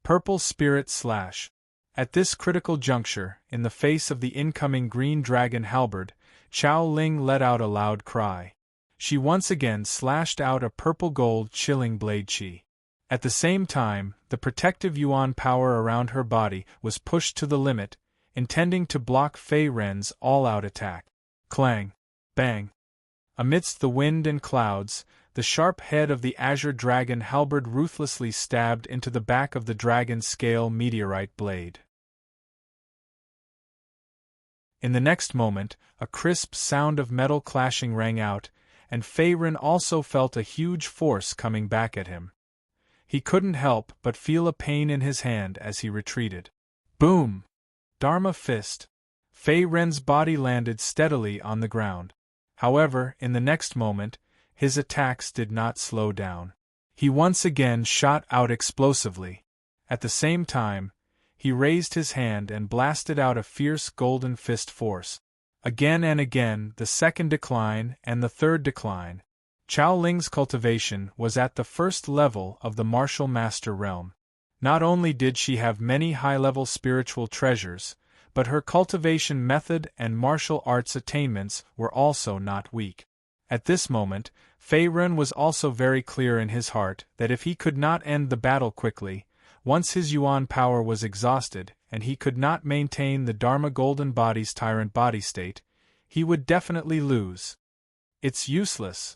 Purple Spirit Slash. At this critical juncture, in the face of the incoming green dragon halberd, Chao Ling let out a loud cry. She once again slashed out a purple-gold chilling blade chi. At the same time, the protective Yuan power around her body was pushed to the limit, intending to block Fei Ren's all-out attack. Clang! Bang! Amidst the wind and clouds, the sharp head of the azure dragon halberd ruthlessly stabbed into the back of the dragon's scale meteorite blade. In the next moment, a crisp sound of metal clashing rang out, and Fei Ren also felt a huge force coming back at him. He couldn't help but feel a pain in his hand as he retreated. Boom! Dharma fist. Fei Ren's body landed steadily on the ground. However, in the next moment, his attacks did not slow down. He once again shot out explosively. At the same time, he raised his hand and blasted out a fierce golden fist force. Again and again, the second decline and the third decline. Chao Ling's cultivation was at the first level of the martial master realm. Not only did she have many high-level spiritual treasures, but her cultivation method and martial arts attainments were also not weak. At this moment, Fei Ren was also very clear in his heart that if he could not end the battle quickly, once his Yuan power was exhausted and he could not maintain the Dharma Golden Body's tyrant body state, he would definitely lose. It's useless.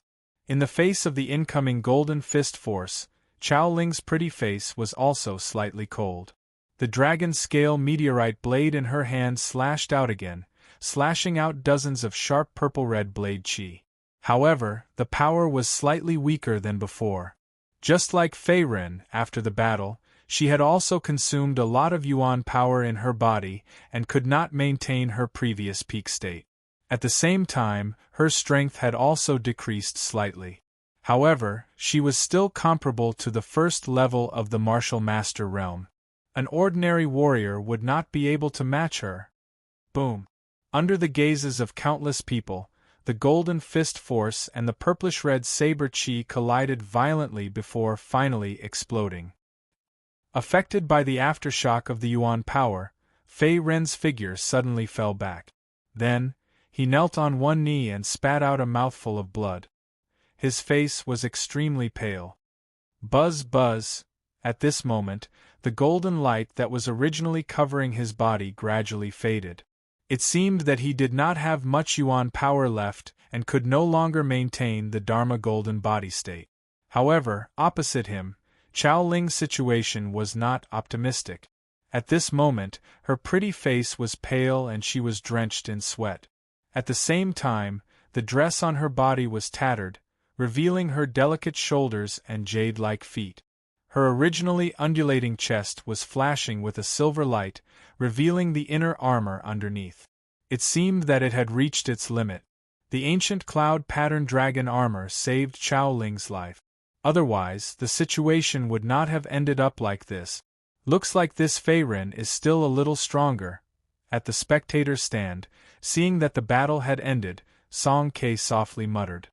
In the face of the incoming golden fist force, Chao Ling's pretty face was also slightly cold. The dragon scale meteorite blade in her hand slashed out again, slashing out dozens of sharp purple-red blade chi. However, the power was slightly weaker than before. Just like Fei Ren after the battle, she had also consumed a lot of Yuan power in her body and could not maintain her previous peak state. At the same time, her strength had also decreased slightly. However, she was still comparable to the first level of the martial master realm. An ordinary warrior would not be able to match her. Boom! Under the gazes of countless people, the golden fist force and the purplish-red saber chi collided violently before finally exploding. Affected by the aftershock of the Yuan power, Fei Ren's figure suddenly fell back. Then, he knelt on one knee and spat out a mouthful of blood. His face was extremely pale. Buzz buzz! At this moment, the golden light that was originally covering his body gradually faded. It seemed that he did not have much Yuan power left and could no longer maintain the Dharma Golden Body state. However, opposite him, Chao Ling's situation was not optimistic. At this moment, her pretty face was pale and she was drenched in sweat. At the same time, the dress on her body was tattered, revealing her delicate shoulders and jade-like feet. Her originally undulating chest was flashing with a silver light, revealing the inner armor underneath. It seemed that it had reached its limit. The ancient cloud-patterned dragon armor saved Chao Ling's life. Otherwise, the situation would not have ended up like this. Looks like this Fei Ren is still a little stronger. At the spectator's stand, seeing that the battle had ended, Song Ke softly muttered.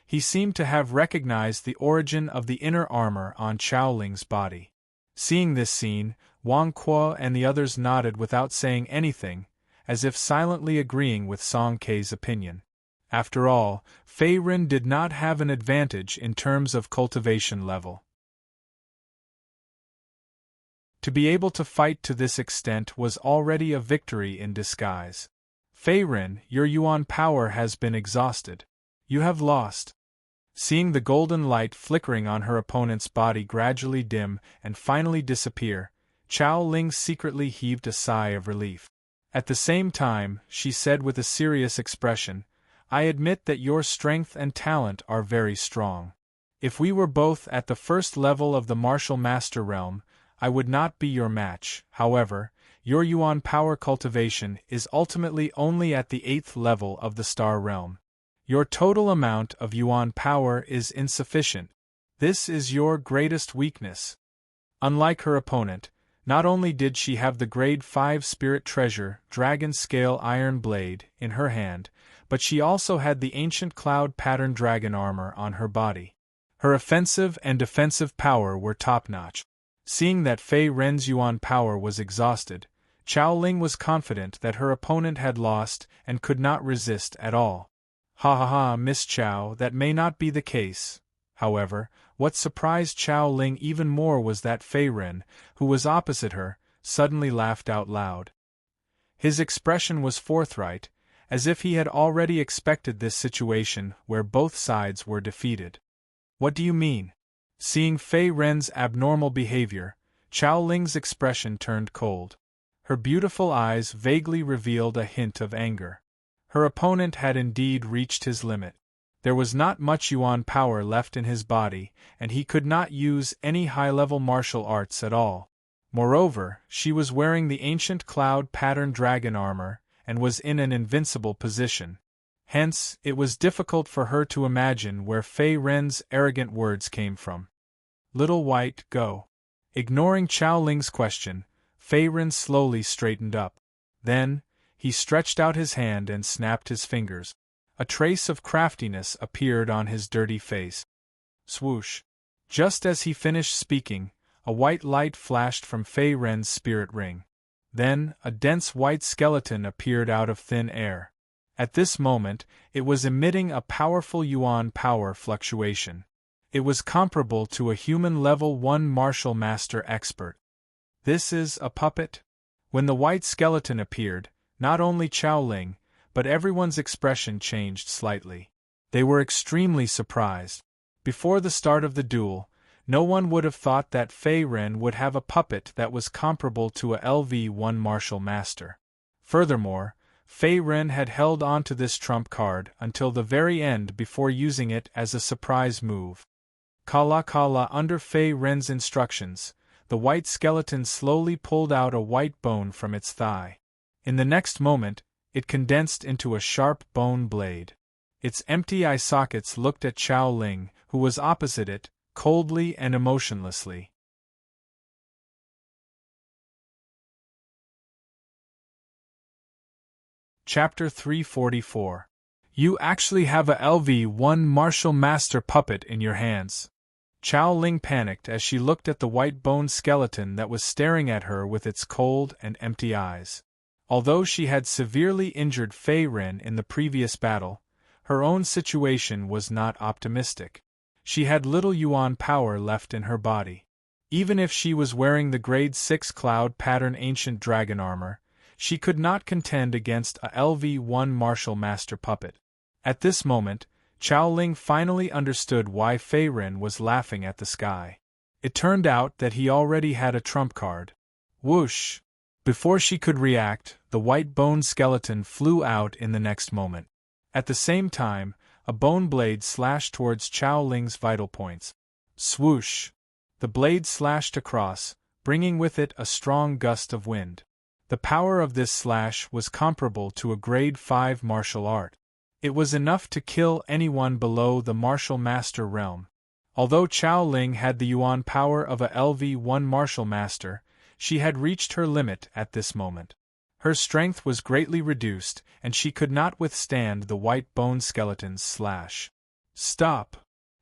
He seemed to have recognized the origin of the inner armor on Chao Ling's body. Seeing this scene, Wang Kuo and the others nodded without saying anything, as if silently agreeing with Song Ke's opinion. After all, Fei Ren did not have an advantage in terms of cultivation level. To be able to fight to this extent was already a victory in disguise. Fei Ren, your Yuan power has been exhausted. You have lost. Seeing the golden light flickering on her opponent's body gradually dim and finally disappear, Chao Ling secretly heaved a sigh of relief. At the same time, she said with a serious expression, I admit that your strength and talent are very strong. If we were both at the first level of the martial master realm, I would not be your match. However, your Yuan power cultivation is ultimately only at the 8th level of the star realm. Your total amount of Yuan power is insufficient. This is your greatest weakness. Unlike her opponent, not only did she have the grade 5 spirit treasure, Dragon Scale Iron Blade, in her hand, but she also had the ancient cloud-patterned dragon armor on her body. Her offensive and defensive power were top-notch. Seeing that Fei Ren's Yuan power was exhausted, Chao Ling was confident that her opponent had lost and could not resist at all. Ha ha ha, Miss Chao, that may not be the case. However, What surprised Chao Ling even more was that Fei Ren, who was opposite her, suddenly laughed out loud. His expression was forthright, as if he had already expected this situation where both sides were defeated. What do you mean? Seeing Fei Ren's abnormal behavior, Chao Ling's expression turned cold. Her beautiful eyes vaguely revealed a hint of anger. Her opponent had indeed reached his limit. There was not much Yuan power left in his body, and he could not use any high-level martial arts at all. Moreover, she was wearing the ancient cloud-pattern dragon armor, and was in an invincible position. Hence, it was difficult for her to imagine where Fei Ren's arrogant words came from. Little White, go. Ignoring Chao Ling's question, Fei Ren slowly straightened up. Then, he stretched out his hand and snapped his fingers. A trace of craftiness appeared on his dirty face. Swoosh! Just as he finished speaking, a white light flashed from Fei Ren's spirit ring. Then, a dense white skeleton appeared out of thin air. At this moment, it was emitting a powerful Yuan power fluctuation. It was comparable to a human level 1 martial master expert. This is a puppet? When the white skeleton appeared, not only Chao Ling, but everyone's expression changed slightly. They were extremely surprised. Before the start of the duel, no one would have thought that Fei Ren would have a puppet that was comparable to a LV-1 martial master. Furthermore, Fei Ren had held onto this trump card until the very end before using it as a surprise move. Kala under Fei Ren's instructions, the white skeleton slowly pulled out a white bone from its thigh. In the next moment, it condensed into a sharp bone blade. Its empty eye sockets looked at Chao Ling, who was opposite it, coldly and emotionlessly. Chapter 344. You actually have a LV-1 martial master puppet in your hands. Chao Ling panicked as she looked at the white bone skeleton that was staring at her with its cold and empty eyes. Although she had severely injured Fei Ren in the previous battle, her own situation was not optimistic. She had little Yuan power left in her body. Even if she was wearing the grade 6 cloud pattern ancient dragon armor, she could not contend against a LV-1 martial master puppet. At this moment, Chao Ling finally understood why Fei Ren was laughing at the sky. It turned out that he already had a trump card. Whoosh! Before she could react, the white bone skeleton flew out in the next moment. At the same time, a bone blade slashed towards Chao Ling's vital points. Swoosh! The blade slashed across, bringing with it a strong gust of wind. The power of this slash was comparable to a grade 5 martial art. It was enough to kill anyone below the martial master realm. Although Chao Ling had the Yuan power of a LV-1 martial master, she had reached her limit at this moment. Her strength was greatly reduced, and she could not withstand the white bone skeleton's slash. Stop!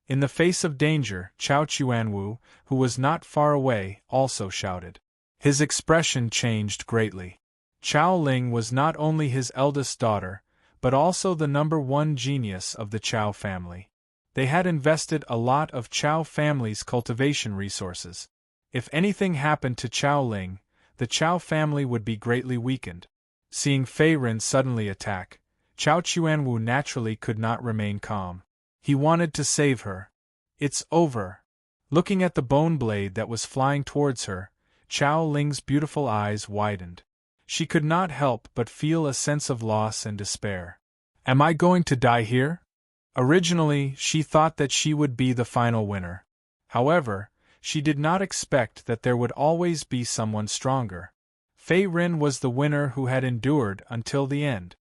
In the face of danger, Chao Chuanwu, who was not far away, also shouted. His expression changed greatly. Chao Ling was not only his eldest daughter, but also the #1 genius of the Chao family. They had invested a lot of Chao family's cultivation resources. If anything happened to Chao Ling, the Chao family would be greatly weakened. Seeing Fei Ren suddenly attack, Chao Chuanwu naturally could not remain calm. He wanted to save her. It's over. Looking at the bone blade that was flying towards her, Chao Ling's beautiful eyes widened. She could not help but feel a sense of loss and despair. Am I going to die here? Originally, she thought that she would be the final winner. However, she did not expect that there would always be someone stronger. Fei Ren was the winner who had endured until the end.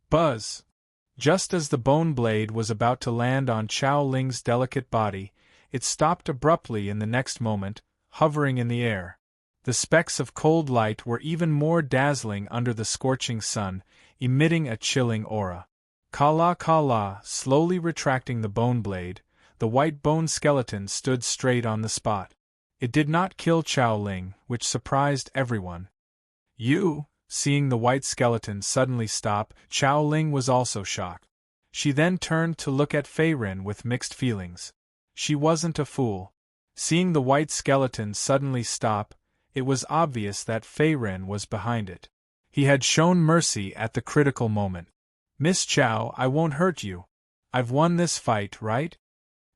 Buzz! Just as the bone blade was about to land on Chao Ling's delicate body, it stopped abruptly in the next moment, hovering in the air. The specks of cold light were even more dazzling under the scorching sun, emitting a chilling aura. Kala, slowly retracting the bone blade, the white bone skeleton stood straight on the spot. It did not kill Chao Ling, which surprised everyone. Seeing the white skeleton suddenly stop, Chao Ling was also shocked. She then turned to look at Fei Ren with mixed feelings. She wasn't a fool. Seeing the white skeleton suddenly stop, it was obvious that Fei Ren was behind it. He had shown mercy at the critical moment. Miss Chow, I won't hurt you. I've won this fight, right?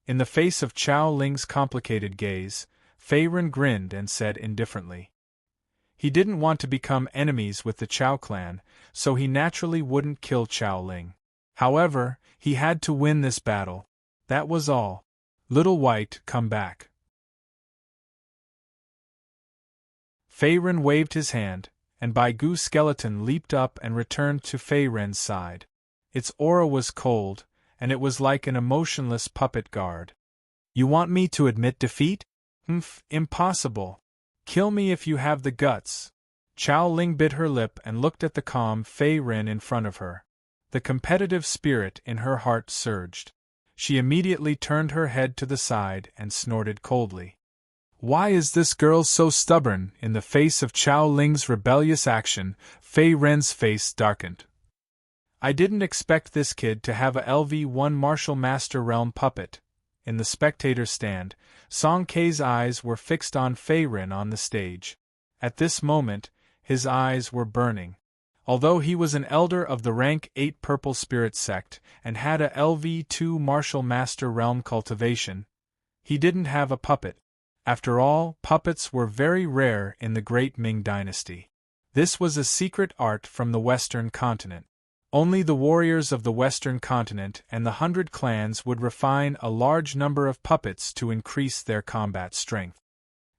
In the face of Chow Ling's complicated gaze, Fei Ren grinned and said indifferently. He didn't want to become enemies with the Chow clan, so he naturally wouldn't kill Chow Ling. However, he had to win this battle. That was all. Little White, come back. Fei Ren waved his hand, and Bai Gu's skeleton leaped up and returned to Fei Ren's side. Its aura was cold, and it was like an emotionless puppet guard. You want me to admit defeat? Impossible. Kill me if you have the guts. Chow Ling bit her lip and looked at the calm Fei Ren in front of her. The competitive spirit in her heart surged. She immediately turned her head to the side and snorted coldly. Why is this girl so stubborn? In the face of Chow Ling's rebellious action, Fei Ren's face darkened. I didn't expect this kid to have a LV-1 Martial Master Realm puppet. In the spectator stand, Song Kei's eyes were fixed on Fei Ren on the stage. At this moment, his eyes were burning. Although he was an elder of the rank 8 Purple Spirit sect and had a LV-2 Martial Master Realm cultivation, he didn't have a puppet. After all, puppets were very rare in the Great Ming Dynasty. This was a secret art from the Western continent. Only the warriors of the Western continent and the 100 clans would refine a large number of puppets to increase their combat strength.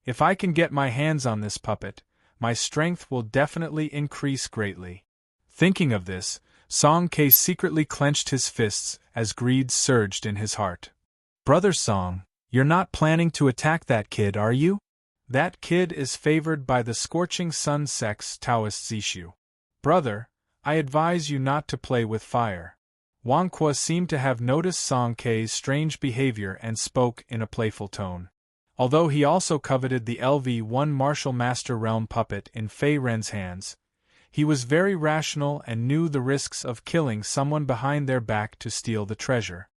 If I can get my hands on this puppet, my strength will definitely increase greatly. Thinking of this, Song Kei secretly clenched his fists as greed surged in his heart. Brother Song, you're not planning to attack that kid, are you? That kid is favored by the Scorching Sun sect's Taoist Zishu. Brother, I advise you not to play with fire. Wang Kuo seemed to have noticed Song Kei's strange behavior and spoke in a playful tone. Although he also coveted the LV-1 Martial Master Realm puppet in Fei Ren's hands, he was very rational and knew the risks of killing someone behind their back to steal the treasure.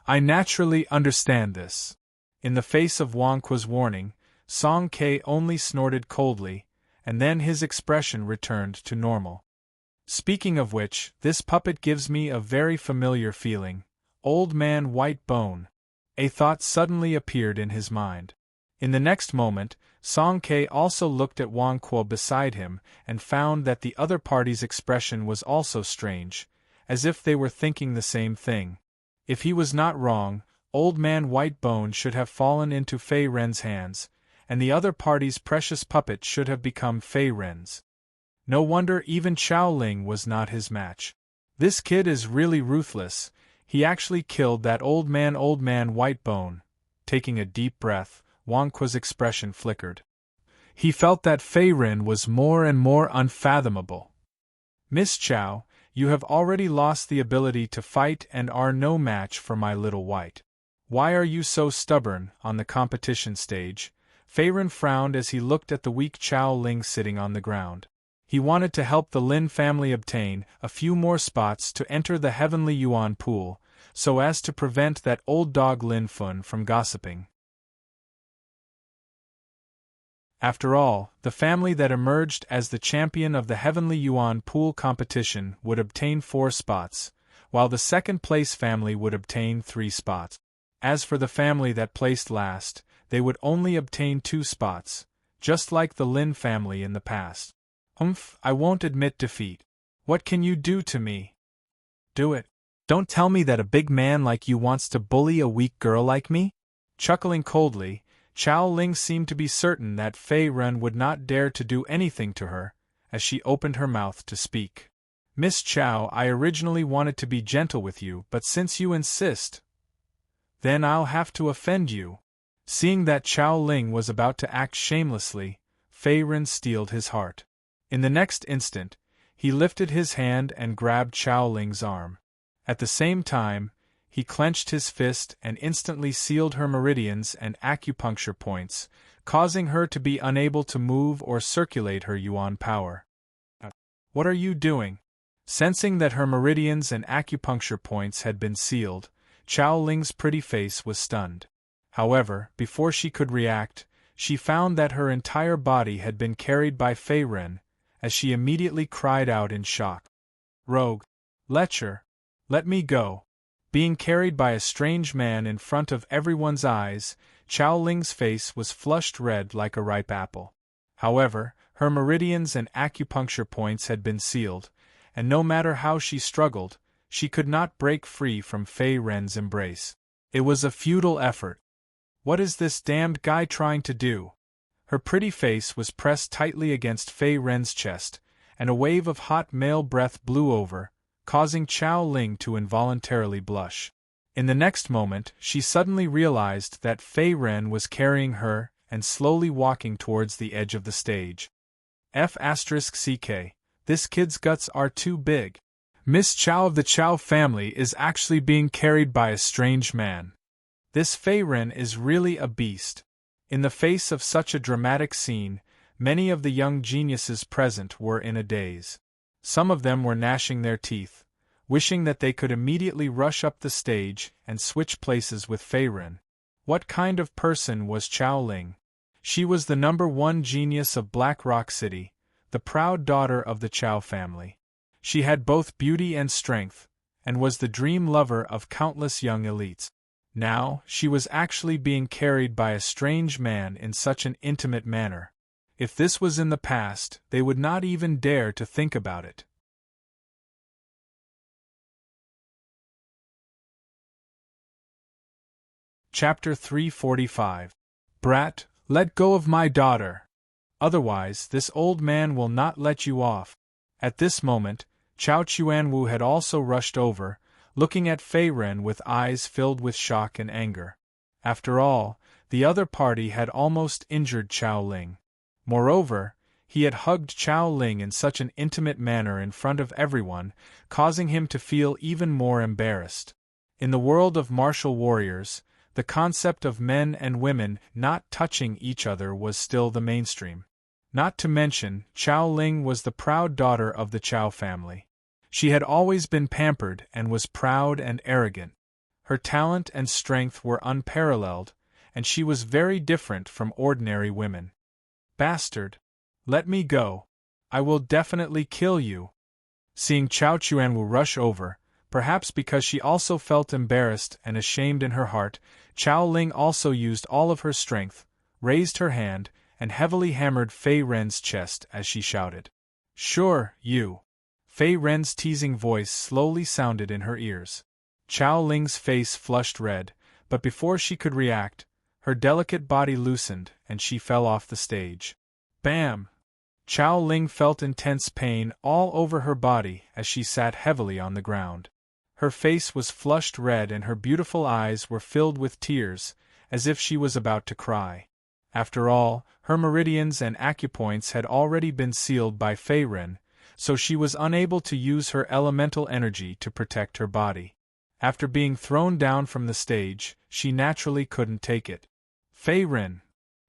I naturally understand this. In the face of Wang Kuo's warning, Song Kei only snorted coldly, and then his expression returned to normal. Speaking of which, this puppet gives me a very familiar feeling. Old Man White Bone. A thought suddenly appeared in his mind. In the next moment, Song Kei also looked at Wang Kuo beside him and found that the other party's expression was also strange, as if they were thinking the same thing. If he was not wrong, Old Man White Bone should have fallen into Fei Ren's hands, and the other party's precious puppet should have become Fei Ren's. No wonder even Chow Ling was not his match. This kid is really ruthless. He actually killed that Old Man White Bone. Taking a deep breath, Wang Kuo's expression flickered. He felt that Fei Ren was more and more unfathomable. Miss Chow, you have already lost the ability to fight and are no match for my little white. Why are you so stubborn? On the competition stage, Fei Ren frowned as he looked at the weak Chow Ling sitting on the ground. He wanted to help the Lin family obtain a few more spots to enter the Heavenly Yuan pool, so as to prevent that old dog Lin Fun from gossiping. After all, the family that emerged as the champion of the Heavenly Yuan pool competition would obtain 4 spots, while the second-place family would obtain 3 spots. As for the family that placed last, they would only obtain 2 spots, just like the Lin family in the past. I won't admit defeat. What can you do to me? Do it. Don't tell me that a big man like you wants to bully a weak girl like me? Chuckling coldly, Chow Ling seemed to be certain that Fei Ren would not dare to do anything to her, as she opened her mouth to speak. Miss Chow, I originally wanted to be gentle with you, but since you insist, then I'll have to offend you. Seeing that Chow Ling was about to act shamelessly, Fei Ren steeled his heart. In the next instant, he lifted his hand and grabbed Chow Ling's arm. At the same time, he clenched his fist and instantly sealed her meridians and acupuncture points, causing her to be unable to move or circulate her yuan power. What are you doing? Sensing that her meridians and acupuncture points had been sealed, Chow Ling's pretty face was stunned. However, before she could react, she found that her entire body had been carried by Fei Ren, as she immediately cried out in shock. Rogue! Lecher! Let me go! Being carried by a strange man in front of everyone's eyes, Chao Ling's face was flushed red like a ripe apple. However, her meridians and acupuncture points had been sealed, and no matter how she struggled, she could not break free from Fei Ren's embrace. It was a futile effort. What is this damned guy trying to do? Her pretty face was pressed tightly against Fei Ren's chest, and a wave of hot male breath blew over, causing Chao Ling to involuntarily blush. In the next moment, she suddenly realized that Fei Ren was carrying her and slowly walking towards the edge of the stage. F***ck, this kid's guts are too big. Miss Chao of the Chao family is actually being carried by a strange man. This Fei Ren is really a beast. In the face of such a dramatic scene, many of the young geniuses present were in a daze. Some of them were gnashing their teeth, wishing that they could immediately rush up the stage and switch places with Fei Ren. What kind of person was Chao Ling? She was the #1 genius of Black Rock City, the proud daughter of the Chao family. She had both beauty and strength, and was the dream lover of countless young elites. Now, she was actually being carried by a strange man in such an intimate manner. If this was in the past, they would not even dare to think about it. Chapter 345. Brat, let go of my daughter! Otherwise, this old man will not let you off. At this moment, Chao Chuanwu had also rushed over, looking at Fei Ren with eyes filled with shock and anger. After all, the other party had almost injured Chao Ling. Moreover, he had hugged Chao Ling in such an intimate manner in front of everyone, causing him to feel even more embarrassed. In the world of martial warriors, the concept of men and women not touching each other was still the mainstream. Not to mention, Chao Ling was the proud daughter of the Chao family. She had always been pampered and was proud and arrogant. Her talent and strength were unparalleled, and she was very different from ordinary women. Bastard! Let me go! I will definitely kill you! Seeing Chao Chuanwu rush over, perhaps because she also felt embarrassed and ashamed in her heart, Chao Ling also used all of her strength, raised her hand, and heavily hammered Fei Ren's chest as she shouted. Sure, you! Fei Ren's teasing voice slowly sounded in her ears. Chao Ling's face flushed red, but before she could react, her delicate body loosened and she fell off the stage. Bam! Chao Ling felt intense pain all over her body as she sat heavily on the ground. Her face was flushed red and her beautiful eyes were filled with tears, as if she was about to cry. After all, her meridians and acupoints had already been sealed by Fei Ren, so she was unable to use her elemental energy to protect her body. After being thrown down from the stage, she naturally couldn't take it. Fei Ren!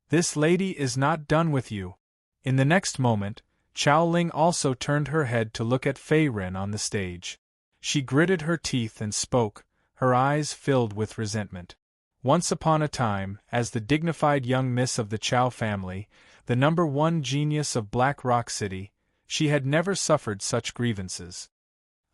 This lady is not done with you! In the next moment, Chao Ling also turned her head to look at Fei Ren on the stage. She gritted her teeth and spoke, her eyes filled with resentment. Once upon a time, as the dignified young miss of the Chao family, the #1 genius of Black Rock City, she had never suffered such grievances.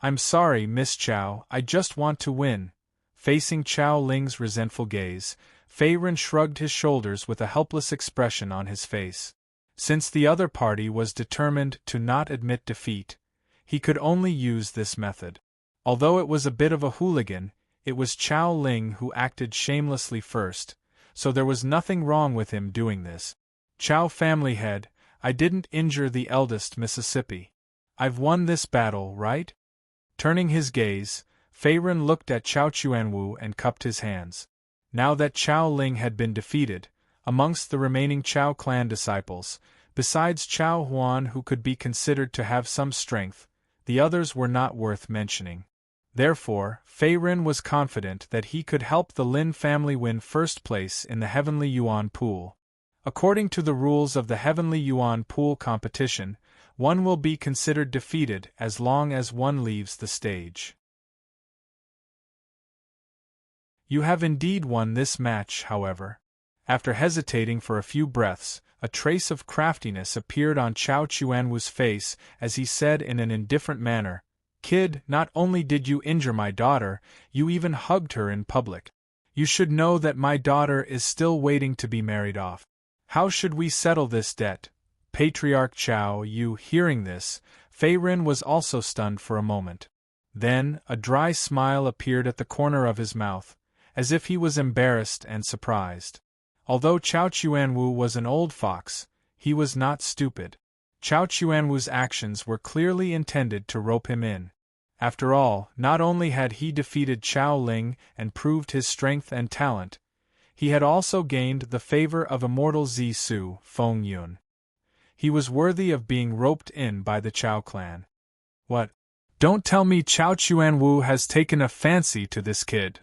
I'm sorry, Miss Chao, I just want to win. Facing Chao Ling's resentful gaze, Fei Ren shrugged his shoulders with a helpless expression on his face. Since the other party was determined to not admit defeat, he could only use this method. Although it was a bit of a hooligan, it was Chao Ling who acted shamelessly first, so there was nothing wrong with him doing this. Chao family head, I didn't injure the eldest Mississippi. I've won this battle, right? Turning his gaze, Fei Ren looked at Chao Chuanwu and cupped his hands. Now that Chao Ling had been defeated, amongst the remaining Chao clan disciples, besides Chao Huan who could be considered to have some strength, the others were not worth mentioning. Therefore, Fei Ren was confident that he could help the Lin family win first place in the Heavenly Yuan Pool. According to the rules of the Heavenly Yuan Pool competition, one will be considered defeated as long as one leaves the stage. You have indeed won this match, however. After hesitating for a few breaths, a trace of craftiness appeared on Chao Chuanwu's face as he said in an indifferent manner, "Kid, not only did you injure my daughter, you even hugged her in public. You should know that my daughter is still waiting to be married off. How should we settle this debt? Patriarch Chao." Hearing this, Fei Ren was also stunned for a moment. Then, a dry smile appeared at the corner of his mouth, as if he was embarrassed and surprised. Although Chao Chuanwu was an old fox, he was not stupid. Chao Chuanwu's actions were clearly intended to rope him in. After all, not only had he defeated Chao Ling and proved his strength and talent, he had also gained the favor of immortal Zisu, Feng Yun. He was worthy of being roped in by the Chao clan. What? Don't tell me Chao Chuanwu has taken a fancy to this kid.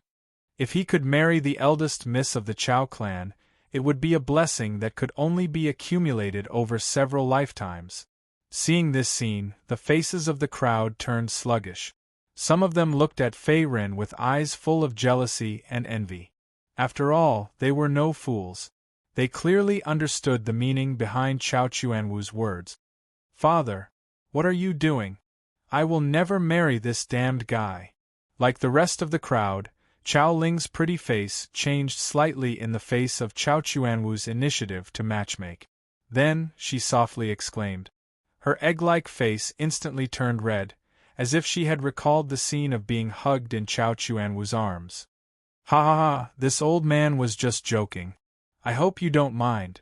If he could marry the eldest miss of the Chao clan, it would be a blessing that could only be accumulated over several lifetimes. Seeing this scene, the faces of the crowd turned sluggish. Some of them looked at Fei Ren with eyes full of jealousy and envy. After all, they were no fools. They clearly understood the meaning behind Chao Chuanwu's words. "Father, what are you doing? I will never marry this damned guy." Like the rest of the crowd, Chao Ling's pretty face changed slightly in the face of Chao Chuanwu's initiative to matchmake. Then, she softly exclaimed. Her egg-like face instantly turned red, as if she had recalled the scene of being hugged in Chao Chuanwu's arms. "Ha ha ha, this old man was just joking. I hope you don't mind."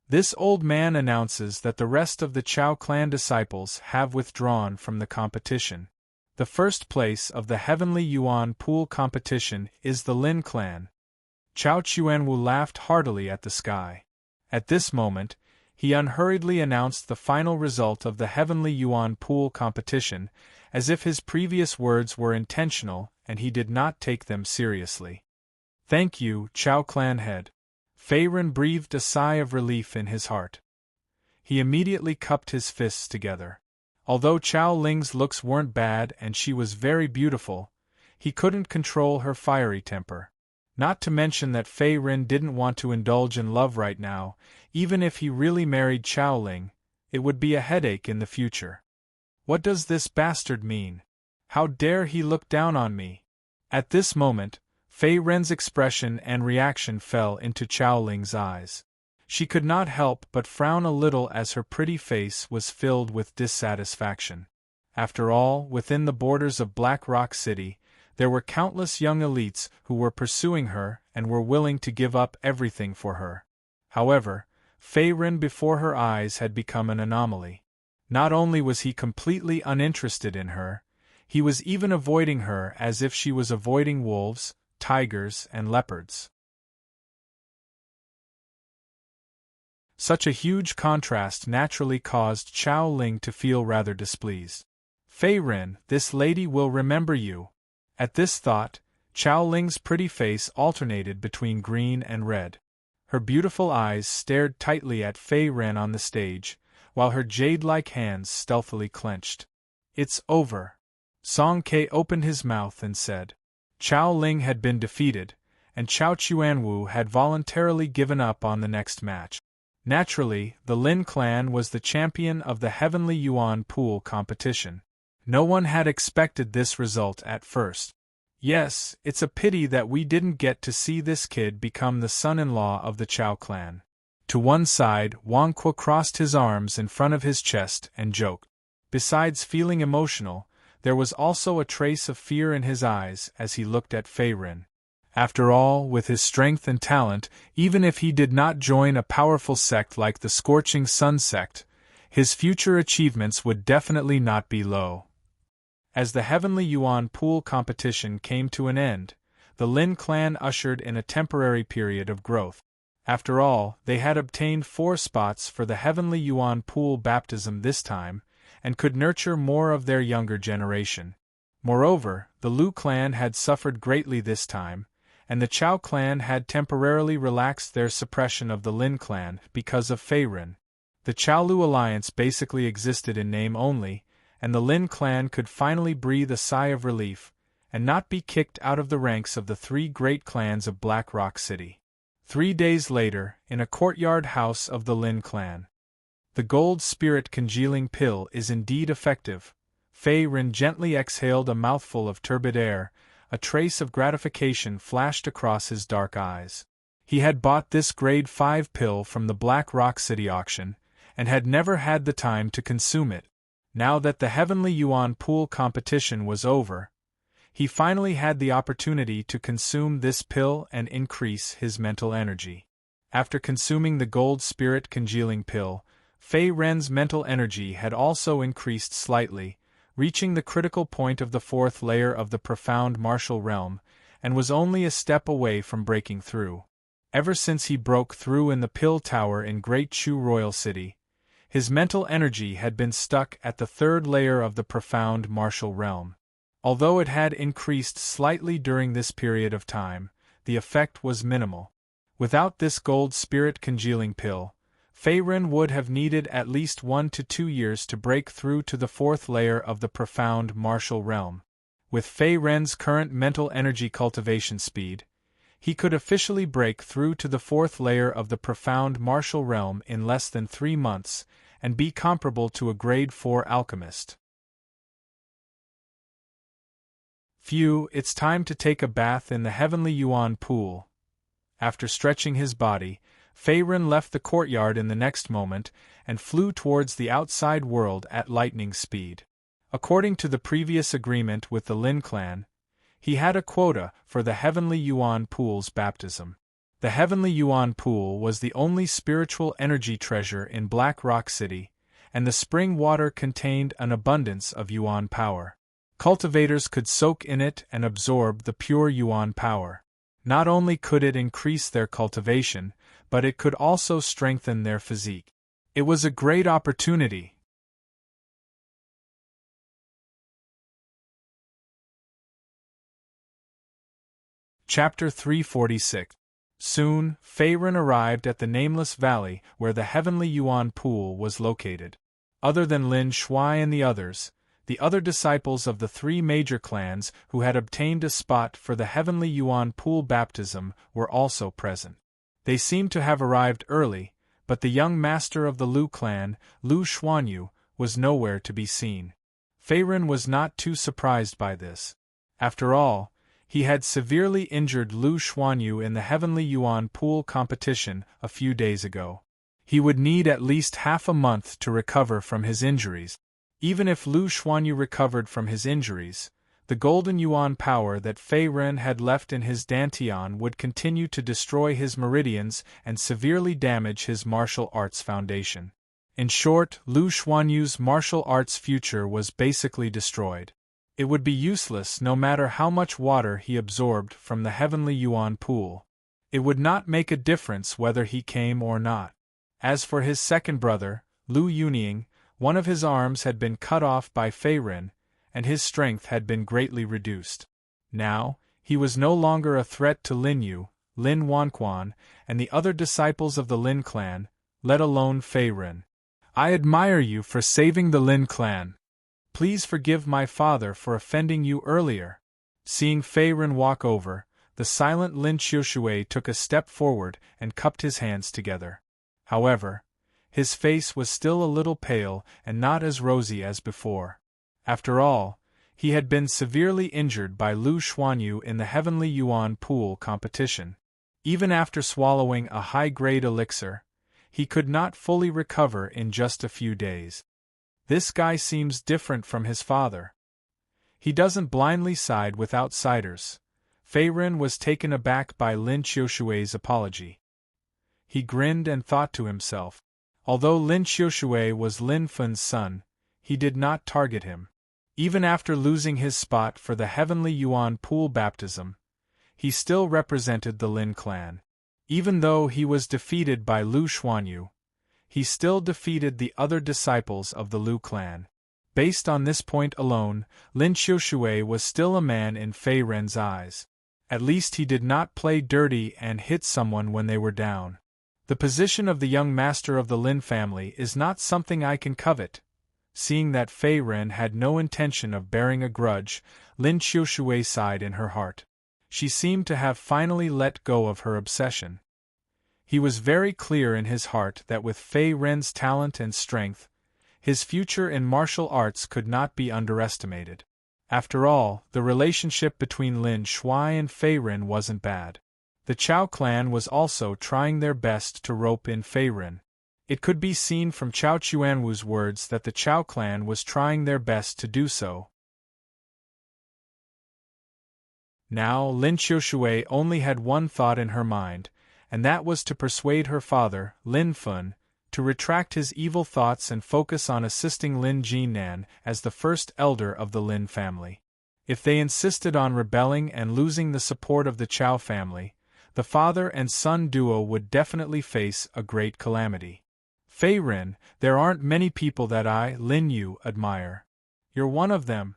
This old man announces that the rest of the Chao clan disciples have withdrawn from the competition. The first place of the Heavenly Yuan Pool competition is the Lin clan. Chao Chuanwu laughed heartily at the sky. At this moment, he unhurriedly announced the final result of the Heavenly Yuan Pool competition, as if his previous words were intentional and he did not take them seriously. "Thank you, Chao clan head." Fei Ren breathed a sigh of relief in his heart. He immediately cupped his fists together. Although Chao Ling's looks weren't bad and she was very beautiful, he couldn't control her fiery temper. Not to mention that Fei Ren didn't want to indulge in love right now. Even if he really married Chao Ling, it would be a headache in the future. What does this bastard mean? How dare he look down on me? At this moment, Fei Ren's expression and reaction fell into Chao Ling's eyes. She could not help but frown a little as her pretty face was filled with dissatisfaction. After all, within the borders of Black Rock City, there were countless young elites who were pursuing her and were willing to give up everything for her. However, Fei Ren before her eyes had become an anomaly. Not only was he completely uninterested in her, he was even avoiding her as if she was avoiding wolves, tigers, and leopards. Such a huge contrast naturally caused Chao Ling to feel rather displeased. "Fei Ren, this lady will remember you." At this thought, Chao Ling's pretty face alternated between green and red. Her beautiful eyes stared tightly at Fei Ren on the stage, while her jade-like hands stealthily clenched. "It's over." Song Ke opened his mouth and said. Chao Ling had been defeated, and Chao Chuanwu had voluntarily given up on the next match. Naturally, the Lin clan was the champion of the Heavenly Yuan Pool competition. No one had expected this result at first. Yes, it's a pity that we didn't get to see this kid become the son-in-law of the Chao clan. To one side, Wang Kuo crossed his arms in front of his chest and joked. Besides feeling emotional, there was also a trace of fear in his eyes as he looked at Fei Ren. After all, with his strength and talent, even if he did not join a powerful sect like the Scorching Sun sect, his future achievements would definitely not be low. As the Heavenly Yuan Pool competition came to an end, the Lin clan ushered in a temporary period of growth. After all, they had obtained 4 spots for the Heavenly Yuan Pool baptism this time, and could nurture more of their younger generation. Moreover, the Lu clan had suffered greatly this time, and the Chao clan had temporarily relaxed their suppression of the Lin clan because of Fei Ren. The Chao-Lu alliance basically existed in name only, and the Lin clan could finally breathe a sigh of relief, and not be kicked out of the ranks of the three great clans of Black Rock City. 3 days later, in a courtyard house of the Lin clan. The gold spirit congealing pill is indeed effective. Fei Ren gently exhaled a mouthful of turbid air. A trace of gratification flashed across his dark eyes. He had bought this grade 5 pill from the Black Rock City auction, and had never had the time to consume it. Now that the Heavenly Yuan Pool competition was over, he finally had the opportunity to consume this pill and increase his mental energy. After consuming the gold spirit congealing pill, Fei Ren's mental energy had also increased slightly, reaching the critical point of the 4th layer of the profound martial realm, and was only a step away from breaking through. Ever since he broke through in the Pill Tower in Great Chu Royal City, his mental energy had been stuck at the 3rd layer of the profound martial realm. Although it had increased slightly during this period of time, the effect was minimal. Without this gold spirit congealing pill, Fei Ren would have needed at least 1 to 2 years to break through to the 4th layer of the profound martial realm. With Fei Ren's current mental energy cultivation speed, he could officially break through to the 4th layer of the profound martial realm in less than 3 months, and be comparable to a grade 4 alchemist. Phew, it's time to take a bath in the Heavenly Yuan Pool. After stretching his body, Fei Ren left the courtyard in the next moment and flew towards the outside world at lightning speed. According to the previous agreement with the Lin clan, he had a quota for the Heavenly Yuan Pool's baptism. The Heavenly Yuan Pool was the only spiritual energy treasure in Black Rock City, and the spring water contained an abundance of Yuan power. Cultivators could soak in it and absorb the pure Yuan power. Not only could it increase their cultivation, but it could also strengthen their physique. It was a great opportunity. Chapter 346. Soon, Fei Ren arrived at the nameless valley where the Heavenly Yuan Pool was located. Other than Lin Shuai and the other disciples of the 3 major clans who had obtained a spot for the Heavenly Yuan Pool baptism were also present. They seemed to have arrived early, but the young master of the Lu clan, Lu Xuanyu, was nowhere to be seen. Fei Ren was not too surprised by this. After all, he had severely injured Lu Xuanyu in the Heavenly Yuan Pool competition a few days ago. He would need at least half a month to recover from his injuries. Even if Lu Xuanyu recovered from his injuries, the golden Yuan power that Fei Ren had left in his dantian would continue to destroy his meridians and severely damage his martial arts foundation. In short, Lu Xuanyu's martial arts future was basically destroyed. It would be useless no matter how much water he absorbed from the Heavenly Yuan Pool. It would not make a difference whether he came or not. As for his second brother, Lu Yunying, one of his arms had been cut off by Fei Ren, and his strength had been greatly reduced. Now, he was no longer a threat to Lin Yu, Lin Wanquan, and the other disciples of the Lin clan, let alone Fei Ren. I admire you for saving the Lin clan. Please forgive my father for offending you earlier. Seeing Fei Ren walk over, the silent Lin Qiushui took a step forward and cupped his hands together. However, his face was still a little pale and not as rosy as before. After all, he had been severely injured by Lu Xuanyu in the Heavenly Yuan Pool competition. Even after swallowing a high-grade elixir, he could not fully recover in just a few days. This guy seems different from his father. He doesn't blindly side with outsiders. Fei Ren was taken aback by Lin Qiushui's apology. He grinned and thought to himself. Although Lin Qiushui was Lin Fen's son, he did not target him. Even after losing his spot for the Heavenly Yuan Pool baptism, he still represented the Lin clan. Even though he was defeated by Lu Xuanyu, he still defeated the other disciples of the Lu clan. Based on this point alone, Lin Qiushui was still a man in Fei Ren's eyes. At least he did not play dirty and hit someone when they were down. The position of the young master of the Lin family is not something I can covet, Seeing that Fei Ren had no intention of bearing a grudge, Lin Qiushui sighed in her heart. She seemed to have finally let go of her obsession. He was very clear in his heart that with Fei Ren's talent and strength, his future in martial arts could not be underestimated. After all, the relationship between Lin Shuai and Fei Ren wasn't bad. The Chao clan was also trying their best to rope in Fei Ren. It could be seen from Chao Chuanwu's words that the Chao clan was trying their best to do so. Now Lin Qiushui only had one thought in her mind, and that was to persuade her father, Lin Fun, to retract his evil thoughts and focus on assisting Lin Jinan as the first elder of the Lin family. If they insisted on rebelling and losing the support of the Chao family, the father and son duo would definitely face a great calamity. Fei Ren, there aren't many people that I, Lin Yu, admire. You're one of them.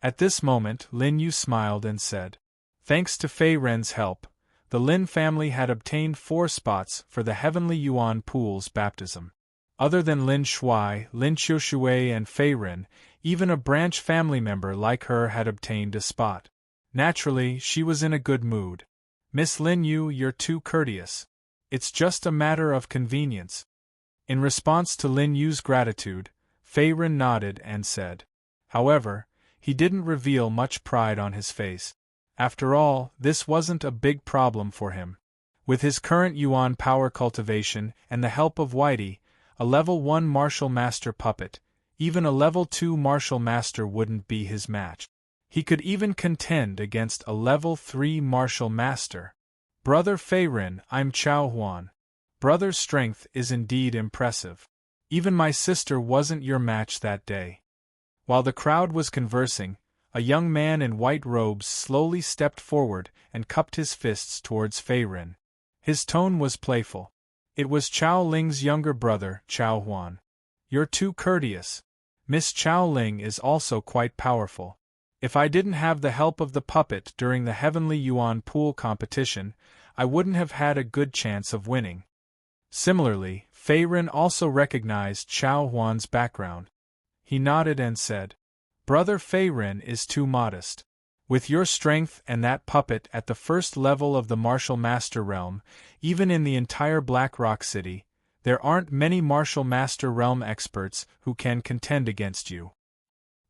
At this moment, Lin Yu smiled and said, thanks to Fei Ren's help, the Lin family had obtained 4 spots for the Heavenly Yuan Pool's baptism. Other than Lin Shuai, Lin Qiushui and Fei Ren, even a branch family member like her had obtained a spot. Naturally, she was in a good mood. Miss Lin Yu, you're too courteous. It's just a matter of convenience. In response to Lin Yu's gratitude, Fei Ren nodded and said. However, he didn't reveal much pride on his face. After all, this wasn't a big problem for him. With his current Yuan power cultivation and the help of Whitey, a level 1 martial master puppet, even a level 2 martial master wouldn't be his match. He could even contend against a level 3 martial master. Brother Fei Ren, I'm Chao Huan. Brother's strength is indeed impressive. Even my sister wasn't your match that day. While the crowd was conversing, a young man in white robes slowly stepped forward and cupped his fists towards Fei Ren. His tone was playful. It was Chao Ling's younger brother, Chao Huan. You're too courteous. Miss Chao Ling is also quite powerful. If I didn't have the help of the puppet during the Heavenly Yuan Pool competition, I wouldn't have had a good chance of winning. Similarly, Fei Ren also recognized Chao Huan's background. He nodded and said, Brother Fei Ren is too modest. With your strength and that puppet at the first level of the martial master realm, even in the entire Black Rock City, there aren't many martial master realm experts who can contend against you.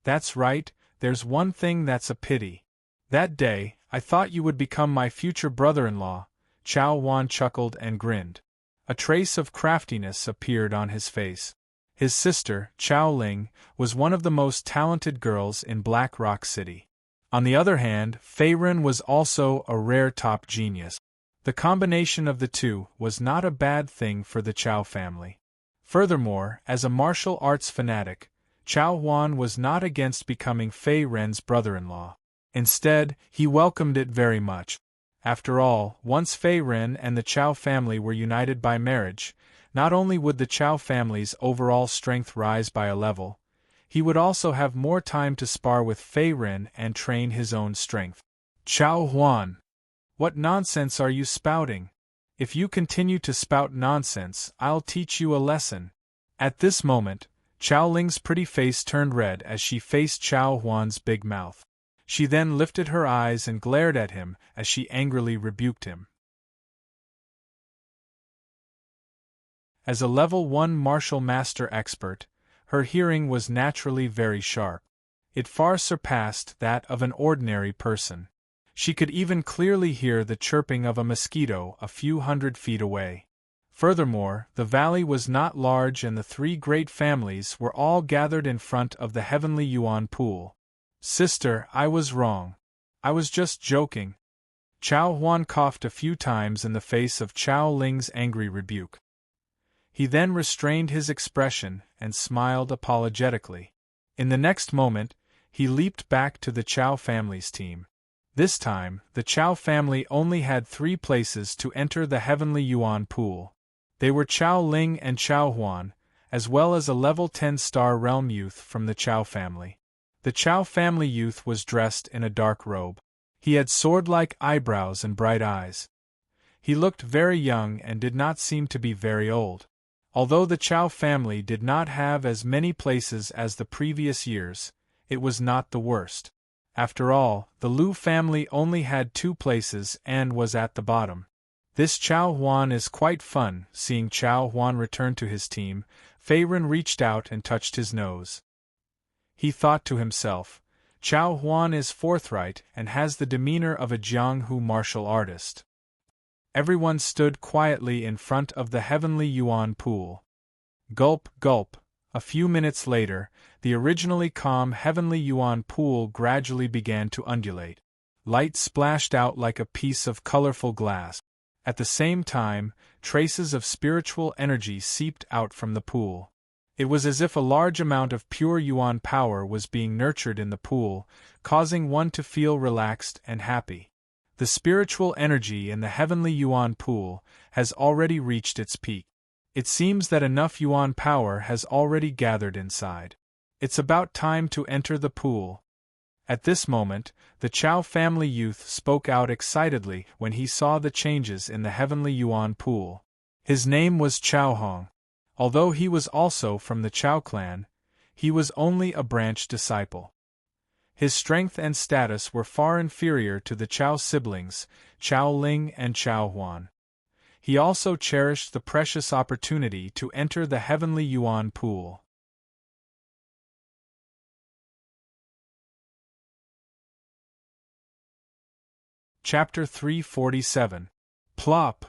That's right, there's one thing that's a pity. That day, I thought you would become my future brother-in-law. Chao Huan chuckled and grinned. A trace of craftiness appeared on his face. His sister, Chao Ling, was one of the most talented girls in Black Rock City. On the other hand, Fei Ren was also a rare top genius. The combination of the two was not a bad thing for the Chao family. Furthermore, as a martial arts fanatic, Chao Huan was not against becoming Fei Ren's brother-in-law. Instead, he welcomed it very much. After all, once Fei Ren and the Chao family were united by marriage, not only would the Chao family's overall strength rise by a level, he would also have more time to spar with Fei Ren and train his own strength. Chao Huan! What nonsense are you spouting? If you continue to spout nonsense, I'll teach you a lesson. At this moment, Chao Ling's pretty face turned red as she faced Chao Huan's big mouth. She then lifted her eyes and glared at him as she angrily rebuked him. As a level 1 martial master expert, her hearing was naturally very sharp. It far surpassed that of an ordinary person. She could even clearly hear the chirping of a mosquito a few hundred feet away. Furthermore, the valley was not large and the 3 great families were all gathered in front of the Heavenly Yuan Pool. Sister, I was wrong. I was just joking. Chao Huan coughed a few times in the face of Chao Ling's angry rebuke. He then restrained his expression and smiled apologetically. In the next moment, he leaped back to the Chao family's team. This time, the Chao family only had 3 places to enter the Heavenly Yuan Pool. They were Chao Ling and Chao Huan, as well as a level 10 star realm youth from the Chao family. The Chao family youth was dressed in a dark robe. He had sword-like eyebrows and bright eyes. He looked very young and did not seem to be very old. Although the Chow family did not have as many places as the previous years, it was not the worst. After all, the Lu family only had 2 places and was at the bottom. This Chao Huan is quite fun. Seeing Chao Huan return to his team, Fei Ren reached out and touched his nose. He thought to himself, Chao Huan is forthright and has the demeanor of a Jianghu martial artist. Everyone stood quietly in front of the Heavenly Yuan pool. Gulp, gulp. A few minutes later, the originally calm Heavenly Yuan pool gradually began to undulate. Light splashed out like a piece of colorful glass. At the same time, traces of spiritual energy seeped out from the pool. It was as if a large amount of pure Yuan power was being nurtured in the pool, causing one to feel relaxed and happy. The spiritual energy in the Heavenly Yuan pool has already reached its peak. It seems that enough Yuan power has already gathered inside. It's about time to enter the pool. At this moment, the Chow family youth spoke out excitedly when he saw the changes in the Heavenly Yuan pool. His name was Chow Hong. Although he was also from the Chow clan, he was only a branch disciple. His strength and status were far inferior to the Chow siblings, Chow Ling and Chow Huan. He also cherished the precious opportunity to enter the Heavenly Yuan pool. Chapter 347. Plop!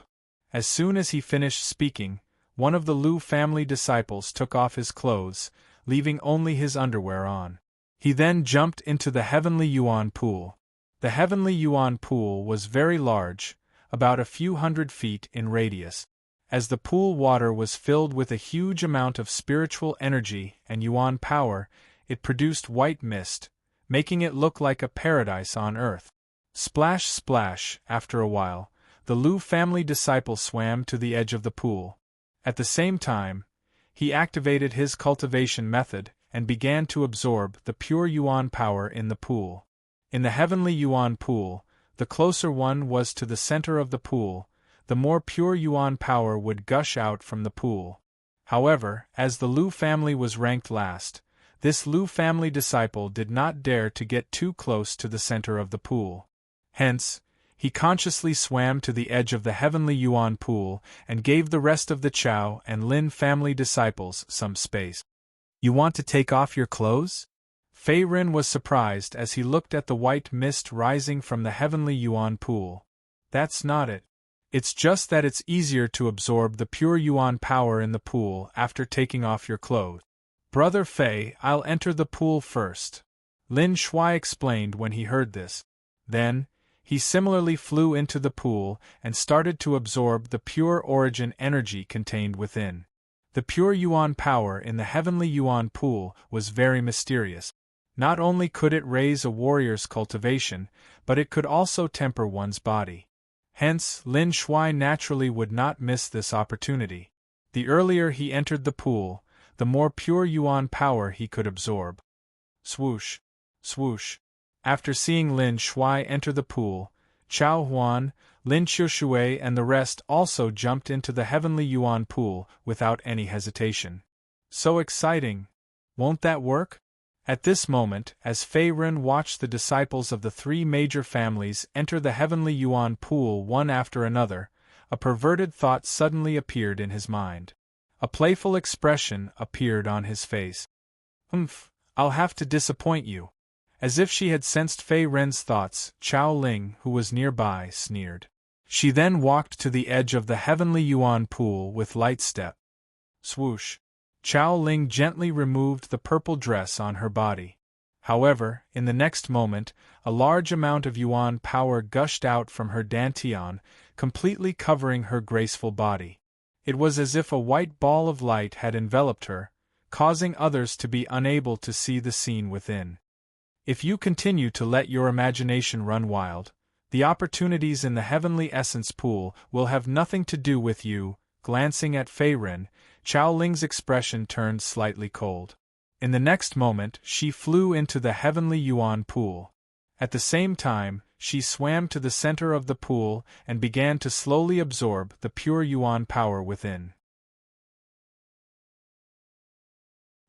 As soon as he finished speaking, one of the Lu family disciples took off his clothes, leaving only his underwear on. He then jumped into the Heavenly Yuan pool. The Heavenly Yuan pool was very large, about a few hundred feet in radius. As the pool water was filled with a huge amount of spiritual energy and Yuan power, it produced white mist, making it look like a paradise on earth. Splash, splash. After a while, the Lu family disciple swam to the edge of the pool. At the same time, he activated his cultivation method and began to absorb the pure Yuan power in the pool. In the Heavenly Yuan pool, the closer one was to the center of the pool, the more pure Yuan power would gush out from the pool. However, as the Lu family was ranked last, this Lu family disciple did not dare to get too close to the center of the pool. Hence, he consciously swam to the edge of the Heavenly Yuan pool and gave the rest of the Chow and Lin family disciples some space. You want to take off your clothes? Fei Ren was surprised as he looked at the white mist rising from the Heavenly Yuan pool. That's not it. It's just that it's easier to absorb the pure Yuan power in the pool after taking off your clothes. Brother Fei, I'll enter the pool first. Lin Shuai explained when he heard this. Then, he similarly flew into the pool and started to absorb the pure origin energy contained within. The pure Yuan power in the Heavenly Yuan pool was very mysterious. Not only could it raise a warrior's cultivation, but it could also temper one's body. Hence, Lin Shuai naturally would not miss this opportunity. The earlier he entered the pool, the more pure Yuan power he could absorb. Swoosh! Swoosh! After seeing Lin Shuai enter the pool, Chao Huan, Lin Qiushui and the rest also jumped into the Heavenly Yuan pool without any hesitation. So exciting! Won't that work? At this moment, as Fei Ren watched the disciples of the 3 major families enter the Heavenly Yuan pool one after another, a perverted thought suddenly appeared in his mind. A playful expression appeared on his face. I'll have to disappoint you. As if she had sensed Fei Ren's thoughts, Chao Ling, who was nearby, sneered. She then walked to the edge of the Heavenly Yuan pool with light step. Swoosh! Chao Ling gently removed the purple dress on her body. However, in the next moment, a large amount of Yuan power gushed out from her dantian, completely covering her graceful body. It was as if a white ball of light had enveloped her, causing others to be unable to see the scene within. If you continue to let your imagination run wild, the opportunities in the Heavenly Essence pool will have nothing to do with you. Glancing at Fei Ren, Chao Ling's expression turned slightly cold. In the next moment, she flew into the Heavenly Yuan pool. At the same time, she swam to the center of the pool and began to slowly absorb the pure Yuan power within.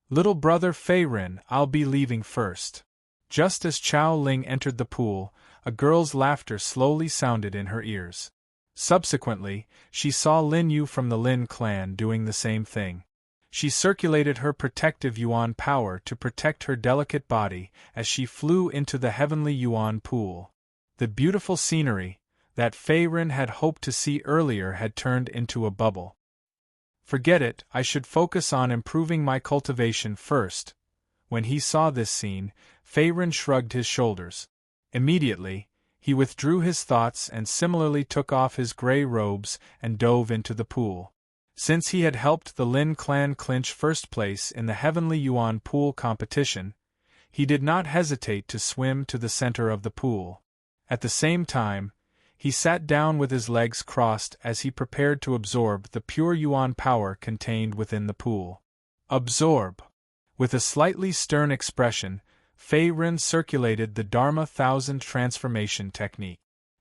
Little brother Fei Ren, I'll be leaving first. Just as Chao Ling entered the pool, a girl's laughter slowly sounded in her ears. Subsequently, she saw Lin Yu from the Lin clan doing the same thing. She circulated her protective Yuan power to protect her delicate body as she flew into the heavenly Yuan pool. The beautiful scenery that Fei Ren had hoped to see earlier had turned into a bubble. Forget it, I should focus on improving my cultivation first. When he saw this scene, Fei Ren shrugged his shoulders. Immediately, he withdrew his thoughts and similarly took off his gray robes and dove into the pool. Since he had helped the Lin clan clinch first place in the Heavenly Yuan pool competition, he did not hesitate to swim to the center of the pool. At the same time, he sat down with his legs crossed as he prepared to absorb the pure Yuan power contained within the pool. Absorb! With a slightly stern expression, Fei Ren circulated the Dharma Thousand transformation technique.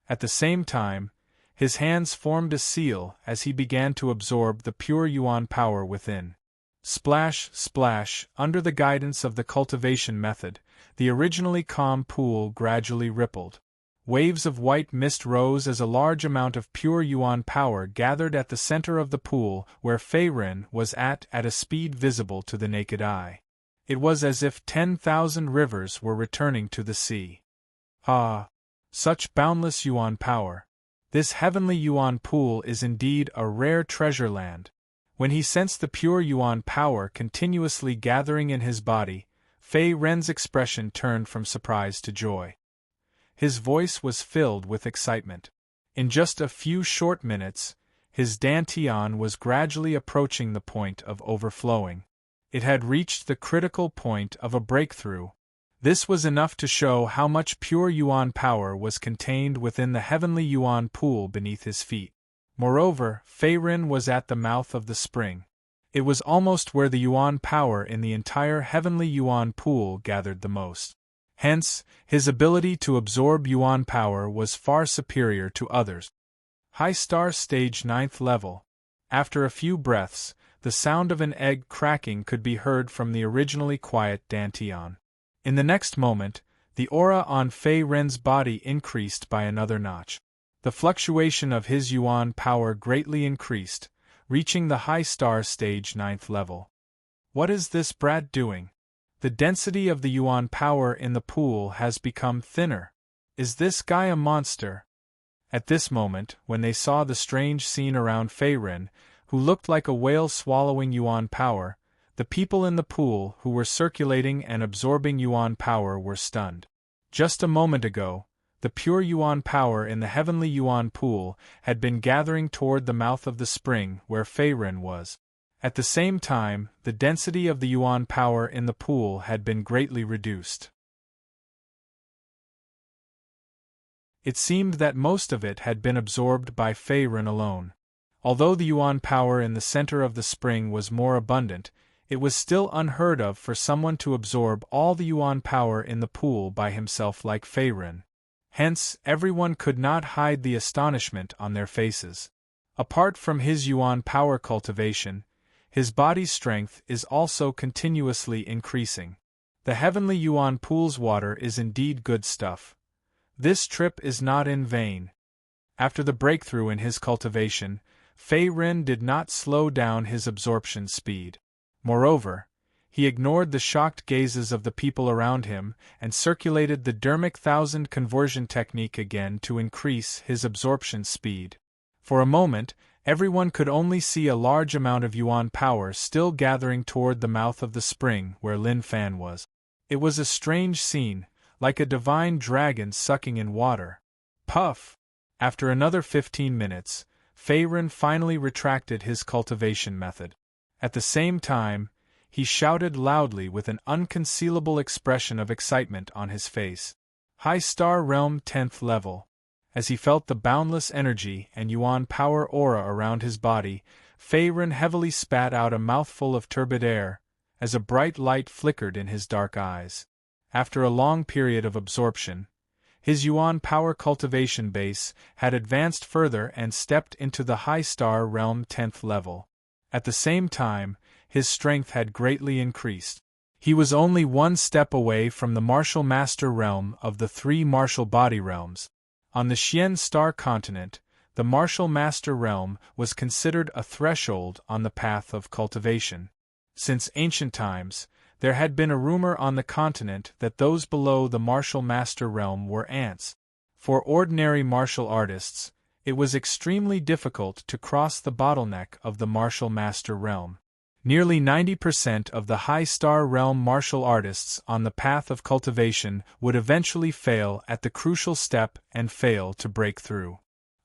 At the same time, his hands formed a seal as he began to absorb the pure Yuan power within. Splash, splash, under the guidance of the cultivation method, the originally calm pool gradually rippled. Waves of white mist rose as a large amount of pure Yuan power gathered at the center of the pool where Fei Ren was at a speed visible to the naked eye. It was as if 10,000 rivers were returning to the sea. Ah! Such boundless Yuan power! This heavenly Yuan pool is indeed a rare treasure land. When he sensed the pure Yuan power continuously gathering in his body, Fei Ren's expression turned from surprise to joy. His voice was filled with excitement. In just a few short minutes, his dantian was gradually approaching the point of overflowing. It had reached the critical point of a breakthrough. This was enough to show how much pure Yuan power was contained within the heavenly Yuan pool beneath his feet. Moreover, Fei Ren was at the mouth of the spring. It was almost where the Yuan power in the entire heavenly Yuan pool gathered the most. Hence, his ability to absorb Yuan power was far superior to others. High Star Stage 9th level. After a few breaths, the sound of an egg cracking could be heard from the originally quiet dantian. In the next moment, the aura on Fei Ren's body increased by another notch. The fluctuation of his Yuan power greatly increased, reaching the High Star Stage 9th level. What is this brat doing? The density of the Yuan power in the pool has become thinner. Is this guy a monster? At this moment, when they saw the strange scene around Fei Ren, who looked like a whale swallowing Yuan power, the people in the pool who were circulating and absorbing Yuan power were stunned. Just a moment ago, the pure Yuan power in the heavenly Yuan pool had been gathering toward the mouth of the spring where Fei Ren was. At the same time, the density of the Yuan power in the pool had been greatly reduced. It seemed that most of it had been absorbed by Fei Ren alone. Although the Yuan power in the center of the spring was more abundant, it was still unheard of for someone to absorb all the Yuan power in the pool by himself like Fei Ren. Hence, everyone could not hide the astonishment on their faces. Apart from his Yuan power cultivation, his body's strength is also continuously increasing. The heavenly Yuan pool's water is indeed good stuff. This trip is not in vain. After the breakthrough in his cultivation, Fei Ren did not slow down his absorption speed. Moreover, he ignored the shocked gazes of the people around him and circulated the Dermic Thousand conversion technique again to increase his absorption speed. For a moment, everyone could only see a large amount of Yuan power still gathering toward the mouth of the spring where Lin Fan was. It was a strange scene, like a divine dragon sucking in water. Puff! After another 15 minutes, Fei Ren finally retracted his cultivation method. At the same time, he shouted loudly with an unconcealable expression of excitement on his face. High Star Realm 10th level. As he felt the boundless energy and Yuan power aura around his body, Fei Ren heavily spat out a mouthful of turbid air, as a bright light flickered in his dark eyes. After a long period of absorption, his Yuan power cultivation base had advanced further and stepped into the High Star Realm 10th level. At the same time, his strength had greatly increased. He was only one step away from the martial master realm of the three martial body realms. On the Xian Star continent, the martial master realm was considered a threshold on the path of cultivation. Since ancient times, there had been a rumor on the continent that those below the martial master realm were ants. For ordinary martial artists, it was extremely difficult to cross the bottleneck of the martial master realm. Nearly 90% of the high star realm martial artists on the path of cultivation would eventually fail at the crucial step and fail to break through.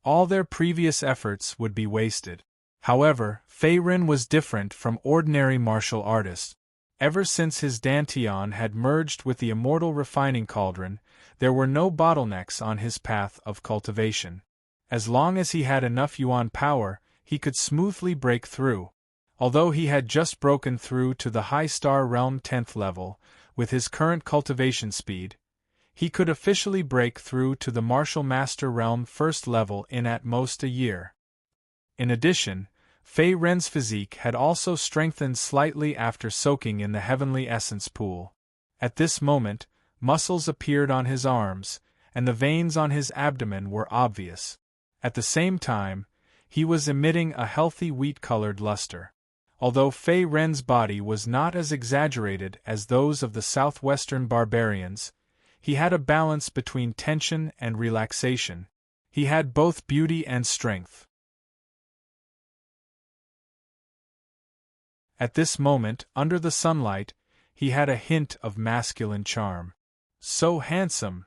All their previous efforts would be wasted. However, Fei Ren was different from ordinary martial artists. Ever since his Dantian had merged with the immortal refining cauldron, there were no bottlenecks on his path of cultivation. As long as he had enough yuan power, he could smoothly break through. Although he had just broken through to the high star realm 10th level, with his current cultivation speed, he could officially break through to the martial master realm 1st level in at most a year. In addition, Fei Ren's physique had also strengthened slightly after soaking in the heavenly essence pool. At this moment, muscles appeared on his arms, and the veins on his abdomen were obvious. At the same time, he was emitting a healthy wheat-colored luster. Although Fei Ren's body was not as exaggerated as those of the southwestern barbarians, he had a balance between tension and relaxation. He had both beauty and strength. At this moment, under the sunlight, he had a hint of masculine charm. So handsome!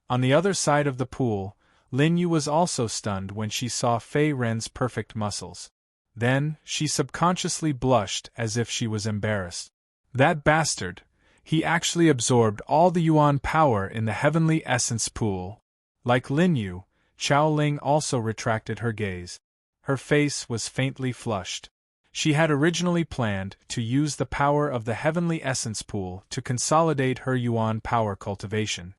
On the other side of the pool, Lin Yu was also stunned when she saw Fei Ren's perfect muscles. Then, she subconsciously blushed as if she was embarrassed. That bastard! He actually absorbed all the yuan power in the heavenly essence pool. Like Lin Yu, Chao Ling also retracted her gaze. Her face was faintly flushed. She had originally planned to use the power of the heavenly essence pool to consolidate her yuan power cultivation.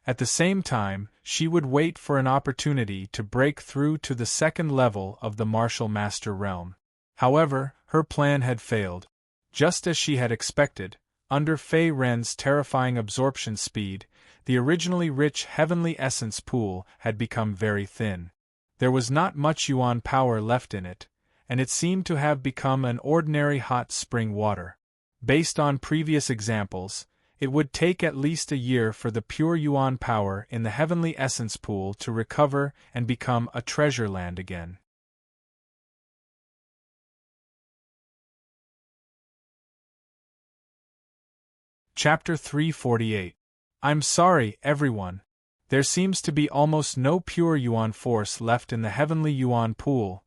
At the same time, she would wait for an opportunity to break through to the 2nd level of the martial master realm. However, her plan had failed. Just as she had expected, under Fei Ren's terrifying absorption speed, the originally rich heavenly essence pool had become very thin. There was not much yuan power left in it, and it seemed to have become an ordinary hot spring water. Based on previous examples, it would take at least a year for the pure yuan power in the heavenly essence pool to recover and become a treasure land again. Chapter 348. I'm sorry, everyone. There seems to be almost no pure yuan force left in the heavenly yuan pool.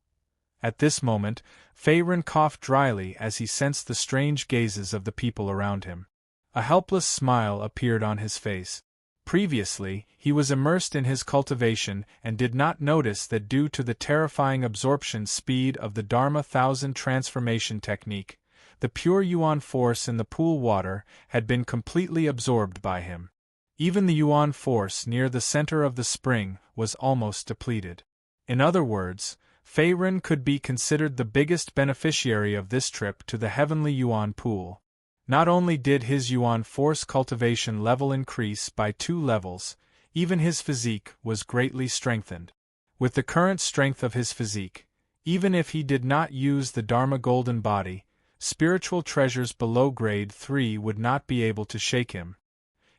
At this moment, Fei Ren coughed dryly as he sensed the strange gazes of the people around him. A helpless smile appeared on his face. Previously, he was immersed in his cultivation and did not notice that due to the terrifying absorption speed of the Dharma 1000 transformation technique, the pure yuan force in the pool water had been completely absorbed by him. Even the yuan force near the center of the spring was almost depleted. In other words, Fei Ren could be considered the biggest beneficiary of this trip to the heavenly yuan pool. Not only did his yuan force cultivation level increase by 2 levels, even his physique was greatly strengthened. With the current strength of his physique, even if he did not use the Dharma Golden Body, spiritual treasures below grade 3 would not be able to shake him.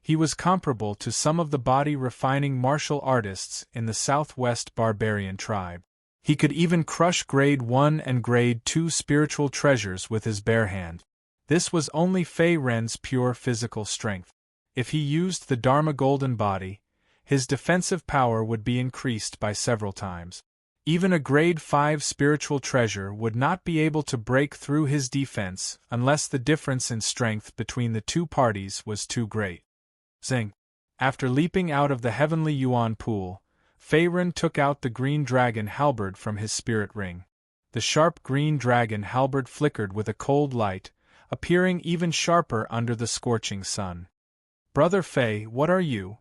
He was comparable to some of the body refining martial artists in the southwest barbarian tribe. He could even crush grade 1 and grade 2 spiritual treasures with his bare hand. This was only Fei Ren's pure physical strength. If he used the Dharma Golden Body, his defensive power would be increased by several times. Even a grade 5 spiritual treasure would not be able to break through his defense unless the difference in strength between the two parties was too great. Zing! After leaping out of the heavenly yuan pool, Fei Ren took out the green dragon halberd from his spirit ring. The sharp green dragon halberd flickered with a cold light, appearing even sharper under the scorching sun. Brother Fei, what are you?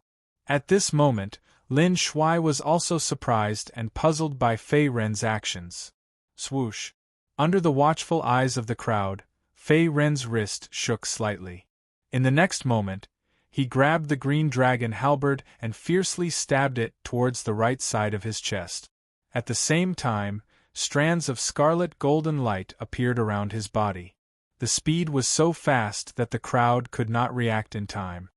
At this moment, Lin Shuai was also surprised and puzzled by Fei Ren's actions. Swoosh! Under the watchful eyes of the crowd, Fei Ren's wrist shook slightly. In the next moment, he grabbed the green dragon halberd and fiercely stabbed it towards the right side of his chest. At the same time, strands of scarlet golden light appeared around his body. The speed was so fast that the crowd could not react in time.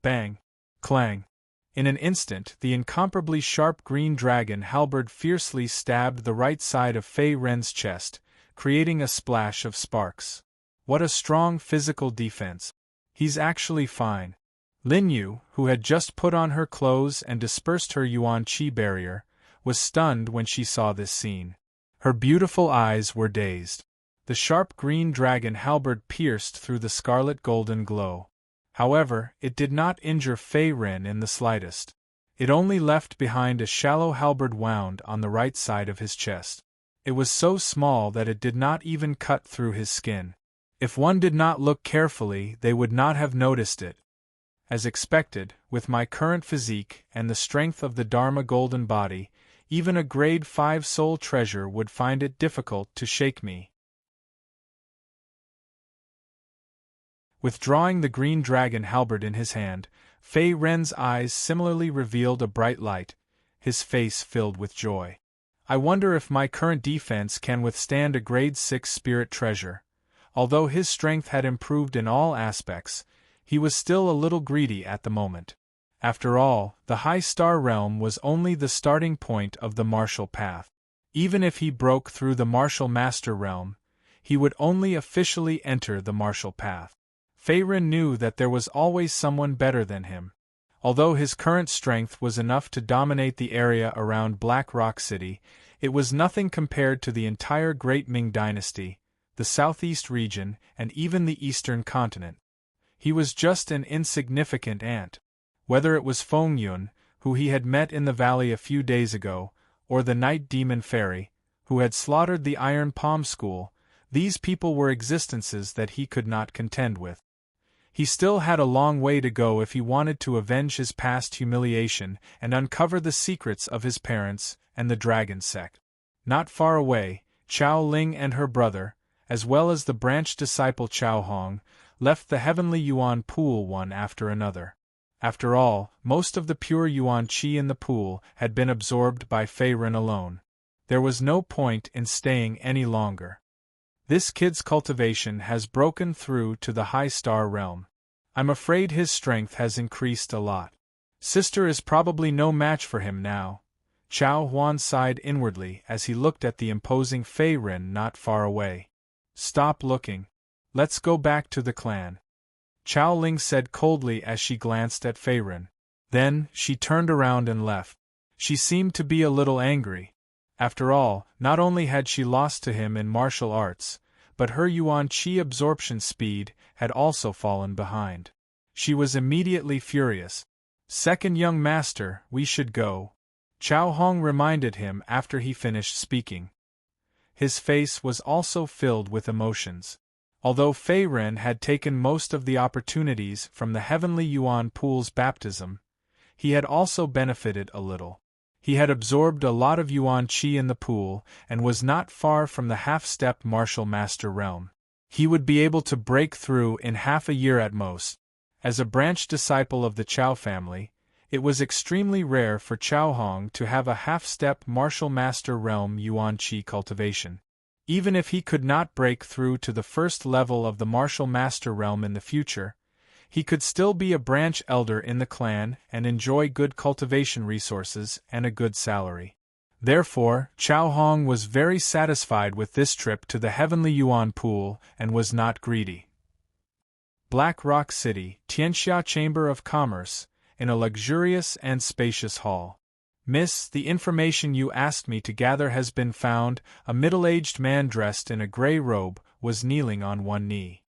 Bang! Clang! In an instant, the incomparably sharp green dragon halberd fiercely stabbed the right side of Fei Ren's chest, creating a splash of sparks. What a strong physical defense! He's actually fine. Lin Yu, who had just put on her clothes and dispersed her Yuan Qi barrier, was stunned when she saw this scene. Her beautiful eyes were dazed. The sharp green dragon halberd pierced through the scarlet golden glow. However, it did not injure Fei Ren in the slightest. It only left behind a shallow halberd wound on the right side of his chest. It was so small that it did not even cut through his skin. If one did not look carefully, they would not have noticed it. As expected, with my current physique and the strength of the Dharma golden body, even a grade 5 soul treasure would find it difficult to shake me. Withdrawing the green dragon halberd in his hand, Fei Ren's eyes similarly revealed a bright light, his face filled with joy. I wonder if my current defense can withstand a grade 6 spirit treasure. Although his strength had improved in all aspects, he was still a little greedy at the moment. After all, the High Star Realm was only the starting point of the martial path. Even if he broke through the martial master realm, he would only officially enter the martial path. Fei Ren knew that there was always someone better than him. Although his current strength was enough to dominate the area around Black Rock City, it was nothing compared to the entire Great Ming Dynasty, the Southeast region, and even the Eastern continent. He was just an insignificant ant. Whether it was Feng Yun, who he had met in the valley a few days ago, or the Night Demon Fairy, who had slaughtered the Iron Palm School, these people were existences that he could not contend with. He still had a long way to go if he wanted to avenge his past humiliation and uncover the secrets of his parents and the Dragon Sect. Not far away, Chao Ling and her brother, as well as the branch disciple Chao Hong, left the heavenly Yuan pool one after another. After all, most of the pure Yuan Qi in the pool had been absorbed by Fei Ren alone. There was no point in staying any longer. This kid's cultivation has broken through to the High Star Realm. I'm afraid his strength has increased a lot. Sister is probably no match for him now. Chao Huan sighed inwardly as he looked at the imposing Fei Ren not far away. Stop looking. Let's go back to the clan. Chao Ling said coldly as she glanced at Fei Ren. Then, she turned around and left. She seemed to be a little angry. After all, not only had she lost to him in martial arts, but her Yuan Qi absorption speed had also fallen behind. She was immediately furious. Second young master, we should go. Chao Hong reminded him after he finished speaking. His face was also filled with emotions. Although Fei Ren had taken most of the opportunities from the heavenly Yuan pool's baptism, he had also benefited a little. He had absorbed a lot of Yuan Qi in the pool and was not far from the half-step martial master realm. He would be able to break through in half a year at most. As a branch disciple of the Chao family, it was extremely rare for Chao Hong to have a half-step martial master realm Yuan Qi cultivation. Even if he could not break through to the first level of the martial master realm in the future, he could still be a branch elder in the clan and enjoy good cultivation resources and a good salary. Therefore, Chao Hong was very satisfied with this trip to the heavenly Yuan pool and was not greedy. Black Rock City, Tianxia Chamber of Commerce, in a luxurious and spacious hall. Miss, the information you asked me to gather has been found. A middle-aged man dressed in a gray robe was kneeling on one knee.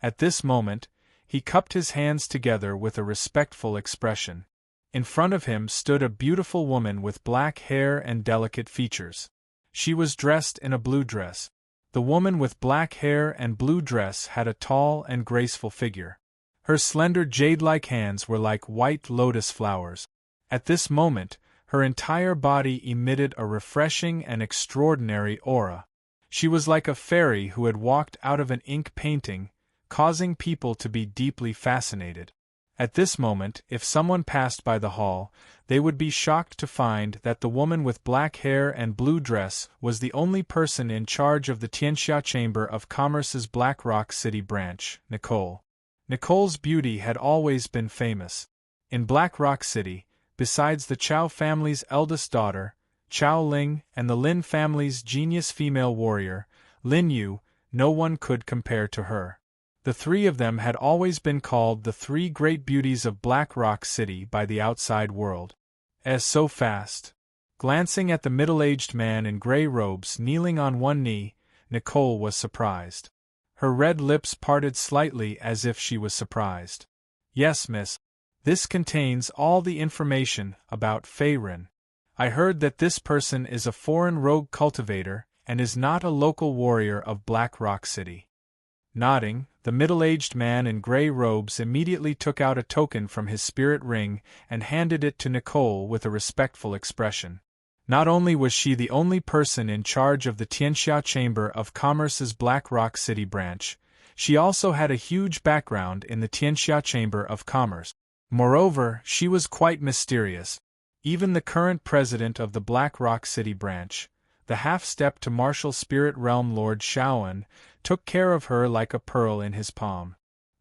At this moment, he cupped his hands together with a respectful expression. In front of him stood a beautiful woman with black hair and delicate features. She was dressed in a blue dress. The woman with black hair and blue dress had a tall and graceful figure. Her slender jade-like hands were like white lotus flowers. At this moment, her entire body emitted a refreshing and extraordinary aura. She was like a fairy who had walked out of an ink painting, causing people to be deeply fascinated. At this moment, if someone passed by the hall, they would be shocked to find that the woman with black hair and blue dress was the only person in charge of the Tianxia Chamber of Commerce's Black Rock City branch, Nicole. Nicole's beauty had always been famous. In Black Rock City, besides the Chao family's eldest daughter, Chao Ling, and the Lin family's genius female warrior, Lin Yu, no one could compare to her. The three of them had always been called the three great beauties of Black Rock City by the outside world. As so fast. Glancing at the middle-aged man in gray robes kneeling on one knee, Nicole was surprised. Her red lips parted slightly as if she was surprised. Yes, miss. This contains all the information about Fei Ren. I heard that this person is a foreign rogue cultivator and is not a local warrior of Black Rock City. Nodding, the middle-aged man in gray robes immediately took out a token from his spirit ring and handed it to Nicole with a respectful expression. Not only was she the only person in charge of the Tianxia Chamber of Commerce's Black Rock City branch, she also had a huge background in the Tianxia Chamber of Commerce. Moreover, she was quite mysterious. Even the current president of the Black Rock City branch, the half-step to martial spirit realm Lord Shaoan, took care of her like a pearl in his palm.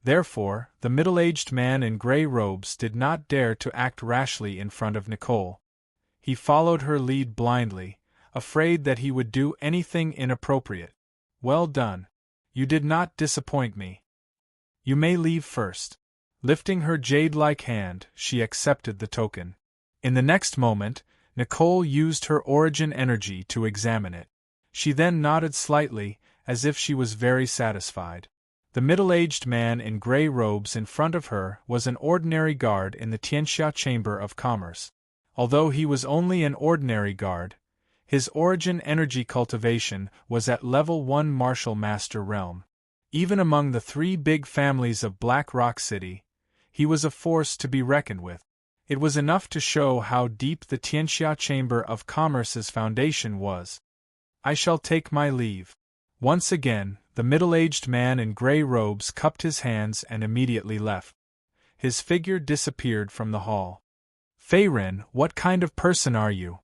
Therefore, the middle-aged man in gray robes did not dare to act rashly in front of Nicole. He followed her lead blindly, afraid that he would do anything inappropriate. Well done. You did not disappoint me. You may leave first. Lifting her jade-like hand, she accepted the token. In the next moment, Nicole used her origin energy to examine it. She then nodded slightly, as if she was very satisfied. The middle-aged man in gray robes in front of her was an ordinary guard in the Tianxia Chamber of Commerce. Although he was only an ordinary guard, his origin energy cultivation was at level 1 martial master realm. Even among the three big families of Black Rock City, he was a force to be reckoned with. It was enough to show how deep the Tianxia Chamber of Commerce's foundation was. I shall take my leave. Once again, the middle-aged man in gray robes cupped his hands and immediately left. His figure disappeared from the hall. Fei Ren, what kind of person are you?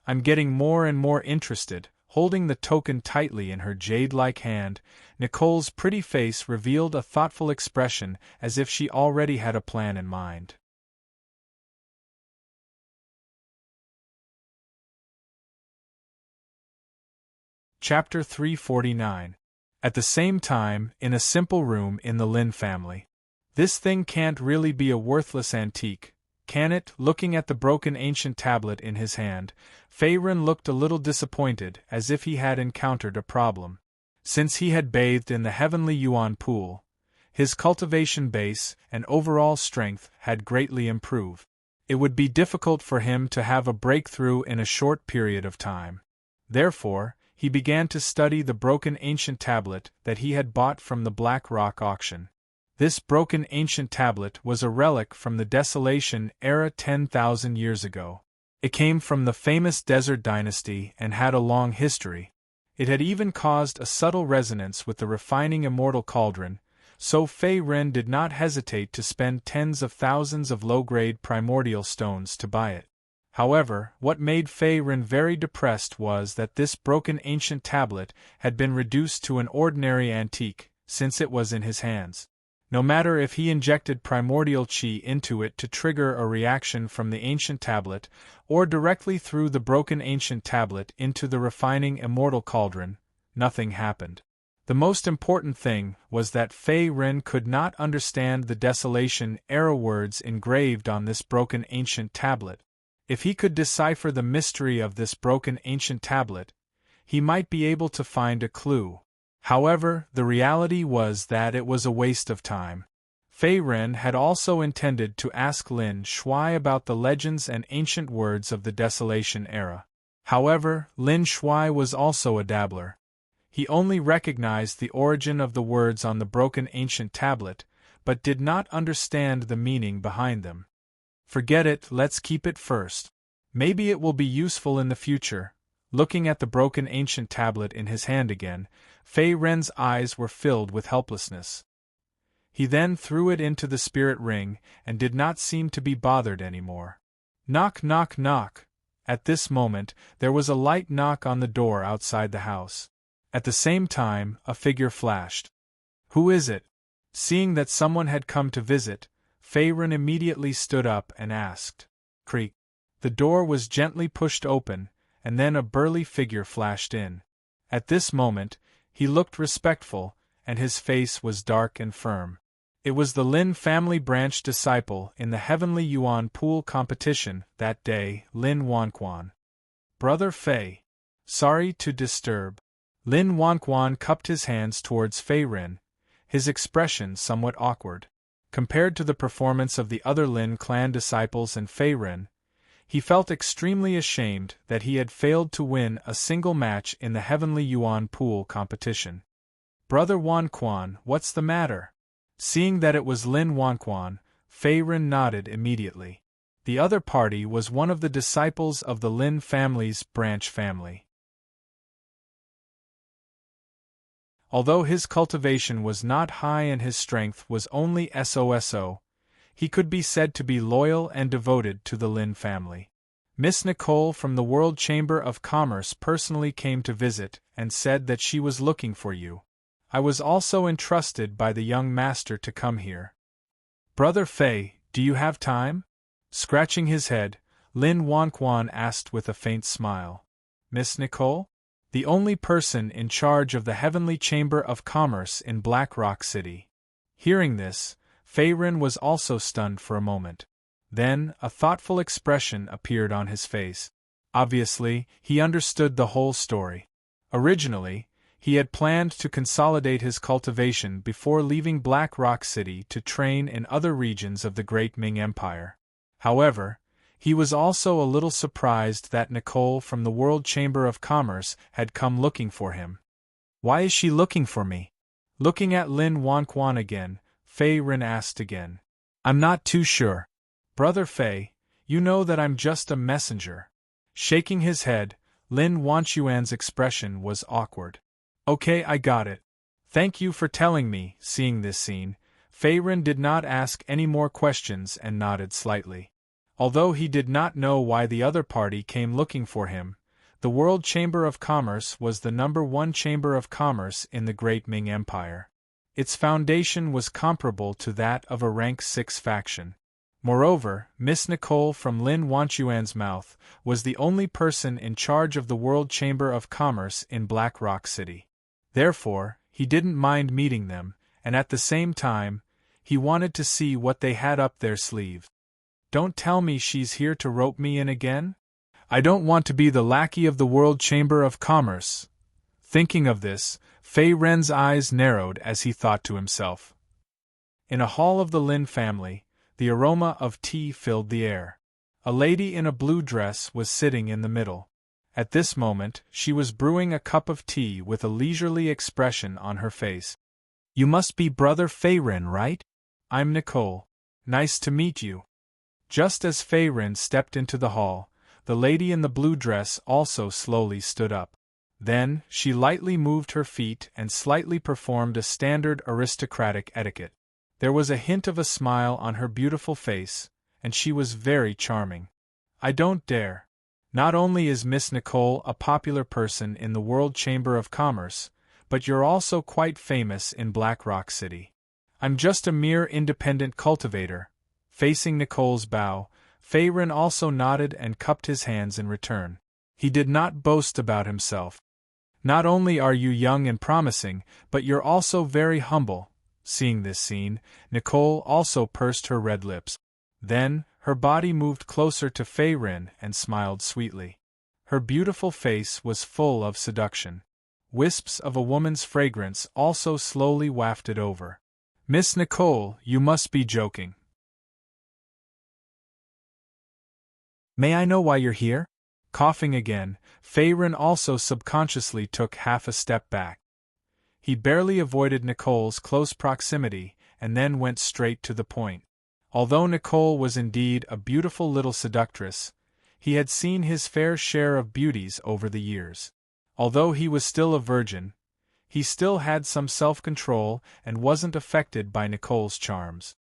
I'm getting more and more interested. Holding the token tightly in her jade-like hand, Nicole's pretty face revealed a thoughtful expression as if she already had a plan in mind. Chapter 349. At the same time, in a simple room in the Lin family. This thing can't really be a worthless antique, can it? Looking at the broken ancient tablet in his hand, Fei Ren looked a little disappointed, as if he had encountered a problem. Since he had bathed in the heavenly Yuan pool, his cultivation base and overall strength had greatly improved. It would be difficult for him to have a breakthrough in a short period of time. Therefore, he began to study the broken ancient tablet that he had bought from the Black Rock auction. This broken ancient tablet was a relic from the Desolation era 10,000 years ago. It came from the famous Desert Dynasty and had a long history. It had even caused a subtle resonance with the refining immortal cauldron, so Fei Ren did not hesitate to spend tens of thousands of low-grade primordial stones to buy it. However, what made Fei Ren very depressed was that this broken ancient tablet had been reduced to an ordinary antique, since it was in his hands. No matter if he injected primordial chi into it to trigger a reaction from the ancient tablet, or directly through the broken ancient tablet into the refining immortal cauldron, nothing happened. The most important thing was that Fei Ren could not understand the Desolation era words engraved on this broken ancient tablet. If he could decipher the mystery of this broken ancient tablet, he might be able to find a clue. However, the reality was that it was a waste of time. Fei Ren had also intended to ask Lin Shuai about the legends and ancient words of the Desolation era. However, Lin Shuai was also a dabbler. He only recognized the origin of the words on the broken ancient tablet, but did not understand the meaning behind them. Forget it, let's keep it first. Maybe it will be useful in the future, Looking at the broken ancient tablet in his hand again, Fei Ren's eyes were filled with helplessness. He then threw it into the spirit ring and did not seem to be bothered anymore. Knock, knock, knock. At this moment, there was a light knock on the door outside the house. At the same time, a figure flashed. Who is it? Seeing that someone had come to visit, Fei Ren immediately stood up and asked. Creak. The door was gently pushed open, and then a burly figure flashed in. At this moment, he looked respectful, and his face was dark and firm. It was the Lin family branch disciple in the Heavenly Yuan Pool competition that day, Lin Wanquan. Brother Fei. Sorry to disturb. Lin Wanquan cupped his hands towards Fei Ren, his expression somewhat awkward. Compared to the performance of the other Lin clan disciples and Fei Ren, he felt extremely ashamed that he had failed to win a single match in the Heavenly Yuan Pool competition. Brother Wanquan, what's the matter? Seeing that it was Lin Wanquan, Fei Ren nodded immediately. The other party was one of the disciples of the Lin family's branch family. Although his cultivation was not high and his strength was only so, he could be said to be loyal and devoted to the Lin family. Miss Nicole from the World Chamber of Commerce personally came to visit and said that she was looking for you. I was also entrusted by the young master to come here. Brother Fei, do you have time? Scratching his head, Lin Wanquan asked with a faint smile. Miss Nicole? The only person in charge of the Heavenly Chamber of Commerce in Black Rock City. Hearing this, Fei Ren was also stunned for a moment. Then, a thoughtful expression appeared on his face. Obviously, he understood the whole story. Originally, he had planned to consolidate his cultivation before leaving Black Rock City to train in other regions of the Great Ming Empire. However, he was also a little surprised that Nicole from the World Chamber of Commerce had come looking for him. Why is she looking for me? Looking at Lin Wanquan again, Fei Ren asked again. I'm not too sure. Brother Fei, you know that I'm just a messenger. Shaking his head, Lin Wanquan's expression was awkward. Okay, I got it. Thank you for telling me. Seeing this scene, Fei Ren did not ask any more questions and nodded slightly. Although he did not know why the other party came looking for him, the World Chamber of Commerce was the #1 chamber of commerce in the Great Ming Empire. Its foundation was comparable to that of a rank 6 faction. Moreover, Miss Nicole from Lin Wanquan's mouth was the only person in charge of the World Chamber of Commerce in Black Rock City. Therefore, he didn't mind meeting them, and at the same time, he wanted to see what they had up their sleeve. Don't tell me she's here to rope me in again? I don't want to be the lackey of the World Chamber of Commerce. Thinking of this, Fei Ren's eyes narrowed as he thought to himself. In a hall of the Lin family, the aroma of tea filled the air. A lady in a blue dress was sitting in the middle. At this moment, she was brewing a cup of tea with a leisurely expression on her face. You must be Brother Fei Ren, right? I'm Nicole. Nice to meet you. Just as Fei Ren stepped into the hall, the lady in the blue dress also slowly stood up. Then, she lightly moved her feet and slightly performed a standard aristocratic etiquette. There was a hint of a smile on her beautiful face, and she was very charming. I don't dare. Not only is Miss Nicole a popular person in the World Chamber of Commerce, but you're also quite famous in Black Rock City. I'm just a mere independent cultivator. Facing Nicole's bow, Fei Ren also nodded and cupped his hands in return. He did not boast about himself. Not only are you young and promising, but you're also very humble. Seeing this scene, Nicole also pursed her red lips. Then, her body moved closer to Fei Ren and smiled sweetly. Her beautiful face was full of seduction. Wisps of a woman's fragrance also slowly wafted over. Miss Nicole, you must be joking. May I know why you're here? Coughing again, Fei Ren also subconsciously took half a step back. He barely avoided Nicole's close proximity and then went straight to the point. Although Nicole was indeed a beautiful little seductress, He had seen his fair share of beauties over the years. Although he was still a virgin, he still had some self-control and wasn't affected by Nicole's charms.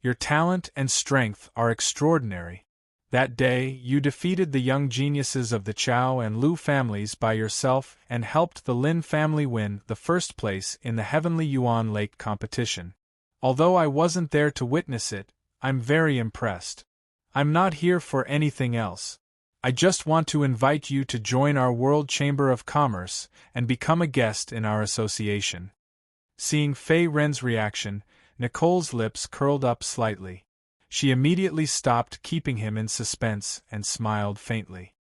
Your talent and strength are extraordinary. That day, you defeated the young geniuses of the Chow and Lu families by yourself and helped the Lin family win the first place in the Heavenly Yuan Lake competition. Although I wasn't there to witness it, I'm very impressed. I'm not here for anything else. I just want to invite you to join our World Chamber of Commerce and become a guest in our association. Seeing Fei Ren's reaction, Nicole's lips curled up slightly. She immediately stopped keeping him in suspense and smiled faintly.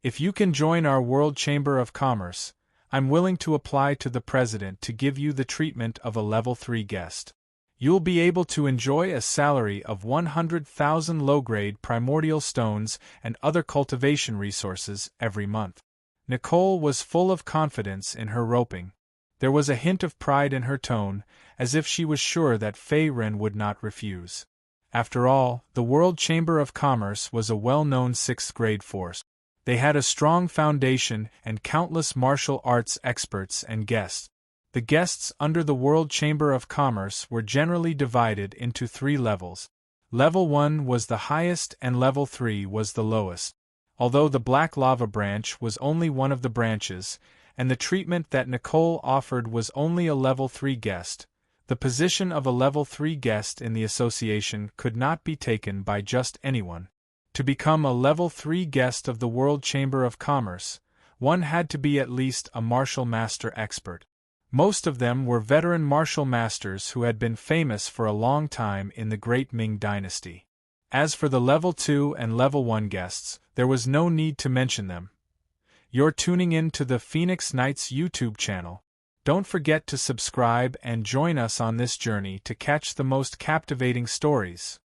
If you can join our World Chamber of Commerce, I'm willing to apply to the president to give you the treatment of a level 3 guest. You'll be able to enjoy a salary of 100,000 low-grade primordial stones and other cultivation resources every month. Nicole was full of confidence in her roping. There was a hint of pride in her tone, as if she was sure that Fei Ren would not refuse. After all, the World Chamber of Commerce was a well-known 6th-grade force. They had a strong foundation and countless martial arts experts and guests. The guests under the World Chamber of Commerce were generally divided into 3 levels. Level 1 was the highest and Level 3 was the lowest. Although the Black Lava branch was only one of the branches, and the treatment that Nicole offered was only a Level 3 guest, the position of a Level 3 guest in the association could not be taken by just anyone. To become a Level 3 guest of the World Chamber of Commerce, one had to be at least a martial master expert. Most of them were veteran martial masters who had been famous for a long time in the Great Ming Dynasty. As for the Level 2 and Level 1 guests, there was no need to mention them. You're tuning in to the Phoenix Knights YouTube channel. Don't forget to subscribe and join us on this journey to catch the most captivating stories.